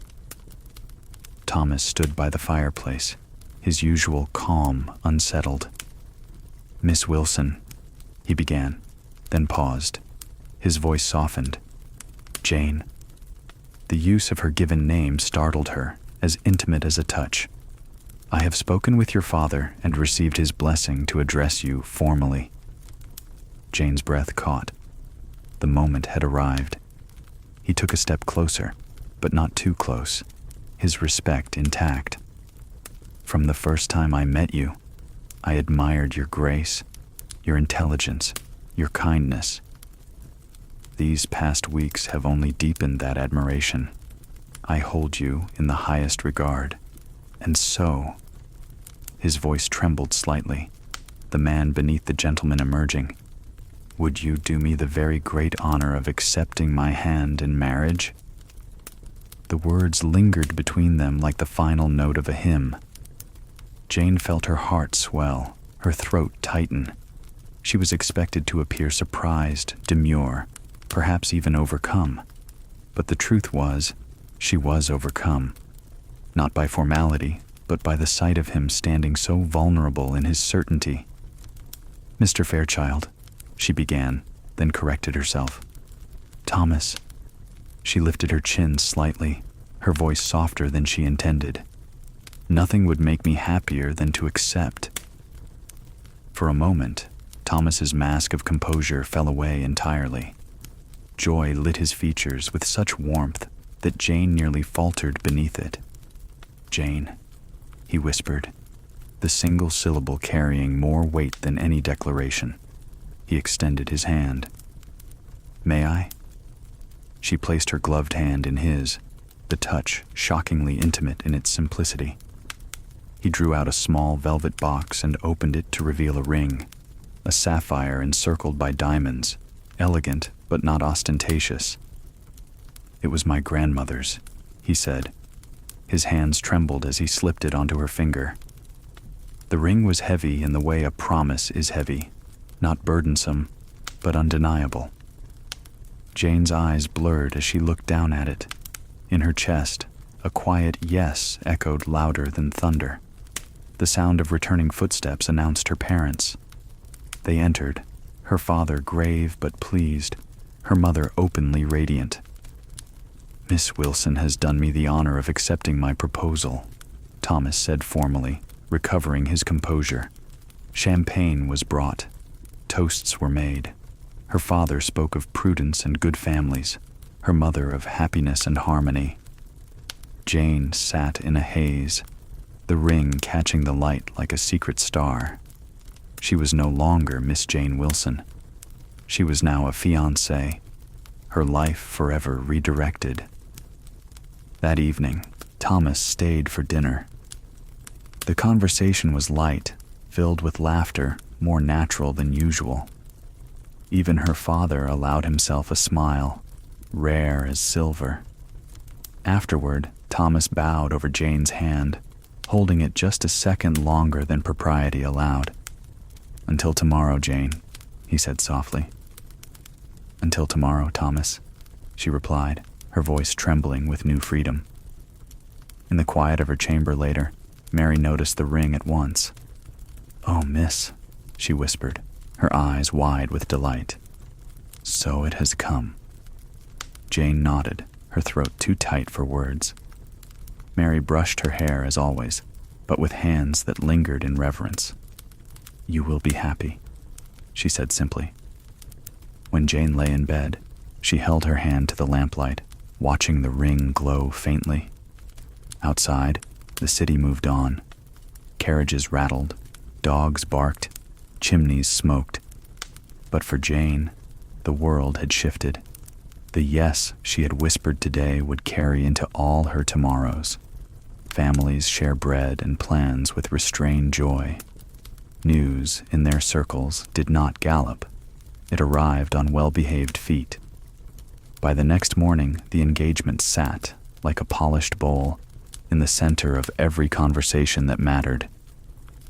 Thomas stood by the fireplace, his usual calm unsettled. "Miss Wilson," he began, then paused. His voice softened. "Jane." The use of her given name startled her, as intimate as a touch. "I have spoken with your father and received his blessing to address you formally." Jane's breath caught. The moment had arrived. He took a step closer, but not too close, his respect intact. "From the first time I met you, I admired your grace, your intelligence, your kindness. These past weeks have only deepened that admiration. I hold you in the highest regard, and so—" His voice trembled slightly, the man beneath the gentleman emerging. "Would you do me the very great honor of accepting my hand in marriage?" The words lingered between them like the final note of a hymn. Jane felt her heart swell, her throat tighten. She was expected to appear surprised, demure, perhaps even overcome. But the truth was, she was overcome. Not by formality, but by the sight of him standing so vulnerable in his certainty. "Mr. Fairchild," she began, then corrected herself. "Thomas." She lifted her chin slightly, her voice softer than she intended. "Nothing would make me happier than to accept." For a moment, Thomas's mask of composure fell away entirely. Joy lit his features with such warmth that Jane nearly faltered beneath it. "Jane," he whispered, the single syllable carrying more weight than any declaration. He extended his hand. "May I?" She placed her gloved hand in his, the touch shockingly intimate in its simplicity. He drew out a small velvet box and opened it to reveal a ring, a sapphire encircled by diamonds, elegant but not ostentatious. "It was my grandmother's," he said. His hands trembled as he slipped it onto her finger. The ring was heavy in the way a promise is heavy, not burdensome, but undeniable. Jane's eyes blurred as she looked down at it. In her chest, a quiet yes echoed louder than thunder. The sound of returning footsteps announced her parents. They entered, her father grave but pleased, her mother openly radiant. "Miss Wilson has done me the honor of accepting my proposal," Thomas said formally, recovering his composure. Champagne was brought. Toasts were made. Her father spoke of prudence and good families, her mother of happiness and harmony. Jane sat in a haze, the ring catching the light like a secret star. She was no longer Miss Jane Wilson. She was now a fiancée, her life forever redirected. That evening, Thomas stayed for dinner. The conversation was light, filled with laughter, more natural than usual. Even her father allowed himself a smile, rare as silver. Afterward, Thomas bowed over Jane's hand, holding it just a second longer than propriety allowed. "Until tomorrow, Jane," he said softly. "Until tomorrow, Thomas," she replied, her voice trembling with new freedom. In the quiet of her chamber later, Mary noticed the ring at once. "Oh, miss," she whispered, her eyes wide with delight. "So it has come." Jane nodded, her throat too tight for words. Mary brushed her hair as always, but with hands that lingered in reverence. "You will be happy," she said simply. When Jane lay in bed, she held her hand to the lamplight, watching the ring glow faintly. Outside, the city moved on. Carriages rattled, dogs barked, chimneys smoked. But for Jane, the world had shifted. The yes she had whispered today would carry into all her tomorrows. Families share bread and plans with restrained joy. News, in their circles, did not gallop. It arrived on well-behaved feet. By the next morning, the engagement sat, like a polished bowl, in the center of every conversation that mattered.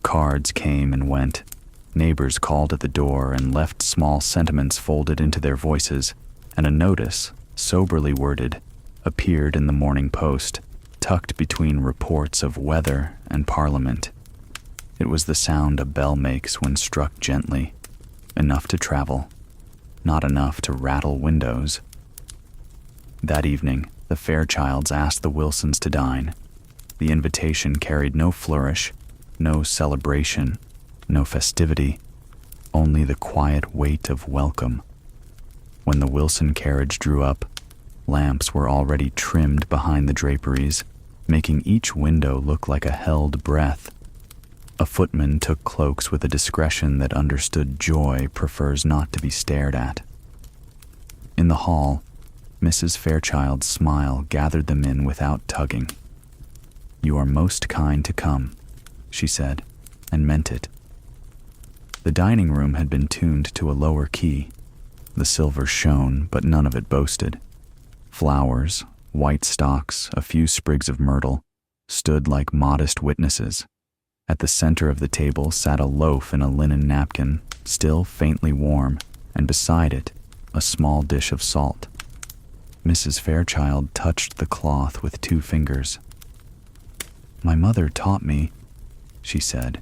Cards came and went. Neighbors called at the door and left small sentiments folded into their voices, and a notice, soberly worded, appeared in the Morning Post, tucked between reports of weather and Parliament. It was the sound a bell makes when struck gently, enough to travel, not enough to rattle windows. That evening, the Fairchilds asked the Wilsons to dine. The invitation carried no flourish, no celebration, no festivity, only the quiet weight of welcome. When the Wilson carriage drew up, lamps were already trimmed behind the draperies, making each window look like a held breath. A footman took cloaks with a discretion that understood joy prefers not to be stared at. In the hall, Mrs. Fairchild's smile gathered them in without tugging. "You are most kind to come," she said, and meant it. The dining room had been tuned to a lower key. The silver shone, but none of it boasted. Flowers, white stalks, a few sprigs of myrtle, stood like modest witnesses. At the center of the table sat a loaf in a linen napkin, still faintly warm, and beside it, a small dish of salt. Mrs. Fairchild touched the cloth with 2 fingers. "My mother taught me," she said,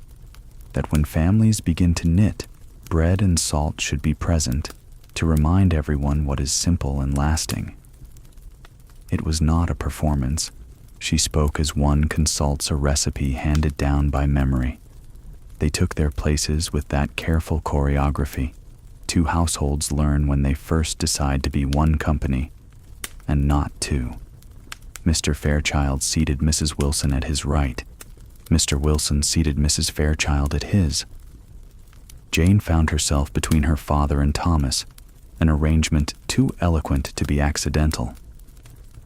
"that when families begin to knit, bread and salt should be present to remind everyone what is simple and lasting." It was not a performance. She spoke as one consults a recipe handed down by memory. They took their places with that careful choreography. 2 households learn when they first decide to be one company, and not 2. Mr. Fairchild seated Mrs. Wilson at his right. Mr. Wilson seated Mrs. Fairchild at his. Jane found herself between her father and Thomas, an arrangement too eloquent to be accidental.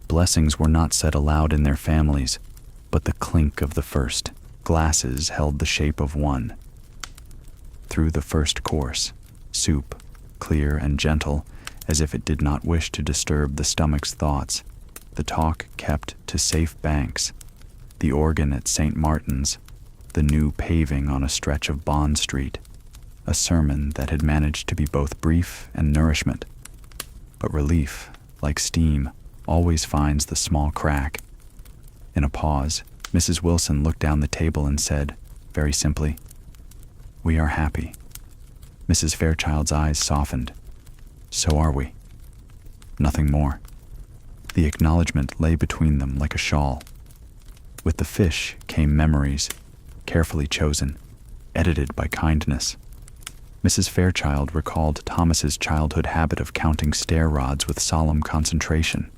Blessings were not said aloud in their families, but the clink of the first glasses held the shape of one. Through the first course, soup, clear and gentle, as if it did not wish to disturb the stomach's thoughts, the talk kept to safe banks, the organ at St. Martin's, the new paving on a stretch of Bond Street, a sermon that had managed to be both brief and nourishment. But relief, like steam, always finds the small crack. In a pause, Mrs. Wilson looked down the table and said, very simply, "We are happy." Mrs. Fairchild's eyes softened. "So are we." Nothing more. The acknowledgement lay between them like a shawl. With the fish came memories, carefully chosen, edited by kindness. Mrs. Fairchild recalled Thomas's childhood habit of counting stair rods with solemn concentration.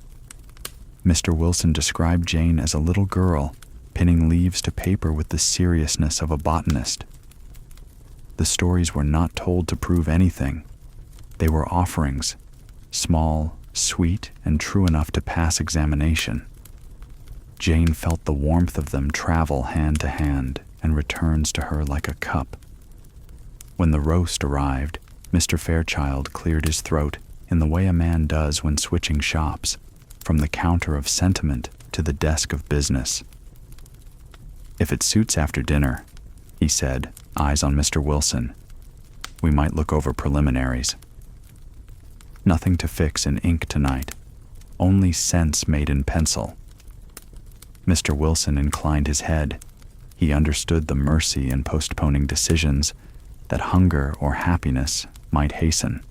Mr. Wilson described Jane as a little girl, pinning leaves to paper with the seriousness of a botanist. The stories were not told to prove anything. They were offerings, small, sweet, and true enough to pass examination. Jane felt the warmth of them travel hand to hand and returns to her like a cup. When the roast arrived, Mr. Fairchild cleared his throat in the way a man does when switching shops, from the counter of sentiment to the desk of business. "If it suits after dinner," he said, eyes on Mr. Wilson, "we might look over preliminaries. Nothing to fix in ink tonight, only sense made in pencil." Mr. Wilson inclined his head. He understood the mercy in postponing decisions that hunger or happiness might hasten.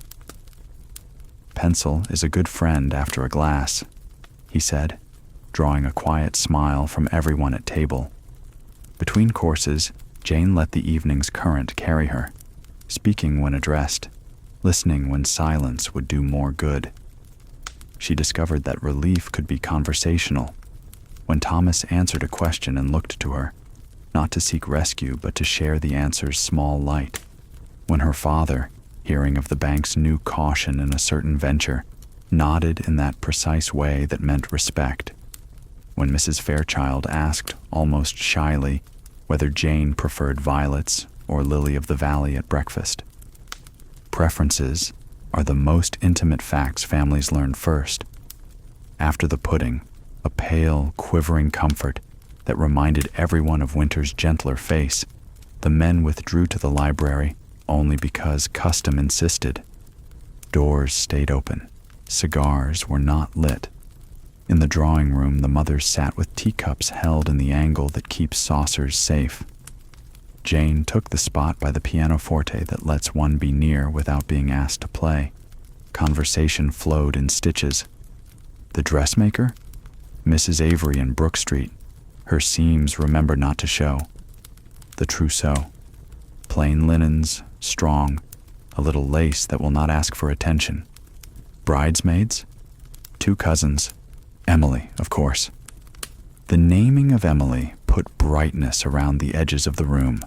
"Pencil is a good friend after a glass," he said, drawing a quiet smile from everyone at table. Between courses, Jane let the evening's current carry her, speaking when addressed, listening when silence would do more good. She discovered that relief could be conversational. When Thomas answered a question and looked to her, not to seek rescue but to share the answer's small light. When her father, hearing of the bank's new caution in a certain venture, nodded in that precise way that meant respect. When Mrs. Fairchild asked, almost shyly, whether Jane preferred violets or lily of the valley at breakfast. Preferences are the most intimate facts families learn first. After the pudding, a pale, quivering comfort that reminded everyone of Winter's gentler face, the men withdrew to the library only because custom insisted. Doors stayed open. Cigars were not lit. In the drawing room, the mothers sat with teacups held in the angle that keeps saucers safe. Jane took the spot by the pianoforte that lets one be near without being asked to play. Conversation flowed in stitches. The dressmaker? Mrs. Avery in Brook Street. Her seams remember not to show. The trousseau. Plain linens, strong, a little lace that will not ask for attention. Bridesmaids? 2 cousins. Emily, of course. The naming of Emily put brightness around the edges of the room.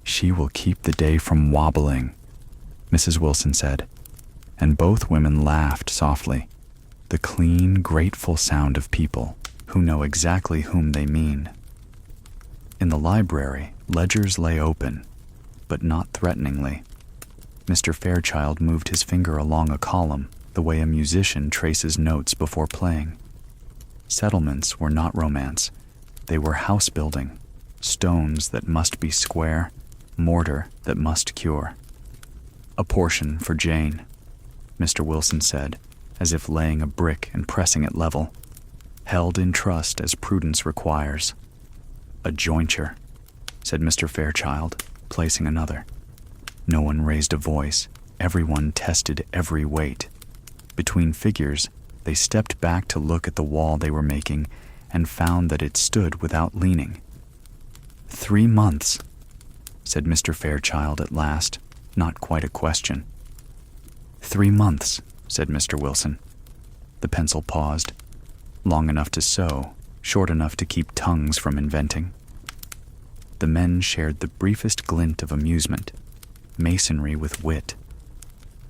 "She will keep the day from wobbling," Mrs. Wilson said, and both women laughed softly, the clean, grateful sound of people who know exactly whom they mean. In the library, ledgers lay open, but not threateningly. Mr. Fairchild moved his finger along a column the way a musician traces notes before playing. Settlements were not romance. They were house building, stones that must be square, mortar that must cure. "A portion for Jane," Mr. Wilson said, as if laying a brick and pressing it level, "held in trust as prudence requires." "A jointure," said Mr. Fairchild, placing another. No one raised a voice. Everyone tested every weight. Between figures, they stepped back to look at the wall they were making and found that it stood without leaning. 3 months, said Mr. Fairchild at last, not quite a question. 3 months, said Mr. Wilson. The pencil paused, long enough to sew, short enough to keep tongues from inventing. The men shared the briefest glint of amusement, masonry with wit.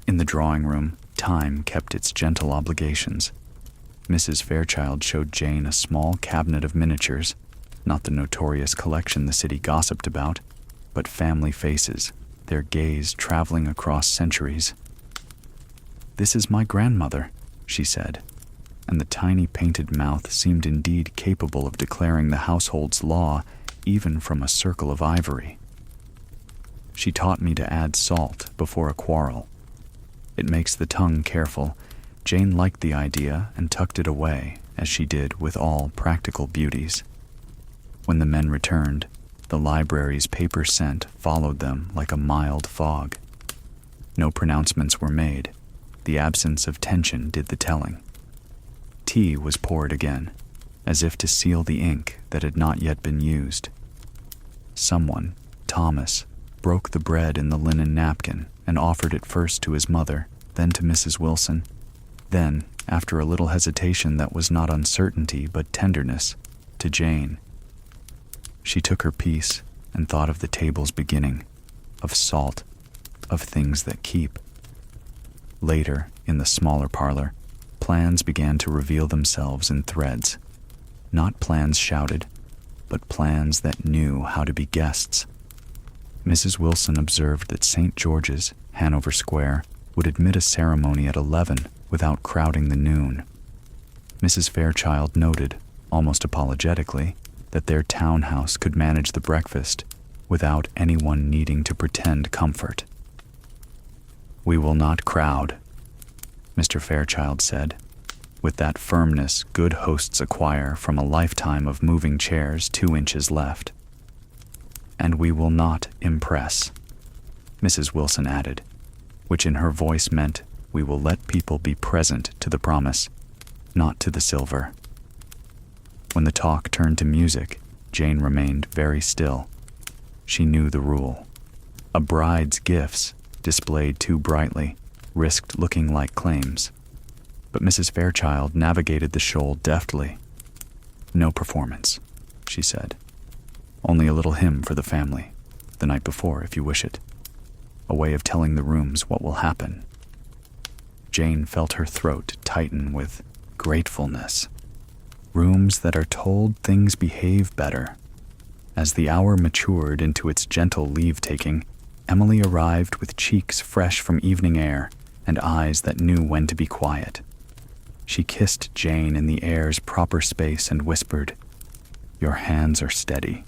In the drawing room, time kept its gentle obligations. Mrs. Fairchild showed Jane a small cabinet of miniatures, not the notorious collection the city gossiped about, but family faces, their gaze traveling across centuries. "This is my grandmother," she said, and the tiny painted mouth seemed indeed capable of declaring the household's law even from a circle of ivory. "She taught me to add salt before a quarrel. It makes the tongue careful." Jane liked the idea and tucked it away, as she did with all practical beauties. When the men returned, the library's paper scent followed them like a mild fog. No pronouncements were made. The absence of tension did the telling. Tea was poured again, as if to seal the ink that had not yet been used. Someone, Thomas, broke the bread in the linen napkin and offered it first to his mother, then to Mrs. Wilson, then, after a little hesitation that was not uncertainty but tenderness, to Jane. She took her piece and thought of the table's beginning, of salt, of things that keep. Later, in the smaller parlor, plans began to reveal themselves in threads. Not plans shouted, but plans that knew how to be guests. Mrs. Wilson observed that St. George's, Hanover Square, would admit a ceremony at 11 without crowding the noon. Mrs. Fairchild noted, almost apologetically, that their townhouse could manage the breakfast without anyone needing to pretend comfort. "We will not crowd," Mr. Fairchild said, with that firmness good hosts acquire from a lifetime of moving chairs 2 inches left. "And we will not impress," Mrs. Wilson added, which in her voice meant we will let people be present to the promise, not to the silver. When the talk turned to music, Jane remained very still. She knew the rule. A bride's gifts, displayed too brightly, risked looking like claims. But Mrs. Fairchild navigated the shoal deftly. "No performance," she said. "Only a little hymn for the family, the night before if you wish it. A way of telling the rooms what will happen." Jane felt her throat tighten with gratefulness. Rooms that are told things behave better. As the hour matured into its gentle leave-taking, Emily arrived with cheeks fresh from evening air and eyes that knew when to be quiet. She kissed Jane in the air's proper space and whispered, "Your hands are steady."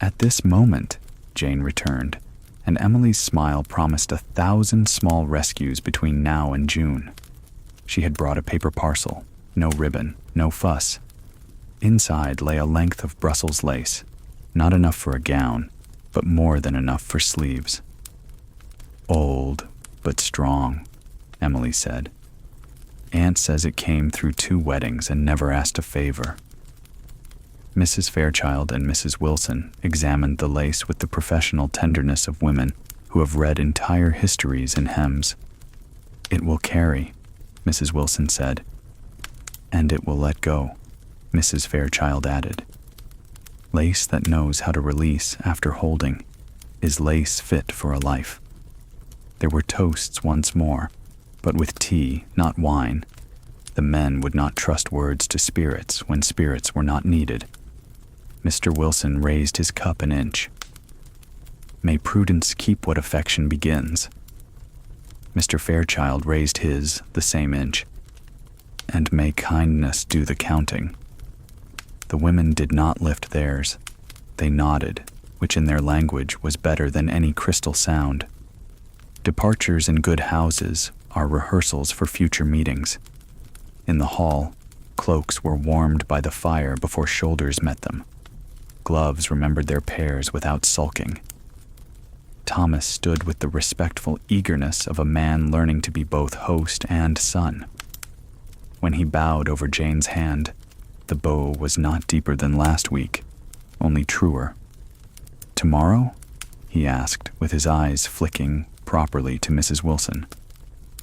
"At this moment," Jane returned, and Emily's smile promised 1,000 small rescues between now and June. She had brought a paper parcel, no ribbon, no fuss. Inside lay a length of Brussels lace, not enough for a gown, but more than enough for sleeves. "Old, but strong," Emily said. "Aunt says it came through 2 weddings and never asked a favor." Mrs. Fairchild and Mrs. Wilson examined the lace with the professional tenderness of women who have read entire histories in hems. "It will carry," Mrs. Wilson said. "And it will let go," Mrs. Fairchild added. "Lace that knows how to release after holding is lace fit for a life." There were toasts once more, but with tea, not wine. The men would not trust words to spirits when spirits were not needed. Mr. Wilson raised his cup an inch. "May prudence keep what affection begins." Mr. Fairchild raised his the same inch. "And may kindness do the counting." The women did not lift theirs. They nodded, which in their language was better than any crystal sound. Departures in good houses are rehearsals for future meetings. In the hall, cloaks were warmed by the fire before shoulders met them. Gloves remembered their pairs without sulking. Thomas stood with the respectful eagerness of a man learning to be both host and son. When he bowed over Jane's hand, the bow was not deeper than last week, only truer. "Tomorrow?" he asked, with his eyes flicking properly to Mrs. Wilson.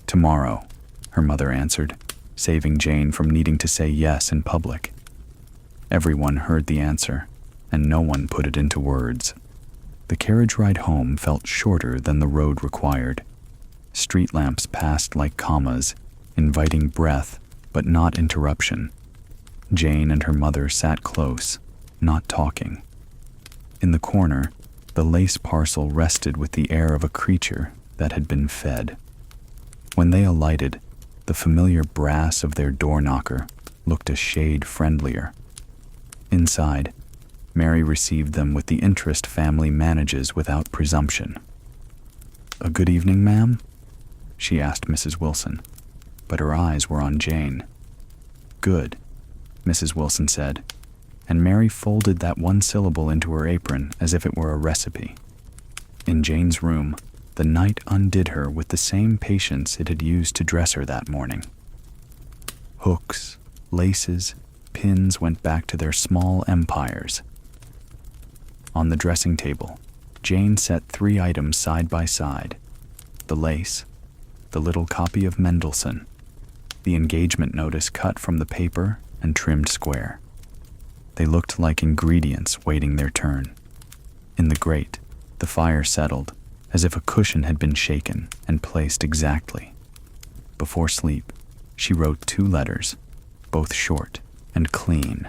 "Tomorrow," her mother answered, saving Jane from needing to say yes in public. Everyone heard the answer, and no one put it into words. The carriage ride home felt shorter than the road required. Street lamps passed like commas, inviting breath but not interruption. Jane and her mother sat close, not talking. In the corner, the lace parcel rested with the air of a creature that had been fed. When they alighted, the familiar brass of their door knocker looked a shade friendlier. Inside, Mary received them with the interest family manages without presumption. "A good evening, ma'am?" she asked Mrs. Wilson, but her eyes were on Jane. "Good," Mrs. Wilson said, and Mary folded that one syllable into her apron as if it were a recipe. In Jane's room, the night undid her with the same patience it had used to dress her that morning. Hooks, laces, pins went back to their small empires. On the dressing table, Jane set 3 items side by side: the lace, the little copy of Mendelssohn, the engagement notice cut from the paper and trimmed square. They looked like ingredients waiting their turn. In the grate, the fire settled, as if a cushion had been shaken and placed exactly. Before sleep, she wrote 2 letters, both short and clean.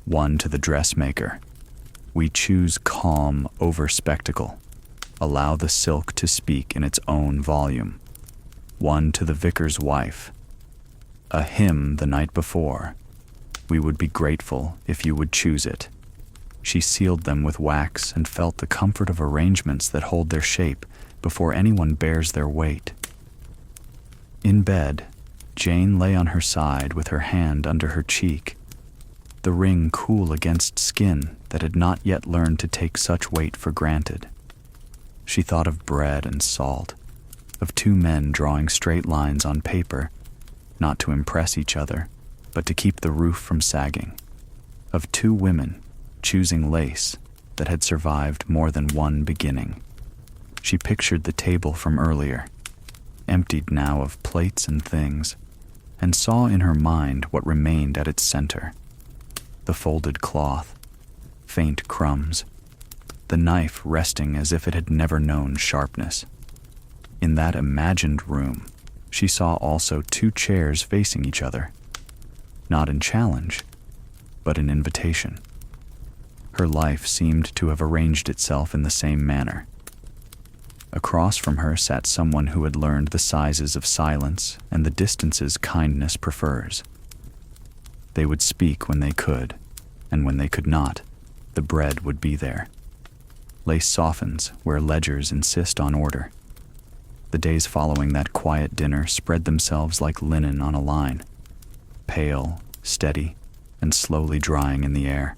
One to the dressmaker: "We choose calm over spectacle. Allow the silk to speak in its own volume." One to the vicar's wife: "A hymn the night before. We would be grateful if you would choose it. She sealed them with wax and felt the comfort of arrangements that hold their shape before anyone bears their weight. In bed, Jane lay on her side with her hand under her cheek, the ring cool against skin that had not yet learned to take such weight for granted. She thought of bread and salt, of two men drawing straight lines on paper, not to impress each other, but to keep the roof from sagging, of two women choosing lace that had survived more than one beginning. She pictured the table from earlier, emptied now of plates and things, and saw in her mind what remained at its center: the folded cloth, faint crumbs, the knife resting as if it had never known sharpness. In that imagined room, she saw also two chairs facing each other, not in challenge, but in invitation. Her life seemed to have arranged itself in the same manner. Across from her sat someone who had learned the sizes of silence and the distances kindness prefers. They would speak when they could, and when they could not, the bread would be there. Lace softens where ledgers insist on order. The days following that quiet dinner spread themselves like linen on a line, pale, steady, and slowly drying in the air.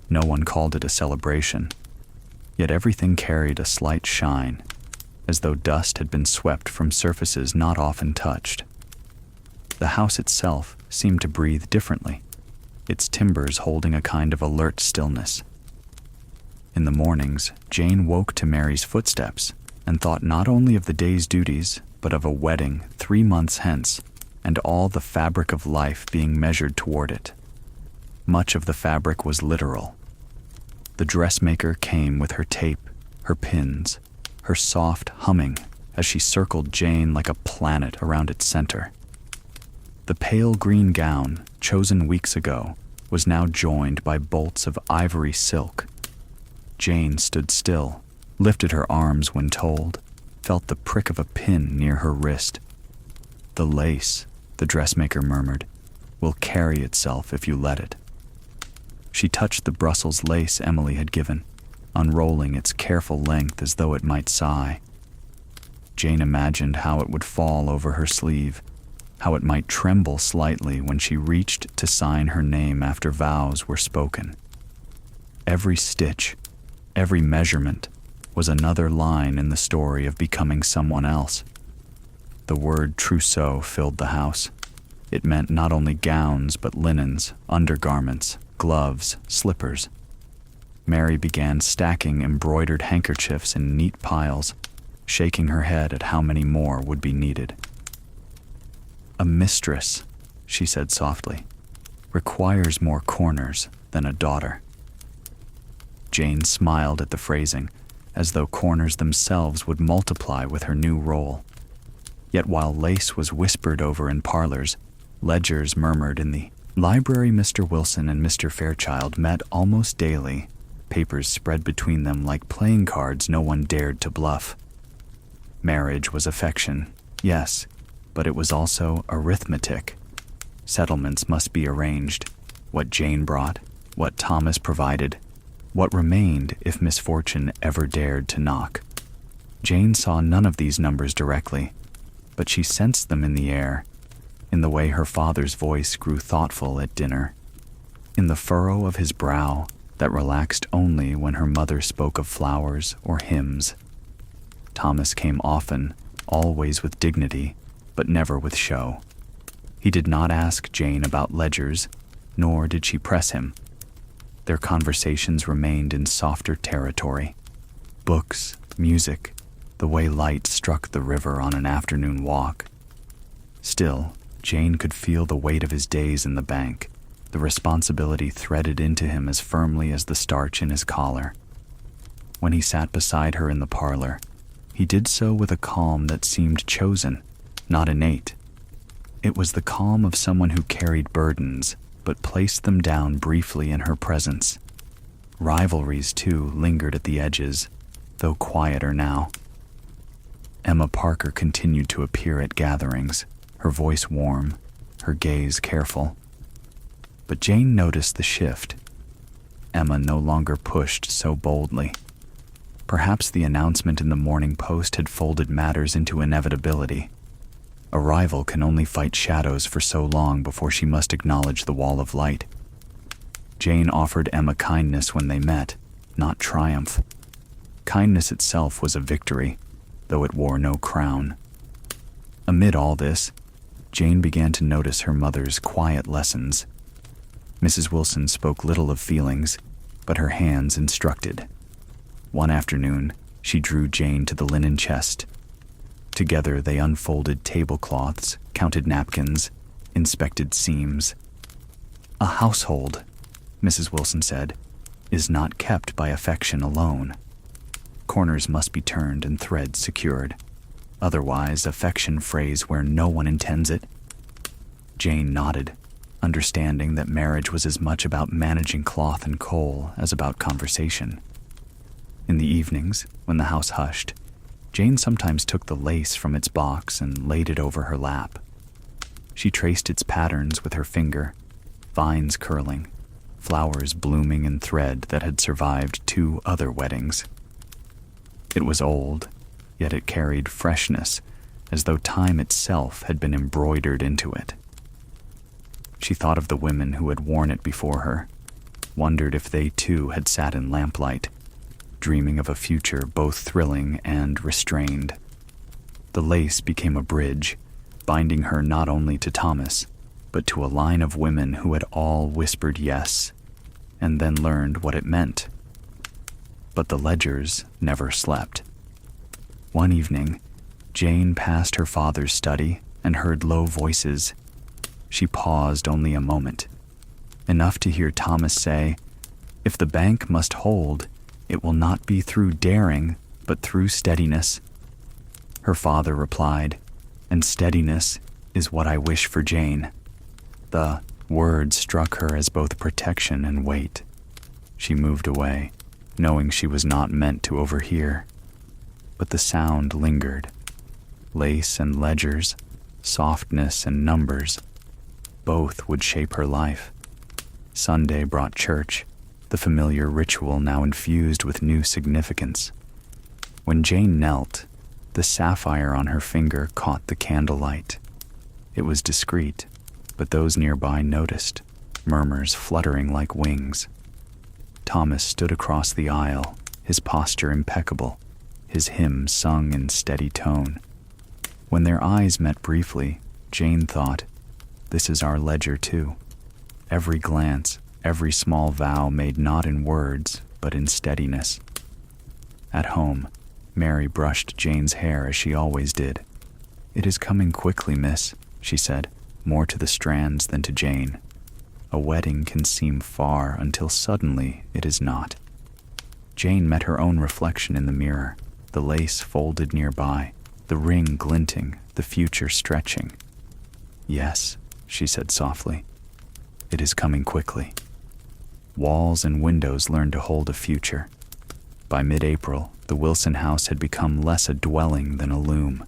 No one called it a celebration, yet everything carried a slight shine, as though dust had been swept from surfaces not often touched. The house itself seemed to breathe differently, its timbers holding a kind of alert stillness. In the mornings, Jane woke to Mary's footsteps and thought not only of the day's duties, but of a wedding 3 months hence, and all the fabric of life being measured toward it. Much of the fabric was literal. The dressmaker came with her tape, her pins, her soft humming as she circled Jane like a planet around its center. The pale green gown, chosen weeks ago, was now joined by bolts of ivory silk. Jane stood still, lifted her arms when told, felt the prick of a pin near her wrist. "The lace," the dressmaker murmured, "will carry itself if you let it." She touched the Brussels lace Emily had given, unrolling its careful length as though it might sigh. Jane imagined how it would fall over her sleeve, how it might tremble slightly when she reached to sign her name after vows were spoken. Every stitch, every measurement, was another line in the story of becoming someone else. The word trousseau filled the house. It meant not only gowns but linens, undergarments, gloves, slippers. Mary began stacking embroidered handkerchiefs in neat piles, shaking her head at how many more would be needed. "A mistress," she said softly, "requires more corners than a daughter." Jane smiled at the phrasing, as though corners themselves would multiply with her new role. Yet while lace was whispered over in parlors, ledgers murmured in the library. Mr. Wilson and Mr. Fairchild met almost daily, papers spread between them like playing cards no one dared to bluff. Marriage was affection, yes, but it was also arithmetic. Settlements must be arranged, what Jane brought, what Thomas provided, what remained if misfortune ever dared to knock. Jane saw none of these numbers directly, but she sensed them in the air, in the way her father's voice grew thoughtful at dinner, in the furrow of his brow that relaxed only when her mother spoke of flowers or hymns. Thomas came often, always with dignity, but never with show. He did not ask Jane about ledgers, nor did she press him. Their conversations remained in softer territory. Books, music, the way light struck the river on an afternoon walk. Still, Jane could feel the weight of his days in the bank, the responsibility threaded into him as firmly as the starch in his collar. When he sat beside her in the parlor, he did so with a calm that seemed chosen, not innate. It was the calm of someone who carried burdens, but placed them down briefly in her presence. Rivalries, too, lingered at the edges, though quieter now. Emma Parker continued to appear at gatherings, her voice warm, her gaze careful. But Jane noticed the shift. Emma no longer pushed so boldly. Perhaps the announcement in the Morning Post had folded matters into inevitability. A rival can only fight shadows for so long before she must acknowledge the wall of light. Jane offered Emma kindness when they met, not triumph. Kindness itself was a victory, though it wore no crown. Amid all this, Jane began to notice her mother's quiet lessons. Mrs. Wilson spoke little of feelings, but her hands instructed. One afternoon, she drew Jane to the linen chest. Together they unfolded tablecloths, counted napkins, inspected seams. "A household," Mrs. Wilson said, "is not kept by affection alone. Corners must be turned and threads secured. Otherwise, affection frays where no one intends it." Jane nodded, understanding that marriage was as much about managing cloth and coal as about conversation. In the evenings, when the house hushed, Jane sometimes took the lace from its box and laid it over her lap. She traced its patterns with her finger, vines curling, flowers blooming in thread that had survived 2 other weddings. It was old, yet it carried freshness, as though time itself had been embroidered into it. She thought of the women who had worn it before her, wondered if they too had sat in lamplight, dreaming of a future both thrilling and restrained. The lace became a bridge, binding her not only to Thomas, but to a line of women who had all whispered yes, and then learned what it meant. But the Ledgers never slept. One evening, Jane passed her father's study and heard low voices. She paused only a moment, enough to hear Thomas say, "If the bank must hold, it will not be through daring, but through steadiness." Her father replied, "And steadiness is what I wish for Jane." The word struck her as both protection and weight. She moved away, knowing she was not meant to overhear. But the sound lingered. Lace and ledgers, softness and numbers, both would shape her life. Sunday brought church, the familiar ritual now infused with new significance. When Jane knelt, the sapphire on her finger caught the candlelight. It was discreet, but those nearby noticed, murmurs fluttering like wings. Thomas stood across the aisle, his posture impeccable, his hymn sung in steady tone. When their eyes met briefly, Jane thought, "This is our ledger too." Every glance, every small vow made not in words, but in steadiness. At home, Mary brushed Jane's hair as she always did. "It is coming quickly, miss," she said, more to the Strands than to Jane. A wedding can seem far until suddenly it is not. Jane met her own reflection in the mirror, the lace folded nearby, the ring glinting, the future stretching. "Yes," she said softly, "it is coming quickly." Walls and windows learned to hold a future. By mid-April, the Wilson house had become less a dwelling than a loom.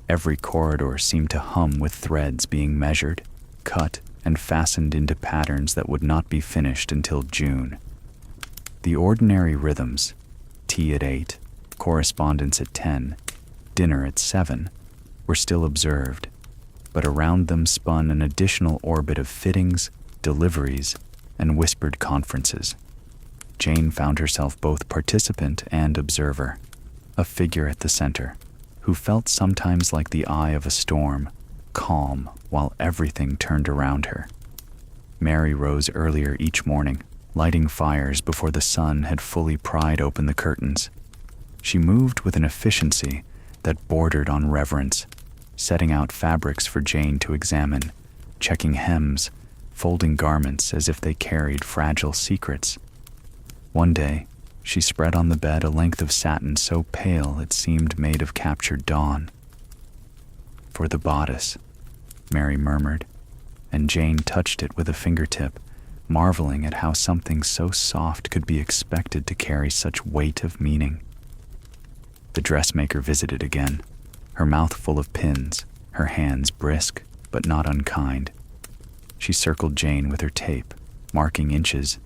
Every corridor seemed to hum with threads being measured, cut, and fastened into patterns that would not be finished until June. The ordinary rhythms, tea at 8, correspondence at 10, dinner at 7, were still observed, but around them spun an additional orbit of fittings, deliveries, and whispered conferences. Jane found herself both participant and observer, a figure at the center, who felt sometimes like the eye of a storm, calm while everything turned around her. Mary rose earlier each morning, lighting fires before the sun had fully pried open the curtains. She moved with an efficiency that bordered on reverence, setting out fabrics for Jane to examine, checking hems, folding garments as if they carried fragile secrets. One day, she spread on the bed a length of satin so pale it seemed made of captured dawn. "For the bodice," Mary murmured, and Jane touched it with a fingertip, marveling at how something so soft could be expected to carry such weight of meaning. The dressmaker visited again, her mouth full of pins, her hands brisk but not unkind. She circled Jane with her tape, marking inches,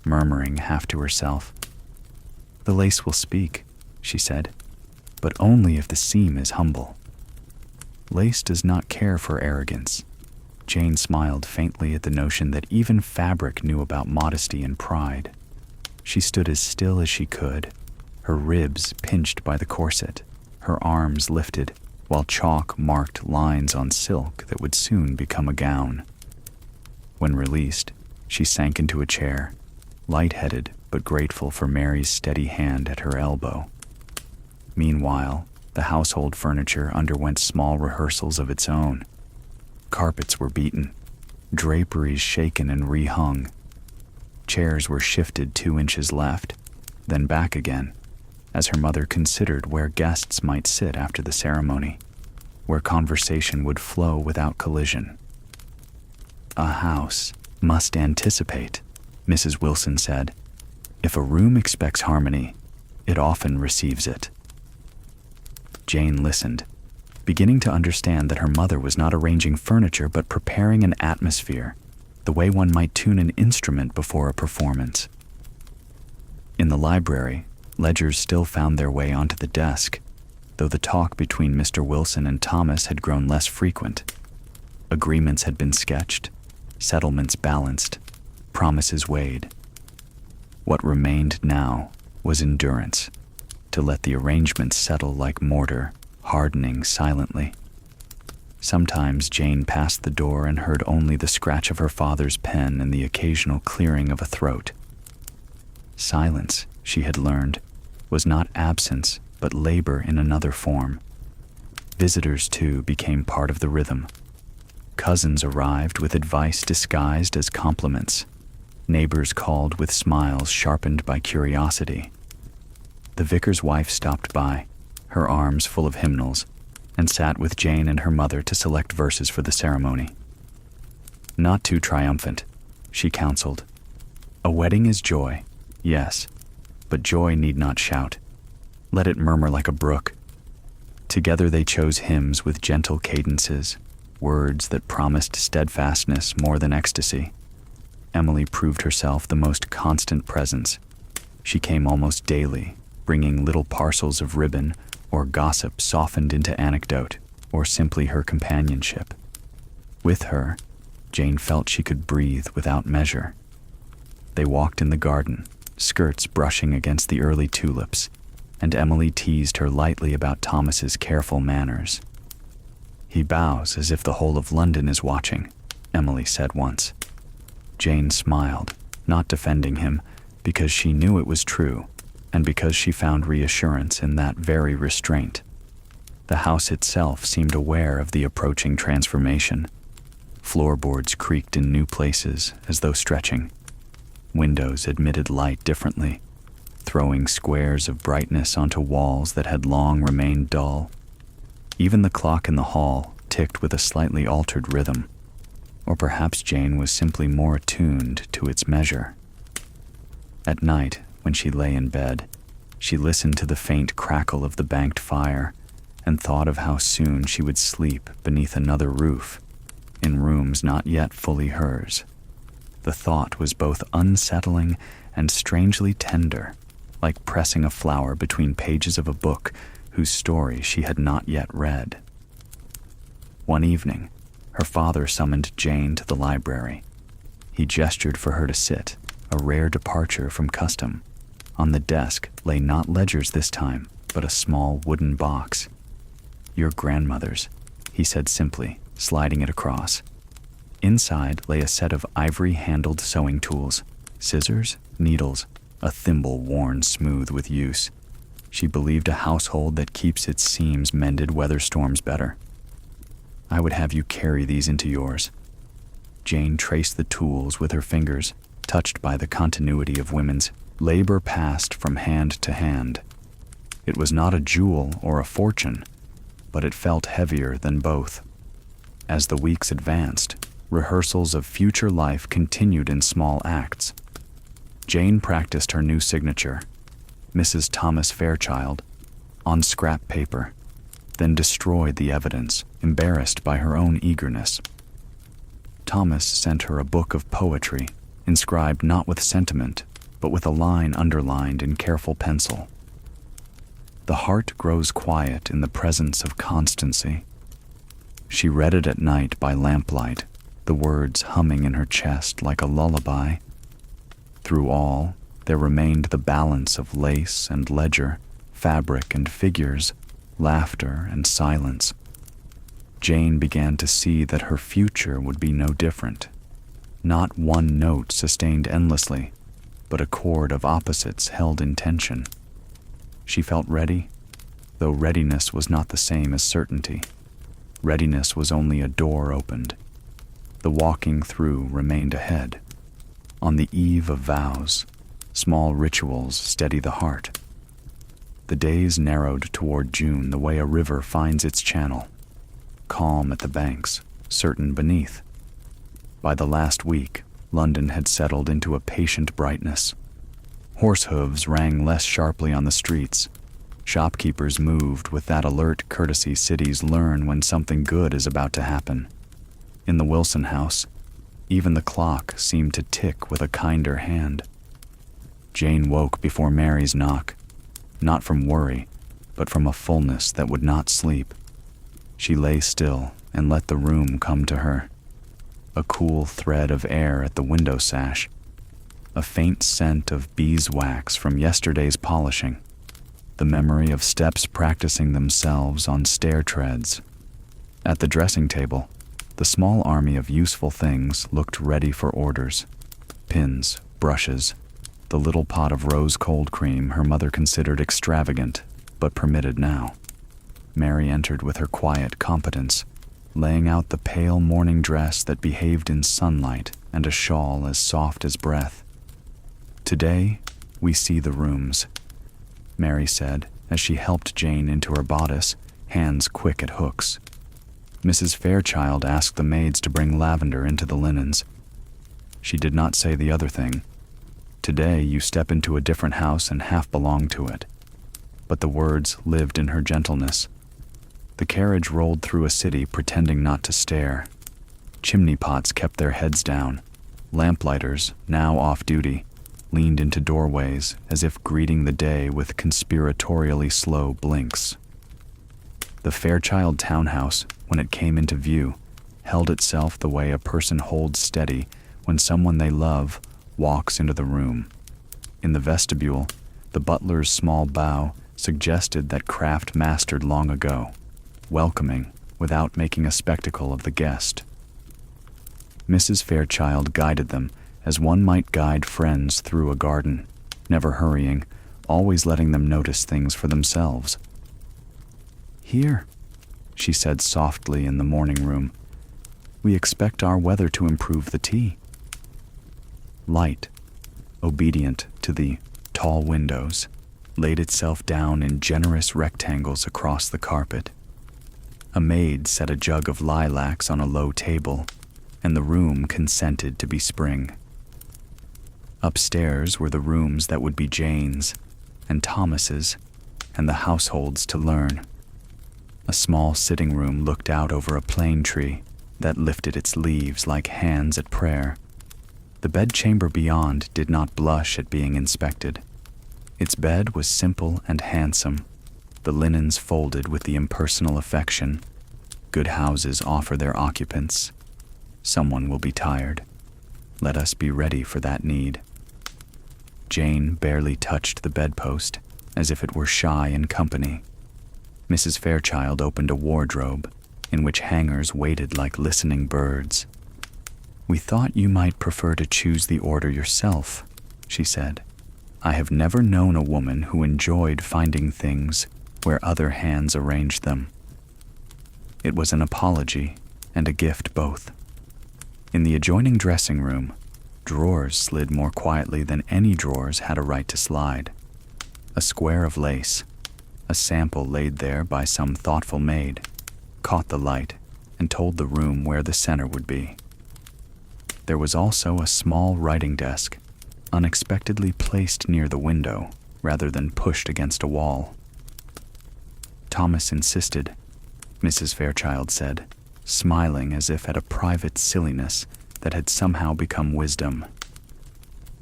murmuring half to herself. "The lace will speak," she said, "but only if the seam is humble. Lace does not care for arrogance." Jane smiled faintly at the notion that even fabric knew about modesty and pride. She stood as still as she could, her ribs pinched by the corset, her arms lifted, while chalk marked lines on silk that would soon become a gown. When released, she sank into a chair, light-headed but grateful for Mary's steady hand at her elbow. Meanwhile, the household furniture underwent small rehearsals of its own. Carpets were beaten, draperies shaken and rehung. Chairs were shifted 2 inches left, then back again, as her mother considered where guests might sit after the ceremony, where conversation would flow without collision. "A house must anticipate," Mrs. Wilson said. "If a room expects harmony, it often receives it." Jane listened, beginning to understand that her mother was not arranging furniture but preparing an atmosphere, the way one might tune an instrument before a performance. In the library, ledgers still found their way onto the desk, though the talk between Mr. Wilson and Thomas had grown less frequent. Agreements had been sketched, settlements balanced, promises weighed. What remained now was endurance, to let the arrangements settle like mortar, hardening silently. Sometimes Jane passed the door and heard only the scratch of her father's pen and the occasional clearing of a throat. Silence, she had learned, was not absence, but labor in another form. Visitors, too, became part of the rhythm. Cousins arrived with advice disguised as compliments. Neighbors called with smiles sharpened by curiosity. The vicar's wife stopped by, her arms full of hymnals, and sat with Jane and her mother to select verses for the ceremony. "Not too triumphant," she counseled. "A wedding is joy, yes, but joy need not shout. Let it murmur like a brook." Together they chose hymns with gentle cadences, words that promised steadfastness more than ecstasy. Emily proved herself the most constant presence. She came almost daily, bringing little parcels of ribbon or gossip softened into anecdote, or simply her companionship. With her, Jane felt she could breathe without measure. They walked in the garden, skirts brushing against the early tulips, and Emily teased her lightly about Thomas's careful manners. "He bows as if the whole of London is watching," Emily said once. Jane smiled, not defending him, because she knew it was true, and because she found reassurance in that very restraint. The house itself seemed aware of the approaching transformation. Floorboards creaked in new places as though stretching. Windows admitted light differently, throwing squares of brightness onto walls that had long remained dull. Even the clock in the hall ticked with a slightly altered rhythm, or perhaps Jane was simply more attuned to its measure. At night, when she lay in bed, she listened to the faint crackle of the banked fire and thought of how soon she would sleep beneath another roof, in rooms not yet fully hers. The thought was both unsettling and strangely tender, like pressing a flower between pages of a book whose story she had not yet read. One evening, her father summoned Jane to the library. He gestured for her to sit, a rare departure from custom. On the desk lay not ledgers this time, but a small wooden box. "Your grandmother's," he said simply, sliding it across. Inside lay a set of ivory-handled sewing tools, scissors, needles, a thimble worn smooth with use. She believed a household that keeps its seams mended weather storms better. "I would have you carry these into yours." Jane traced the tools with her fingers, touched by the continuity of women's labor passed from hand to hand. It was not a jewel or a fortune, but it felt heavier than both. As the weeks advanced, rehearsals of future life continued in small acts. Jane practiced her new signature, Mrs. Thomas Fairchild, on scrap paper, then destroyed the evidence, embarrassed by her own eagerness. Thomas sent her a book of poetry, inscribed not with sentiment, but with a line underlined in careful pencil. The heart grows quiet in the presence of constancy. She read it at night by lamplight, the words humming in her chest like a lullaby. Through all, there remained the balance of lace and ledger, fabric and figures, laughter and silence. Jane began to see that her future would be no different. Not one note sustained endlessly, but a chord of opposites held in tension. She felt ready, though readiness was not the same as certainty. Readiness was only a door opened. The walking through remained ahead. On the eve of vows, small rituals steady the heart. The days narrowed toward June the way a river finds its channel, calm at the banks, certain beneath. By the last week, London had settled into a patient brightness. Horse hooves rang less sharply on the streets. Shopkeepers moved with that alert courtesy cities learn when something good is about to happen. In the Wilson house, even the clock seemed to tick with a kinder hand. Jane woke before Mary's knock, not from worry, but from a fullness that would not sleep. She lay still and let the room come to her. A cool thread of air at the window sash, a faint scent of beeswax from yesterday's polishing, the memory of steps practicing themselves on stair treads. At the dressing table, the small army of useful things looked ready for orders. Pins, brushes, the little pot of rose cold cream her mother considered extravagant, but permitted now. Mary entered with her quiet competence, laying out the pale morning dress that behaved in sunlight and a shawl as soft as breath. "Today, we see the rooms," Mary said as she helped Jane into her bodice, hands quick at hooks. Mrs. Fairchild asked the maids to bring lavender into the linens. She did not say the other thing. Today you step into a different house and half belong to it. But the words lived in her gentleness. The carriage rolled through a city pretending not to stare. Chimney pots kept their heads down. Lamplighters, now off duty, leaned into doorways as if greeting the day with conspiratorially slow blinks. The Fairchild townhouse, when it came into view, held itself the way a person holds steady when someone they love walks into the room. In the vestibule, the butler's small bow suggested that craft mastered long ago, welcoming without making a spectacle of the guest. Mrs. Fairchild guided them as one might guide friends through a garden, never hurrying, always letting them notice things for themselves. "Here," she said softly in the morning room. "We expect our weather to improve the tea." Light, obedient to the tall windows, laid itself down in generous rectangles across the carpet. A maid set a jug of lilacs on a low table, and the room consented to be spring. Upstairs were the rooms that would be Jane's and Thomas's, and the households to learn. A small sitting room looked out over a plane tree that lifted its leaves like hands at prayer. The bedchamber beyond did not blush at being inspected. Its bed was simple and handsome, the linens folded with the impersonal affection. Good houses offer their occupants. Someone will be tired. Let us be ready for that need. Jane barely touched the bedpost, as if it were shy in company. Mrs. Fairchild opened a wardrobe, in which hangers waited like listening birds. "We thought you might prefer to choose the order yourself," she said. "I have never known a woman who enjoyed finding things where other hands arranged them." It was an apology and a gift both. In the adjoining dressing room, drawers slid more quietly than any drawers had a right to slide. A square of lace, a sample laid there by some thoughtful maid, caught the light and told the room where the center would be. There was also a small writing desk, unexpectedly placed near the window rather than pushed against a wall. "Thomas insisted," Mrs. Fairchild said, smiling as if at a private silliness that had somehow become wisdom.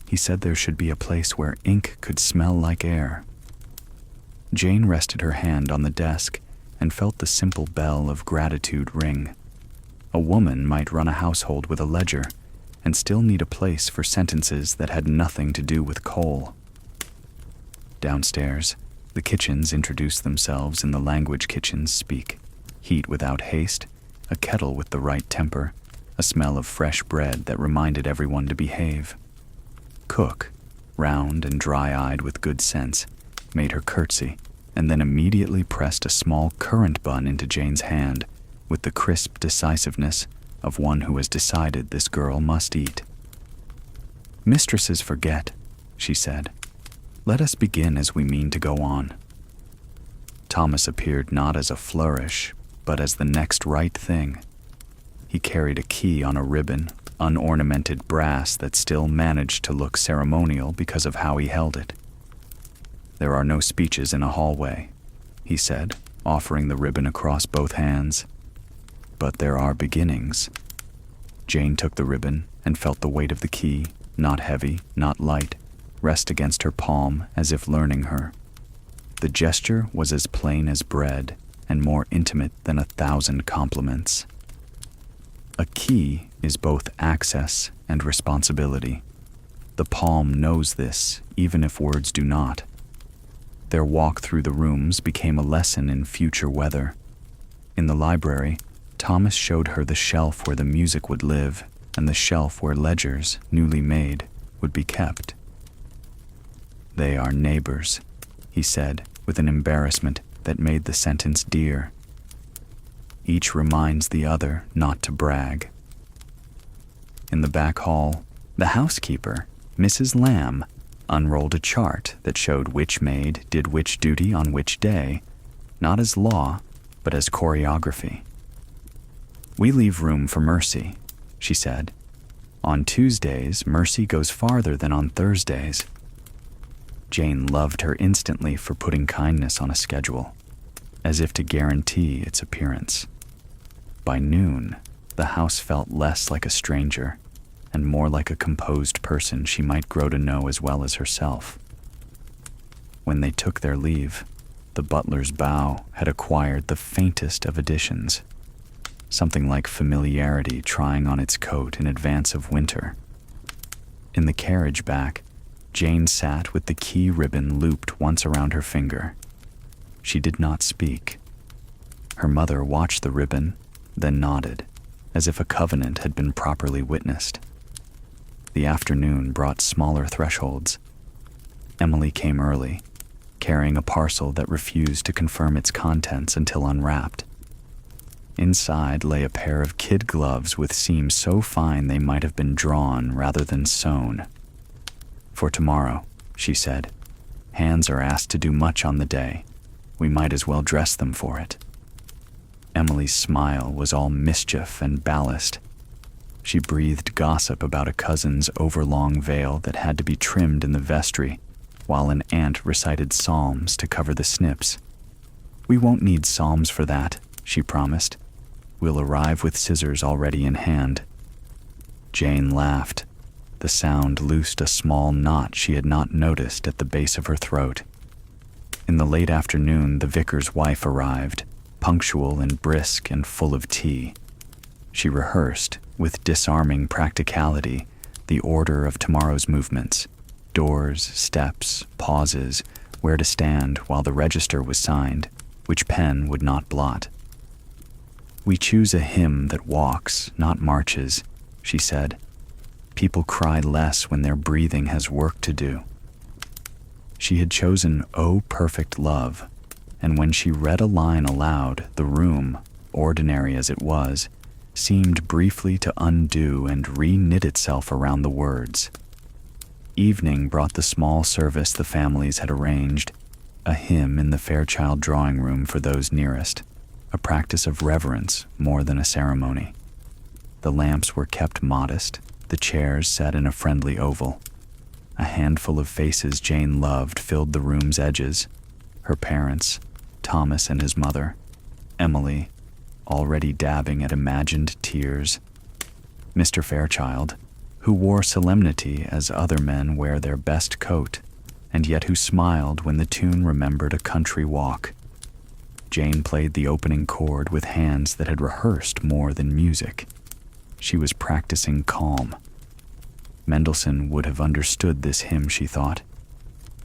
He said there should be a place where ink could smell like air. Jane rested her hand on the desk and felt the simple bell of gratitude ring. A woman might run a household with a ledger and still need a place for sentences that had nothing to do with coal. Downstairs, the kitchens introduced themselves in the language kitchens speak: heat without haste, a kettle with the right temper, a smell of fresh bread that reminded everyone to behave. Cook, round and dry-eyed with good sense, made her curtsy and then immediately pressed a small currant bun into Jane's hand with the crisp decisiveness of one who has decided this girl must eat. "Mistresses forget," she said. "Let us begin as we mean to go on." Thomas appeared not as a flourish, but as the next right thing. He carried a key on a ribbon, unornamented brass that still managed to look ceremonial because of how he held it. "There are no speeches in a hallway," he said, offering the ribbon across both hands. "But there are beginnings." Jane took the ribbon and felt the weight of the key, not heavy, not light, rest against her palm as if learning her. The gesture was as plain as bread and more intimate than 1,000 compliments. A key is both access and responsibility. The palm knows this, even if words do not. Their walk through the rooms became a lesson in future weather. In the library, Thomas showed her the shelf where the music would live and the shelf where ledgers, newly made, would be kept. "They are neighbors," he said, with an embarrassment that made the sentence dear. "Each reminds the other not to brag." In the back hall, the housekeeper, Mrs. Lamb, unrolled a chart that showed which maid did which duty on which day, not as law, but as choreography. "We leave room for mercy," she said. "On Tuesdays, mercy goes farther than on Thursdays." Jane loved her instantly for putting kindness on a schedule, as if to guarantee its appearance. By noon, the house felt less like a stranger and more like a composed person she might grow to know as well as herself. When they took their leave, the butler's bow had acquired the faintest of additions, something like familiarity trying on its coat in advance of winter. In the carriage back, Jane sat with the key ribbon looped once around her finger. She did not speak. Her mother watched the ribbon, then nodded, as if a covenant had been properly witnessed. The afternoon brought smaller thresholds. Emily came early, carrying a parcel that refused to confirm its contents until unwrapped. Inside lay a pair of kid gloves with seams so fine they might have been drawn rather than sewn. "For tomorrow," she said. "Hands are asked to do much on the day. We might as well dress them for it." Emily's smile was all mischief and ballast. She breathed gossip about a cousin's overlong veil that had to be trimmed in the vestry, while an aunt recited psalms to cover the snips. "We won't need psalms for that," she promised. "We'll arrive with scissors already in hand." Jane laughed. The sound loosed a small knot she had not noticed at the base of her throat. In the late afternoon, the vicar's wife arrived, punctual and brisk and full of tea. She rehearsed, with disarming practicality, the order of tomorrow's movements: doors, steps, pauses, where to stand while the register was signed, which pen would not blot. "We choose a hymn that walks, not marches," she said. "People cry less when their breathing has work to do." She had chosen "O Perfect Love," and when she read a line aloud, the room, ordinary as it was, seemed briefly to undo and re-knit itself around the words. Evening brought the small service the families had arranged, a hymn in the Fairchild drawing room for those nearest, a practice of reverence more than a ceremony. The lamps were kept modest, the chairs set in a friendly oval. A handful of faces Jane loved filled the room's edges: her parents, Thomas and his mother, Emily, already dabbing at imagined tears. Mr. Fairchild, who wore solemnity as other men wear their best coat, and yet who smiled when the tune remembered a country walk. Jane played the opening chord with hands that had rehearsed more than music. She was practicing calm. Mendelssohn would have understood this hymn, she thought,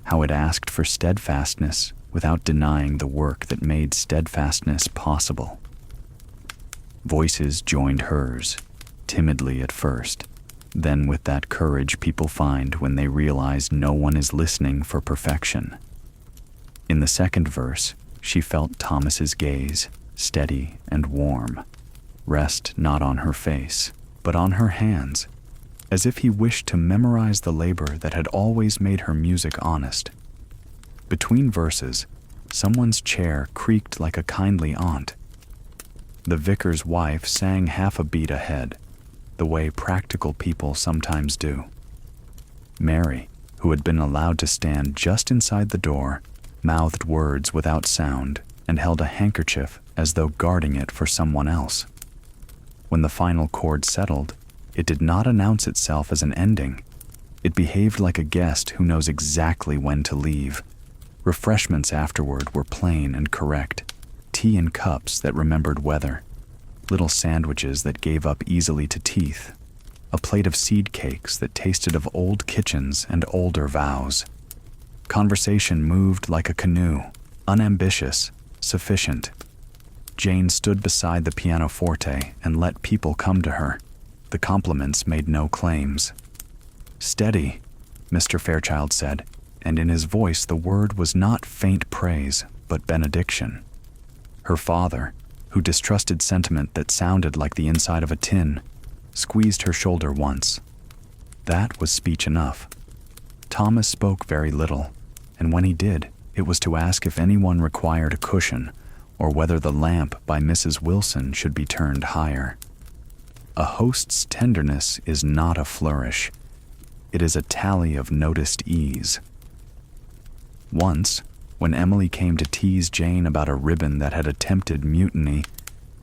how it asked for steadfastness without denying the work that made steadfastness possible. Voices joined hers, timidly at first, then with that courage people find when they realize no one is listening for perfection. In the second verse, she felt Thomas's gaze, steady and warm, rest not on her face, but on her hands, as if he wished to memorize the labor that had always made her music honest. Between verses, someone's chair creaked like a kindly aunt. The vicar's wife sang half a beat ahead, the way practical people sometimes do. Mary, who had been allowed to stand just inside the door, mouthed words without sound and held a handkerchief as though guarding it for someone else. When the final chord settled, it did not announce itself as an ending. It behaved like a guest who knows exactly when to leave. Refreshments afterward were plain and correct. Tea in cups that remembered weather. Little sandwiches that gave up easily to teeth. A plate of seed cakes that tasted of old kitchens and older vows. Conversation moved like a canoe, unambitious, sufficient. Jane stood beside the pianoforte and let people come to her. The compliments made no claims. "Steady," Mr. Fairchild said, and in his voice the word was not faint praise, but benediction. Her father, who distrusted sentiment that sounded like the inside of a tin, squeezed her shoulder once. That was speech enough. Thomas spoke very little, and when he did, it was to ask if anyone required a cushion, or whether the lamp by Mrs. Wilson should be turned higher. A host's tenderness is not a flourish. It is a tally of noticed ease. Once, when Emily came to tease Jane about a ribbon that had attempted mutiny,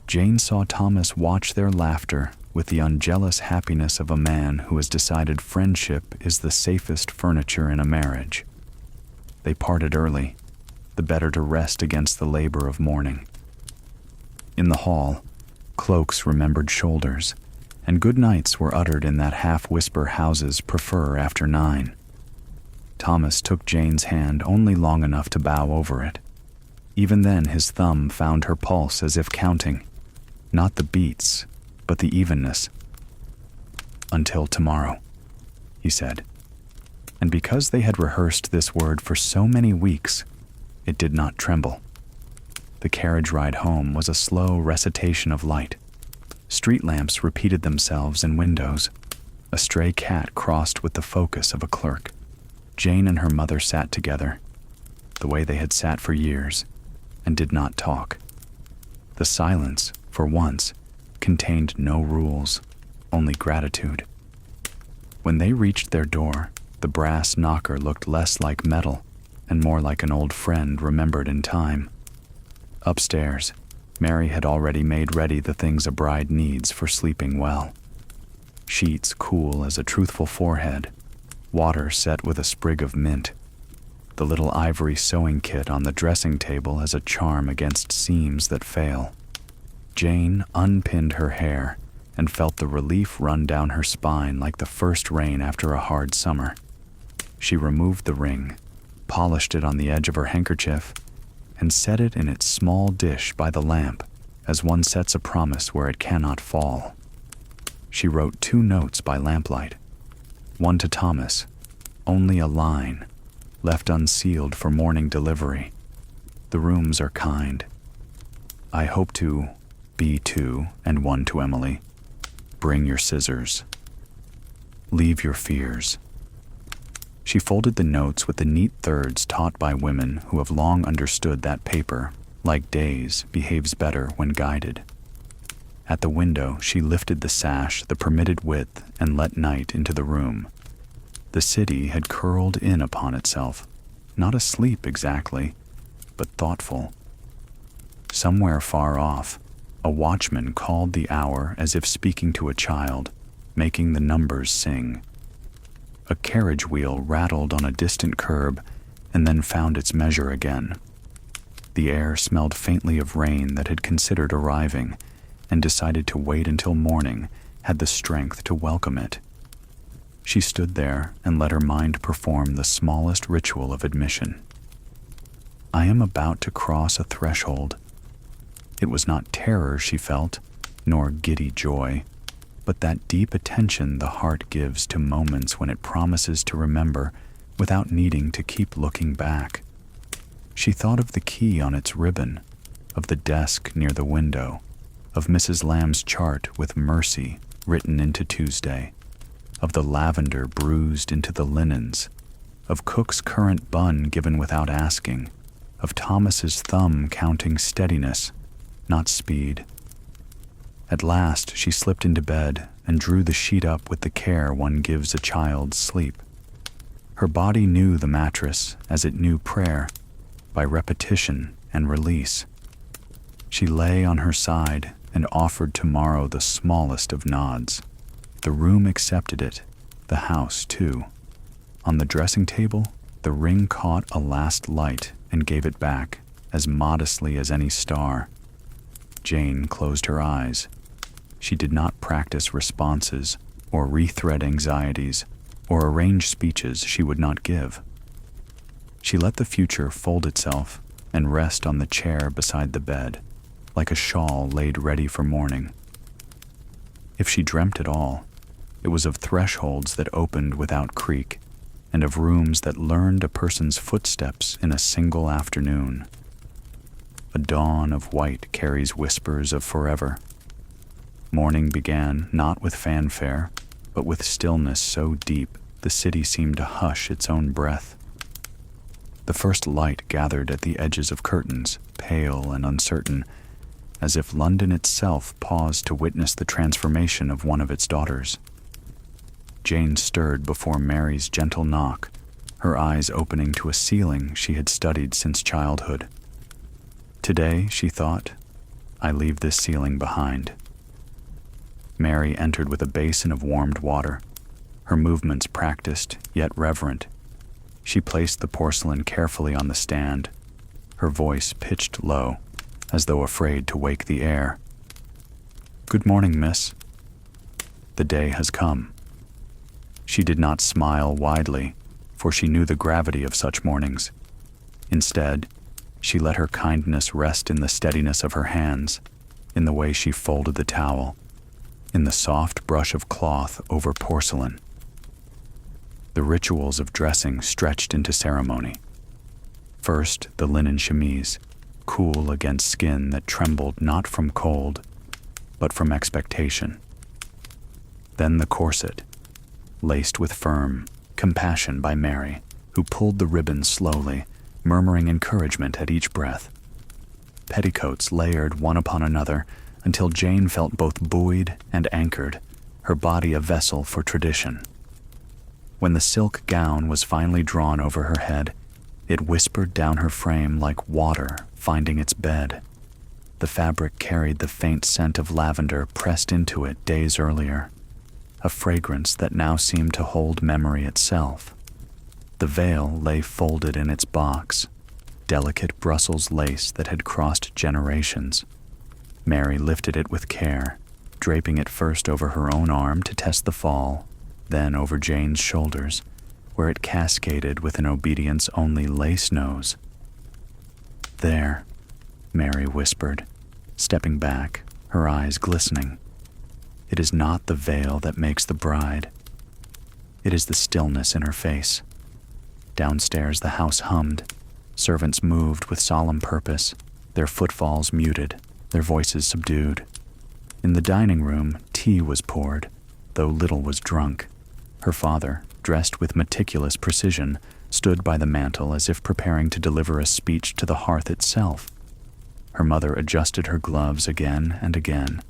Jane saw Thomas watch their laughter with the unjealous happiness of a man who has decided friendship is the safest furniture in a marriage. They parted early, the better to rest against the labor of mourning. In the hall, cloaks remembered shoulders, and good nights were uttered in that half-whisper houses prefer after 9. Thomas took Jane's hand only long enough to bow over it. Even then his thumb found her pulse as if counting, not the beats, but the evenness. "Until tomorrow," he said. And because they had rehearsed this word for so many weeks, it did not tremble. The carriage ride home was a slow recitation of light. Street lamps repeated themselves in windows. A stray cat crossed with the focus of a clerk. Jane and her mother sat together, the way they had sat for years, and did not talk. The silence, for once, contained no rules, only gratitude. When they reached their door, the brass knocker looked less like metal and more like an old friend remembered in time. Upstairs, Mary had already made ready the things a bride needs for sleeping well. Sheets cool as a truthful forehead, water set with a sprig of mint, the little ivory sewing kit on the dressing table as a charm against seams that fail. Jane unpinned her hair and felt the relief run down her spine like the first rain after a hard summer. She removed the ring, polished it on the edge of her handkerchief, and set it in its small dish by the lamp, as one sets a promise where it cannot fall. She wrote 2 notes by lamplight, one to Thomas, only a line, left unsealed for morning delivery. The rooms are kind. I hope to be 2, and 1 to Emily. Bring your scissors. Leave your fears. She folded the notes with the neat thirds taught by women who have long understood that paper, like days, behaves better when guided. At the window, she lifted the sash the permitted width and let night into the room. The city had curled in upon itself, not asleep exactly, but thoughtful. Somewhere far off, A watchman called the hour as if speaking to a child, making the numbers sing. A carriage wheel rattled on a distant curb and then found its measure again. The air smelled faintly of rain that had considered arriving and decided to wait until morning, had the strength to welcome it. She stood there and let her mind perform the smallest ritual of admission. I am about to cross a threshold. It was not terror she felt, nor giddy joy, but that deep attention the heart gives to moments when it promises to remember without needing to keep looking back. She thought of the key on its ribbon, of the desk near the window, of Mrs. Lamb's chart with mercy written into Tuesday, of the lavender bruised into the linens, of Cook's currant bun given without asking, of Thomas's thumb counting steadiness, not speed. At last she slipped into bed and drew the sheet up with the care one gives a child's sleep. Her body knew the mattress as it knew prayer, by repetition and release. She lay on her side and offered tomorrow the smallest of nods. The room accepted it, the house too. On the dressing table, the ring caught a last light and gave it back, as modestly as any star. Jane closed her eyes. She did not practice responses, or rethread anxieties, or arrange speeches she would not give. She let the future fold itself and rest on the chair beside the bed, like a shawl laid ready for morning. If she dreamt at all, it was of thresholds that opened without creak, and of rooms that learned a person's footsteps in a single afternoon. A dawn of white carries whispers of forever. Morning began not with fanfare, but with stillness so deep the city seemed to hush its own breath. The first light gathered at the edges of curtains, pale and uncertain, as if London itself paused to witness the transformation of one of its daughters. Jane stirred before Mary's gentle knock, her eyes opening to a ceiling she had studied since childhood. Today, she thought, I leave this ceiling behind. Mary entered with a basin of warmed water, her movements practiced yet reverent. She placed the porcelain carefully on the stand, her voice pitched low, as though afraid to wake the air. Good morning, miss. The day has come. She did not smile widely, for she knew the gravity of such mornings. Instead, she let her kindness rest in the steadiness of her hands, in the way she folded the towel, in the soft brush of cloth over porcelain. The rituals of dressing stretched into ceremony. First, the linen chemise, cool against skin that trembled not from cold, but from expectation. Then the corset, laced with firm compassion by Mary, who pulled the ribbon slowly, murmuring encouragement at each breath. Petticoats layered one upon another until Jane felt both buoyed and anchored, her body a vessel for tradition. When the silk gown was finally drawn over her head, it whispered down her frame like water finding its bed. The fabric carried the faint scent of lavender pressed into it days earlier, a fragrance that now seemed to hold memory itself. The veil lay folded in its box, delicate Brussels lace that had crossed generations. Mary lifted it with care, draping it first over her own arm to test the fall, then over Jane's shoulders, where it cascaded with an obedience only lace knows. There, Mary whispered, stepping back, her eyes glistening. It is not the veil that makes the bride. It is the stillness in her face. Downstairs the house hummed. Servants moved with solemn purpose, their footfalls muted, their voices subdued. In the dining room, tea was poured, though little was drunk. Her father, dressed with meticulous precision, stood by the mantel as if preparing to deliver a speech to the hearth itself. Her mother adjusted her gloves again and again,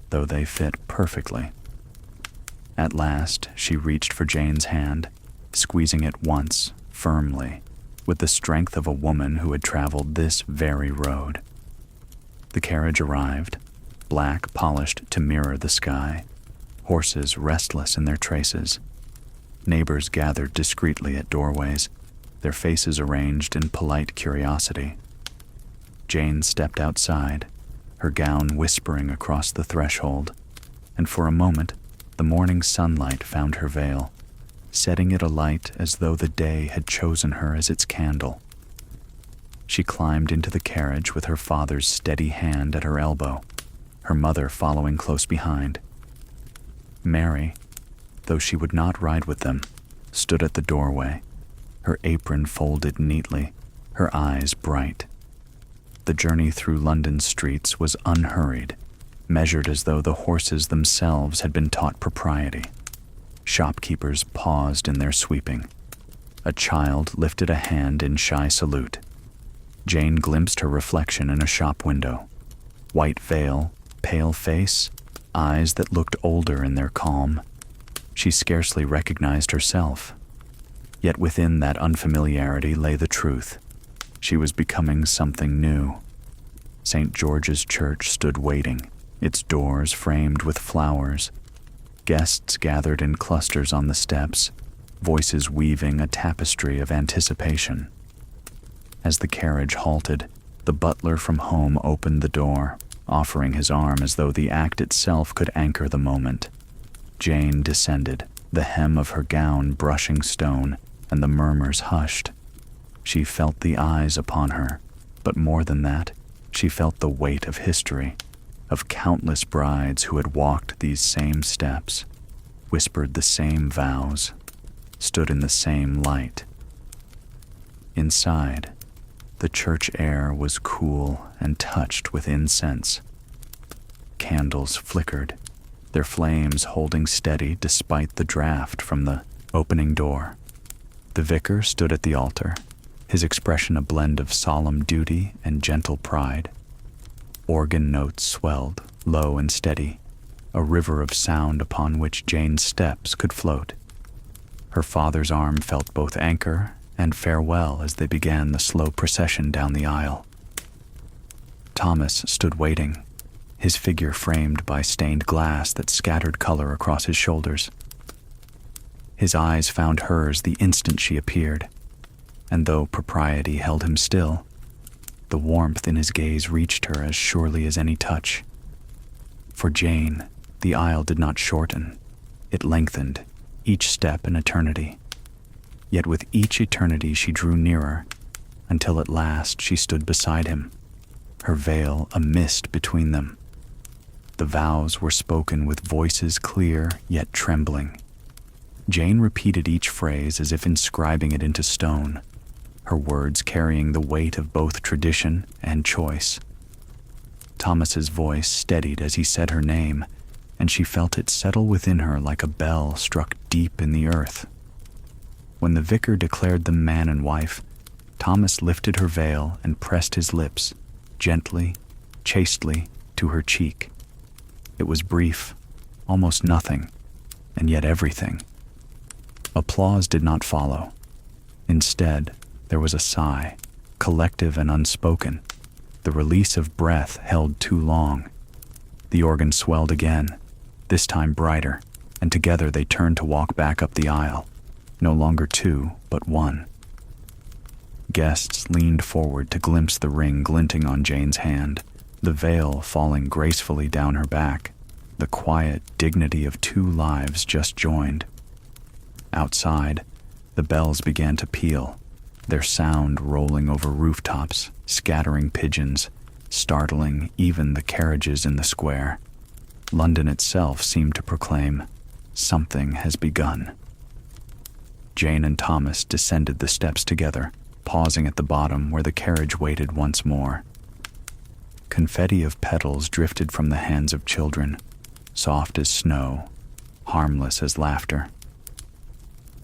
though they fit perfectly. At last, she reached for Jane's hand, squeezing it once, firmly, with the strength of a woman who had traveled this very road. The carriage arrived, black polished to mirror the sky, horses restless in their traces. Neighbors gathered discreetly at doorways, their faces arranged in polite curiosity. Jane stepped outside, her gown whispering across the threshold, and for a moment the morning sunlight found her veil, setting it alight as though the day had chosen her as its candle. She climbed into the carriage with her father's steady hand at her elbow, her mother following close behind. Mary, though she would not ride with them, stood at the doorway, her apron folded neatly, her eyes bright. The journey through London's streets was unhurried, measured as though the horses themselves had been taught propriety. Shopkeepers paused in their sweeping. A child lifted a hand in shy salute. Jane glimpsed her reflection in a shop window. White veil, pale face, eyes that looked older in their calm. She scarcely recognized herself. Yet within that unfamiliarity lay the truth. She was becoming something new. St. George's Church stood waiting, its doors framed with flowers. Guests gathered in clusters on the steps, voices weaving a tapestry of anticipation. As the carriage halted, the butler from home opened the door, offering his arm as though the act itself could anchor the moment. Jane descended, the hem of her gown brushing stone, and the murmurs hushed. She felt the eyes upon her, but more than that, she felt the weight of history, of countless brides who had walked these same steps, whispered the same vows, stood in the same light. Inside, the church air was cool and touched with incense. Candles flickered, their flames holding steady despite the draft from the opening door. The vicar stood at the altar, his expression a blend of solemn duty and gentle pride. Organ notes swelled, low and steady, a river of sound upon which Jane's steps could float. Her father's arm felt both anchor and farewell as they began the slow procession down the aisle. Thomas stood waiting, his figure framed by stained glass that scattered color across his shoulders. His eyes found hers the instant she appeared, and though propriety held him still, the warmth in his gaze reached her as surely as any touch. For Jane, the aisle did not shorten, it lengthened, each step an eternity. Yet with each eternity she drew nearer, until at last she stood beside him, her veil a mist between them. The vows were spoken with voices clear yet trembling. Jane repeated each phrase as if inscribing it into stone, her words carrying the weight of both tradition and choice. Thomas's voice steadied as he said her name, and she felt it settle within her like a bell struck deep in the earth. When the vicar declared them man and wife, Thomas lifted her veil and pressed his lips, gently, chastely, to her cheek. It was brief, almost nothing, and yet everything. Applause did not follow. Instead, there was a sigh, collective and unspoken, the release of breath held too long. The organ swelled again, this time brighter, and together they turned to walk back up the aisle, no longer two, but one. Guests leaned forward to glimpse the ring glinting on Jane's hand, the veil falling gracefully down her back, the quiet dignity of two lives just joined. Outside, the bells began to peal, their sound rolling over rooftops, scattering pigeons, startling even the carriages in the square. London itself seemed to proclaim, "Something has begun." Jane and Thomas descended the steps together, pausing at the bottom where the carriage waited once more. Confetti of petals drifted from the hands of children, soft as snow, harmless as laughter.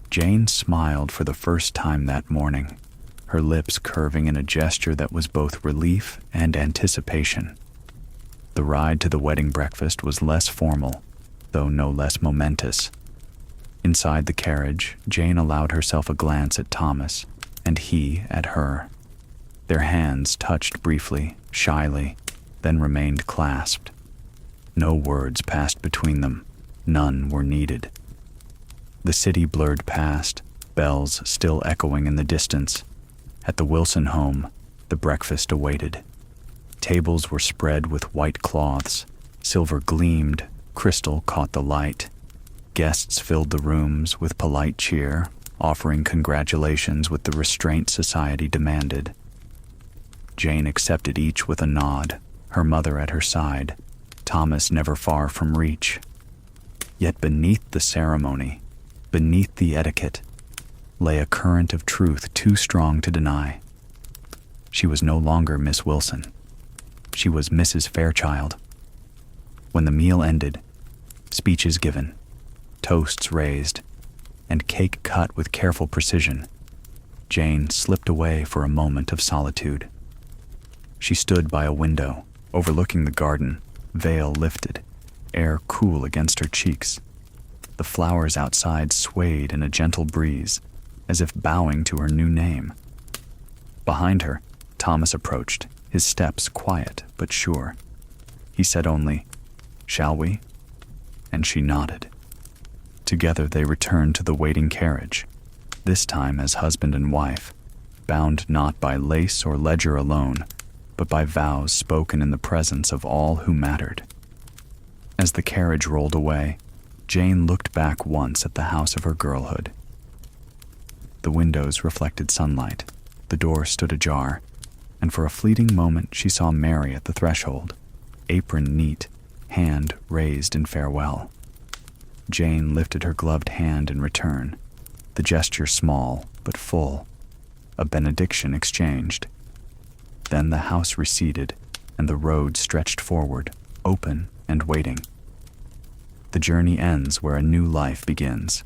Jane smiled for the first time that morning, her lips curving in a gesture that was both relief and anticipation. The ride to the wedding breakfast was less formal, though no less momentous. Inside the carriage, Jane allowed herself a glance at Thomas, and he at her. Their hands touched briefly, shyly, then remained clasped. No words passed between them. None were needed. The city blurred past, bells still echoing in the distance. At the Wilson home, the breakfast awaited. Tables were spread with white cloths. Silver gleamed, crystal caught the light. Guests filled the rooms with polite cheer, offering congratulations with the restraint society demanded. Jane accepted each with a nod, her mother at her side, Thomas never far from reach. Yet beneath the ceremony, beneath the etiquette, lay a current of truth too strong to deny. She was no longer Miss Wilson. She was Mrs. Fairchild. When the meal ended, speeches given, toasts raised, and cake cut with careful precision, Jane slipped away for a moment of solitude. She stood by a window, overlooking the garden, veil lifted, air cool against her cheeks. The flowers outside swayed in a gentle breeze, as if bowing to her new name. Behind her, Thomas approached, his steps quiet but sure. He said only, "Shall we?" And she nodded. Together they returned to the waiting carriage, this time as husband and wife, bound not by lace or ledger alone, but by vows spoken in the presence of all who mattered. As the carriage rolled away, Jane looked back once at the house of her girlhood. The windows reflected sunlight, the door stood ajar, and for a fleeting moment she saw Mary at the threshold, apron neat, hand raised in farewell. Jane lifted her gloved hand in return, the gesture small but full, a benediction exchanged. Then the house receded, and the road stretched forward, open and waiting. The journey ends where a new life begins.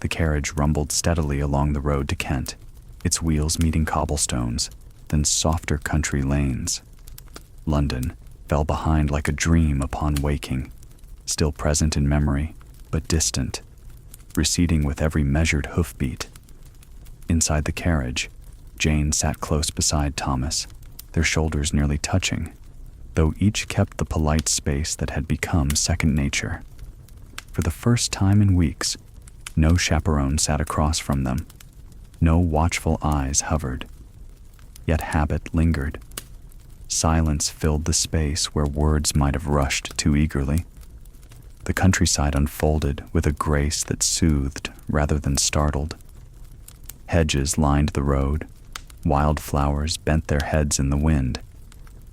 The carriage rumbled steadily along the road to Kent, its wheels meeting cobblestones, then softer country lanes. London fell behind like a dream upon waking, still present in memory, but distant, receding with every measured hoofbeat. Inside the carriage, Jane sat close beside Thomas, their shoulders nearly touching, though each kept the polite space that had become second nature. For the first time in weeks, no chaperone sat across from them. No watchful eyes hovered. Yet habit lingered. Silence filled the space where words might have rushed too eagerly. The countryside unfolded with a grace that soothed rather than startled. Hedges lined the road, wild flowers bent their heads in the wind,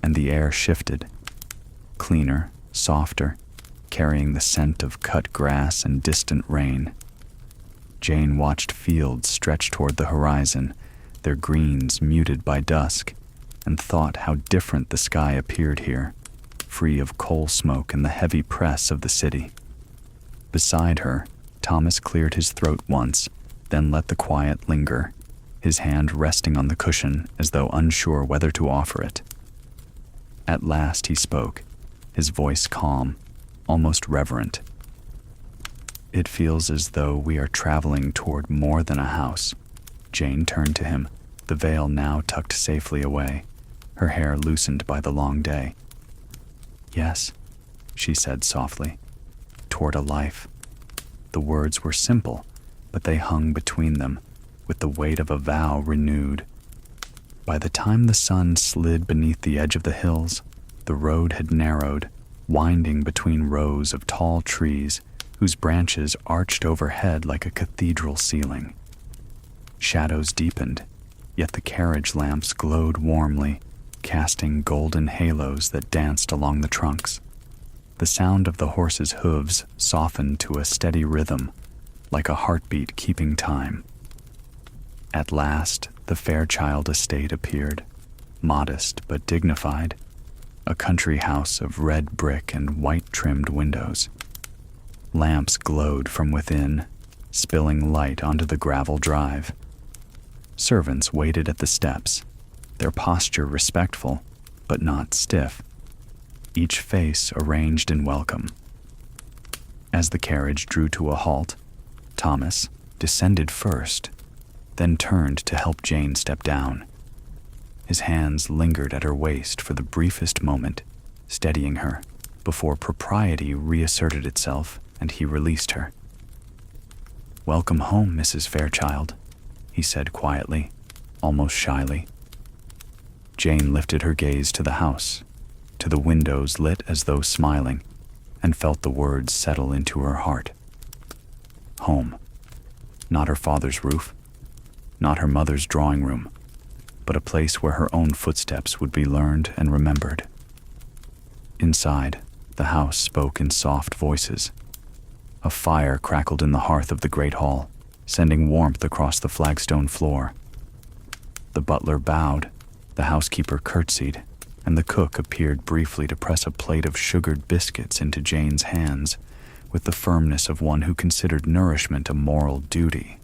and the air shifted, cleaner, softer, carrying the scent of cut grass and distant rain. Jane watched fields stretch toward the horizon, their greens muted by dusk, and thought how different the sky appeared here, free of coal smoke and the heavy press of the city. Beside her, Thomas cleared his throat once, then let the quiet linger, his hand resting on the cushion as though unsure whether to offer it. At last he spoke, his voice calm, almost reverent. "It feels as though we are traveling toward more than a house." Jane turned to him, the veil now tucked safely away, her hair loosened by the long day. "Yes," she said softly, "toward a life." The words were simple, but they hung between them, with the weight of a vow renewed. By the time the sun slid beneath the edge of the hills, the road had narrowed, winding between rows of tall trees whose branches arched overhead like a cathedral ceiling. Shadows deepened, yet the carriage lamps glowed warmly, casting golden halos that danced along the trunks. The sound of the horses' hooves softened to a steady rhythm, like a heartbeat keeping time. At last, the Fairchild estate appeared, modest but dignified, a country house of red brick and white-trimmed windows. Lamps glowed from within, spilling light onto the gravel drive. Servants waited at the steps, their posture respectful, but not stiff, each face arranged in welcome. As the carriage drew to a halt, Thomas descended first, then turned to help Jane step down. His hands lingered at her waist for the briefest moment, steadying her, before propriety reasserted itself and he released her. "Welcome home, Mrs. Fairchild," he said quietly, almost shyly. Jane lifted her gaze to the house, to the windows lit as though smiling, and felt the words settle into her heart. Home. Not her father's roof, not her mother's drawing room, but a place where her own footsteps would be learned and remembered. Inside, the house spoke in soft voices. A fire crackled in the hearth of the great hall, sending warmth across the flagstone floor. The butler bowed, the housekeeper curtsied, and the cook appeared briefly to press a plate of sugared biscuits into Jane's hands with the firmness of one who considered nourishment a moral duty.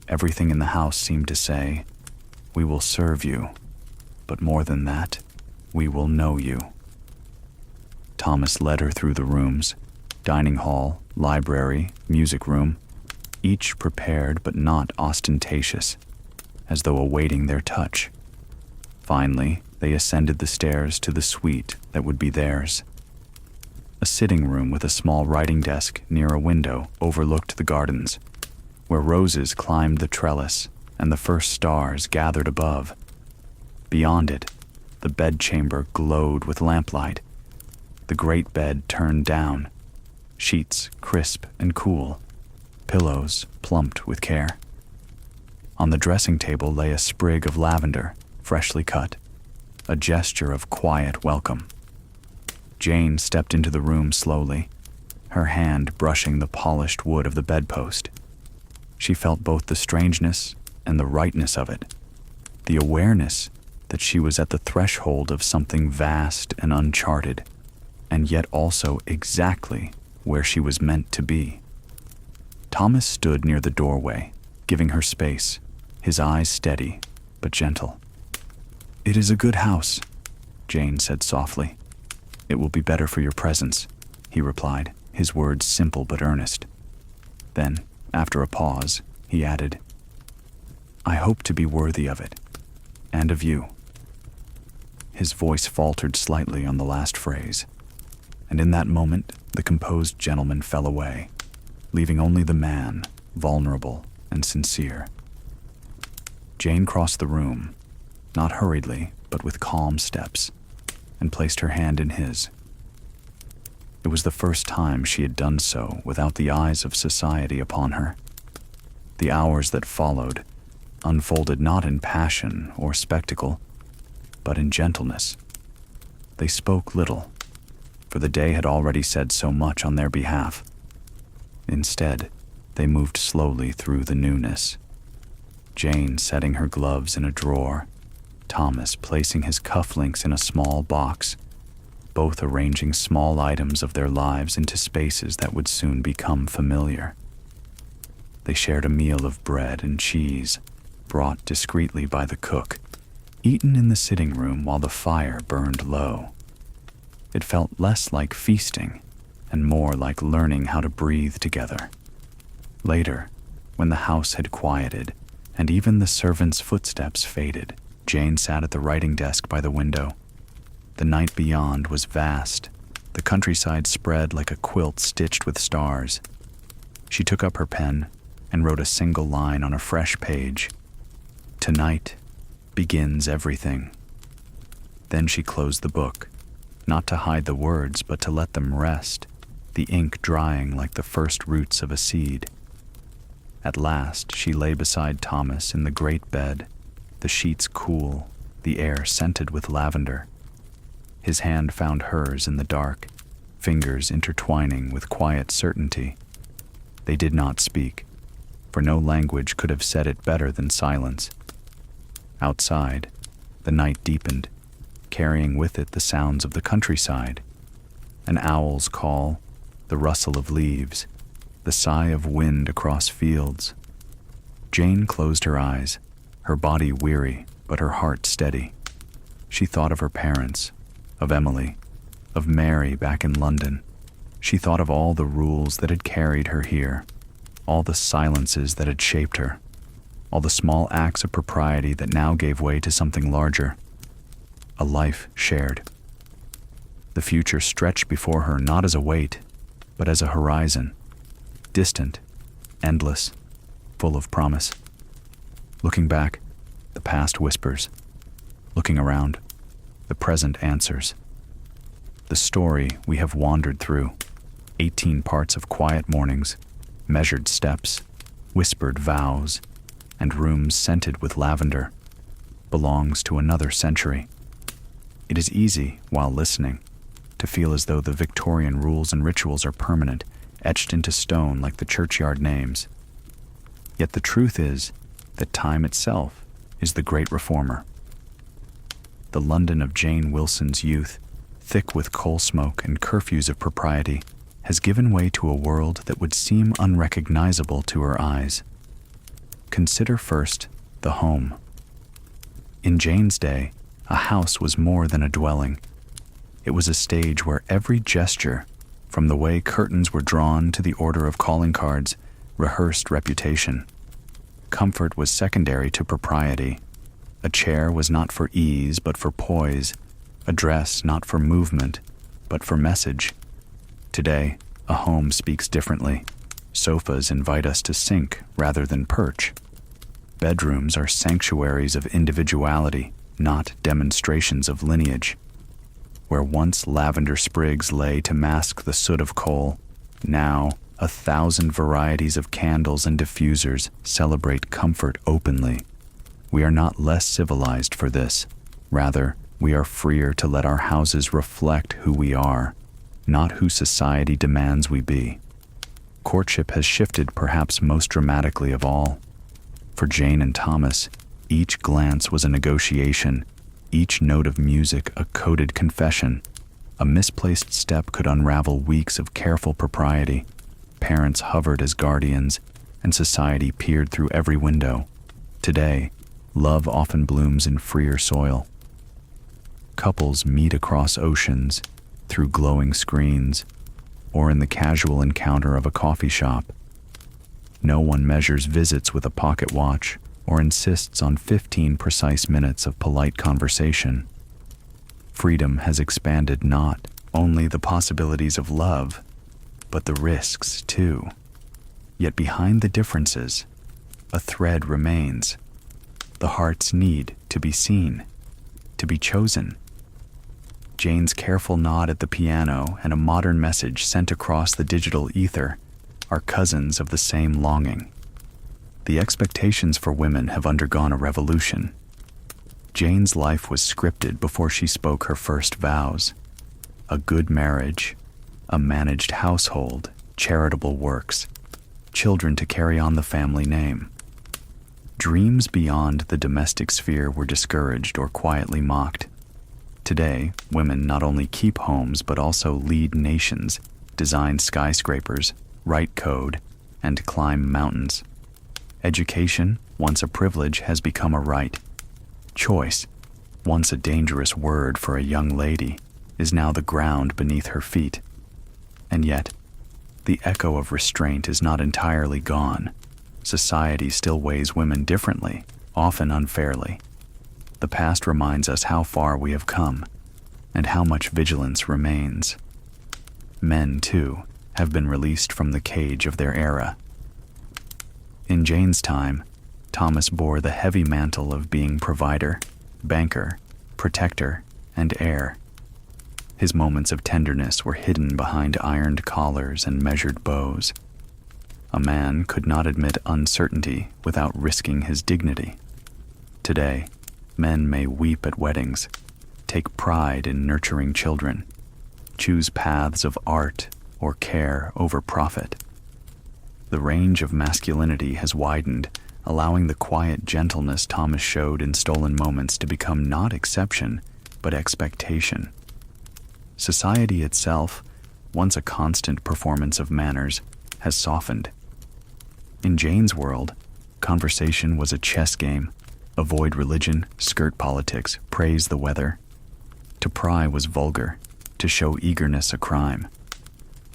Everything in the house seemed to say, "We will serve you, but more than that, we will know you." Thomas led her through the rooms, dining hall, library, music room, each prepared but not ostentatious, as though awaiting their touch. Finally, they ascended the stairs to the suite that would be theirs. A sitting room with a small writing desk near a window overlooked the gardens, where roses climbed the trellis and the first stars gathered above. Beyond it, the bedchamber glowed with lamplight, the great bed turned down, sheets crisp and cool, pillows plumped with care. On the dressing table lay a sprig of lavender, freshly cut, a gesture of quiet welcome. Jane stepped into the room slowly, her hand brushing the polished wood of the bedpost. She felt both the strangeness and the rightness of it, the awareness that she was at the threshold of something vast and uncharted, and yet also exactly where she was meant to be. Thomas stood near the doorway, giving her space, his eyes steady but gentle. "It is a good house," Jane said softly. "It will be better for your presence," he replied, his words simple but earnest. Then, after a pause, he added, "I hope to be worthy of it, and of you." His voice faltered slightly on the last phrase, and in that moment the composed gentleman fell away, leaving only the man, vulnerable and sincere. Jane crossed the room, not hurriedly, but with calm steps, and placed her hand in his. It was the first time she had done so without the eyes of society upon her. The hours that followed unfolded not in passion or spectacle, but in gentleness. They spoke little, for the day had already said so much on their behalf. Instead, they moved slowly through the newness. Jane setting her gloves in a drawer, Thomas placing his cufflinks in a small box, both arranging small items of their lives into spaces that would soon become familiar. They shared a meal of bread and cheese, brought discreetly by the cook, eaten in the sitting room while the fire burned low. It felt less like feasting and more like learning how to breathe together. Later, when the house had quieted and even the servants' footsteps faded, Jane sat at the writing desk by the window. The night beyond was vast, the countryside spread like a quilt stitched with stars. She took up her pen and wrote a single line on a fresh page. "Tonight begins everything." Then she closed the book, not to hide the words but to let them rest, the ink drying like the first roots of a seed. At last she lay beside Thomas in the great bed, the sheets cool, the air scented with lavender. His hand found hers in the dark, fingers intertwining with quiet certainty. They did not speak, for no language could have said it better than silence. Outside, the night deepened, carrying with it the sounds of the countryside, an owl's call, the rustle of leaves, the sigh of wind across fields. Jane closed her eyes, her body weary but her heart steady. She thought of her parents, of Emily, of Mary back in London. She thought of all the rules that had carried her here, all the silences that had shaped her, all the small acts of propriety that now gave way to something larger, a life shared. The future stretched before her not as a weight, but as a horizon, distant, endless, full of promise. Looking back, the past whispers. Looking around, the present answers. The story we have wandered through, 18 parts of quiet mornings, measured steps, whispered vows, and rooms scented with lavender, belongs to another century. It is easy, while listening, to feel as though the Victorian rules and rituals are permanent, etched into stone like the churchyard names. Yet the truth is that time itself is the great reformer. The London of Jane Wilson's youth, thick with coal smoke and curfews of propriety, has given way to a world that would seem unrecognizable to her eyes. Consider first the home. In Jane's day, a house was more than a dwelling. It was a stage where every gesture, from the way curtains were drawn to the order of calling cards, rehearsed reputation. Comfort was secondary to propriety. A chair was not for ease but for poise, a dress not for movement but for message. Today, a home speaks differently. Sofas invite us to sink rather than perch. Bedrooms are sanctuaries of individuality, not demonstrations of lineage. Where once lavender sprigs lay to mask the soot of coal, now 1,000 varieties of candles and diffusers celebrate comfort openly. We are not less civilized for this. Rather, we are freer to let our houses reflect who we are, not who society demands we be. Courtship has shifted perhaps most dramatically of all. For Jane and Thomas, each glance was a negotiation, each note of music a coded confession. A misplaced step could unravel weeks of careful propriety. Parents hovered as guardians, and society peered through every window. Today, love often blooms in freer soil. Couples meet across oceans, through glowing screens, or in the casual encounter of a coffee shop. No one measures visits with a pocket watch or insists on 15 precise minutes of polite conversation. Freedom has expanded not only the possibilities of love, but the risks too. Yet behind the differences, a thread remains. The heart's need to be seen, to be chosen. Jane's careful nod at the piano and a modern message sent across the digital ether are cousins of the same longing. The expectations for women have undergone a revolution. Jane's life was scripted before she spoke her first vows. A good marriage, a managed household, charitable works, children to carry on the family name. Dreams beyond the domestic sphere were discouraged or quietly mocked. Today, women not only keep homes but also lead nations, design skyscrapers, write code, and climb mountains. Education, once a privilege, has become a right. Choice, once a dangerous word for a young lady, is now the ground beneath her feet. And yet, the echo of restraint is not entirely gone. Society still weighs women differently, often unfairly. The past reminds us how far we have come, and how much vigilance remains. Men, too, have been released from the cage of their era. In Jane's time, Thomas bore the heavy mantle of being provider, banker, protector, and heir. His moments of tenderness were hidden behind ironed collars and measured bows. A man could not admit uncertainty without risking his dignity. Today, men may weep at weddings, take pride in nurturing children, choose paths of art or care over profit. The range of masculinity has widened, allowing the quiet gentleness Thomas showed in stolen moments to become not exception, but expectation. Society itself, once a constant performance of manners, has softened. In Jane's world, conversation was a chess game. Avoid religion, skirt politics, praise the weather. To pry was vulgar, to show eagerness a crime.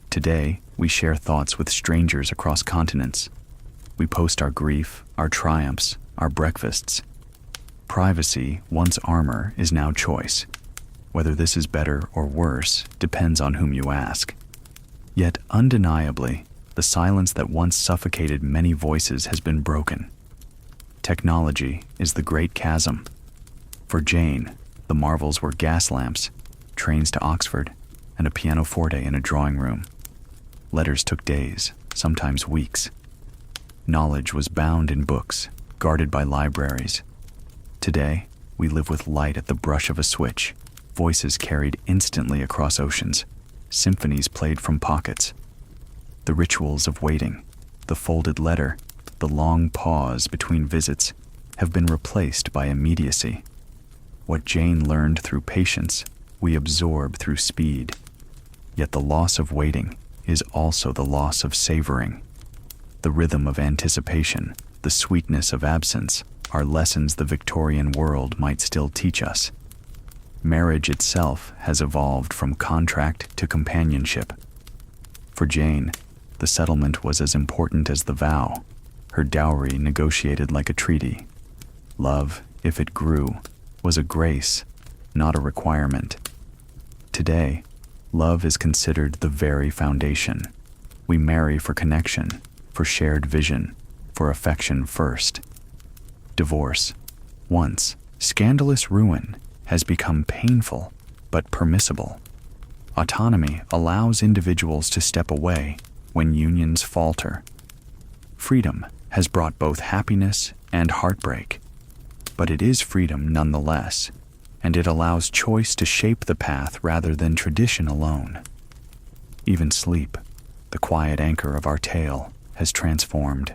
Today, we share thoughts with strangers across continents. We post our grief, our triumphs, our breakfasts. Privacy, once armor, is now choice. Whether this is better or worse depends on whom you ask. Yet undeniably, the silence that once suffocated many voices has been broken. Technology is the great chasm. For Jane, the marvels were gas lamps, trains to Oxford, and a pianoforte in a drawing room. Letters took days, sometimes weeks. Knowledge was bound in books, guarded by libraries. Today, we live with light at the brush of a switch, voices carried instantly across oceans, symphonies played from pockets. The rituals of waiting, the folded letter, the long pause between visits have been replaced by immediacy. What Jane learned through patience, we absorb through speed. Yet the loss of waiting is also the loss of savoring. The rhythm of anticipation, the sweetness of absence, are lessons the Victorian world might still teach us. Marriage itself has evolved from contract to companionship. For Jane, the settlement was as important as the vow, her dowry negotiated like a treaty. Love, if it grew, was a grace, not a requirement. Today, love is considered the very foundation. We marry for connection, for shared vision, for affection first. Divorce, once scandalous ruin, has become painful but permissible. Autonomy allows individuals to step away when unions falter. Freedom has brought both happiness and heartbreak, but it is freedom nonetheless, and it allows choice to shape the path rather than tradition alone. Even sleep, the quiet anchor of our tale, has transformed.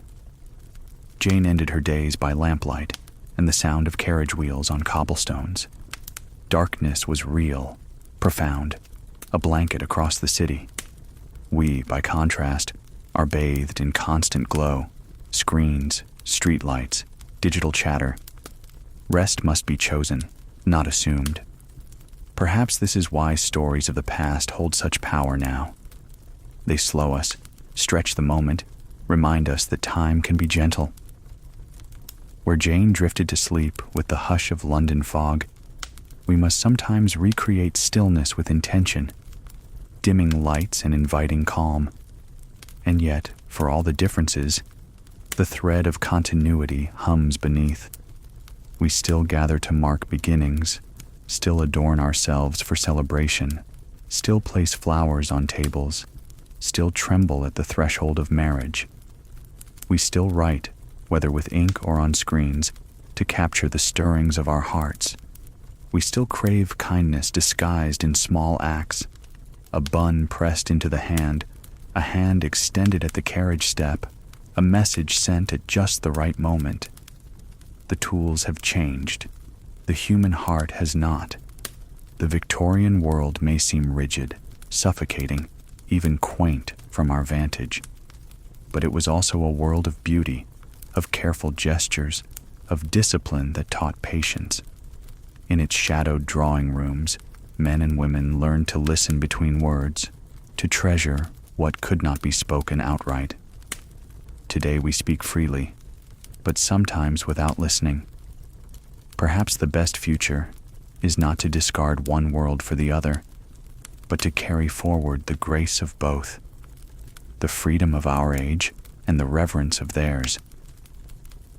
Jane ended her days by lamplight and the sound of carriage wheels on cobblestones. Darkness was real, profound, a blanket across the city. We, by contrast, are bathed in constant glow, screens, streetlights, digital chatter. Rest must be chosen, not assumed. Perhaps this is why stories of the past hold such power now. They slow us, stretch the moment, remind us that time can be gentle. Where Jane drifted to sleep with the hush of London fog, we must sometimes recreate stillness with intention, dimming lights and inviting calm. And yet, for all the differences, the thread of continuity hums beneath. We still gather to mark beginnings, still adorn ourselves for celebration, still place flowers on tables, still tremble at the threshold of marriage. We still write, whether with ink or on screens, to capture the stirrings of our hearts. We still crave kindness disguised in small acts, a bun pressed into the hand, a hand extended at the carriage step, a message sent at just the right moment. The tools have changed. The human heart has not. The Victorian world may seem rigid, suffocating, even quaint from our vantage. But it was also a world of beauty, of careful gestures, of discipline that taught patience. In its shadowed drawing rooms, men and women learned to listen between words, to treasure what could not be spoken outright. Today we speak freely, but sometimes without listening. Perhaps the best future is not to discard one world for the other, but to carry forward the grace of both, the freedom of our age and the reverence of theirs.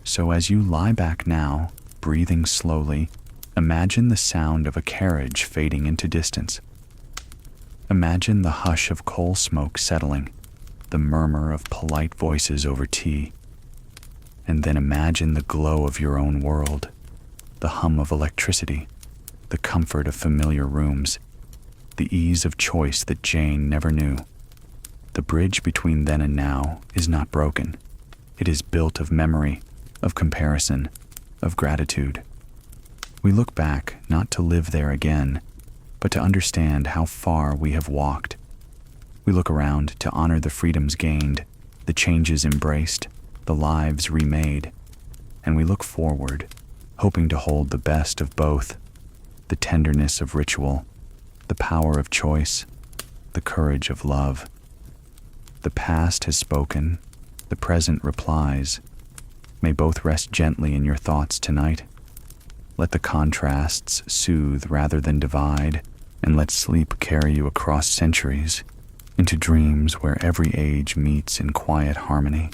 So as you lie back now, breathing slowly, imagine the sound of a carriage fading into distance. Imagine the hush of coal smoke settling, the murmur of polite voices over tea. And then imagine the glow of your own world, the hum of electricity, the comfort of familiar rooms, the ease of choice that Jane never knew. The bridge between then and now is not broken. It is built of memory, of comparison, of gratitude. We look back not to live there again, but to understand how far we have walked. We look around to honor the freedoms gained, the changes embraced, the lives remade, and we look forward, hoping to hold the best of both, the tenderness of ritual, the power of choice, the courage of love. The past has spoken, the present replies. May both rest gently in your thoughts tonight. Let the contrasts soothe rather than divide, and let sleep carry you across centuries into dreams where every age meets in quiet harmony.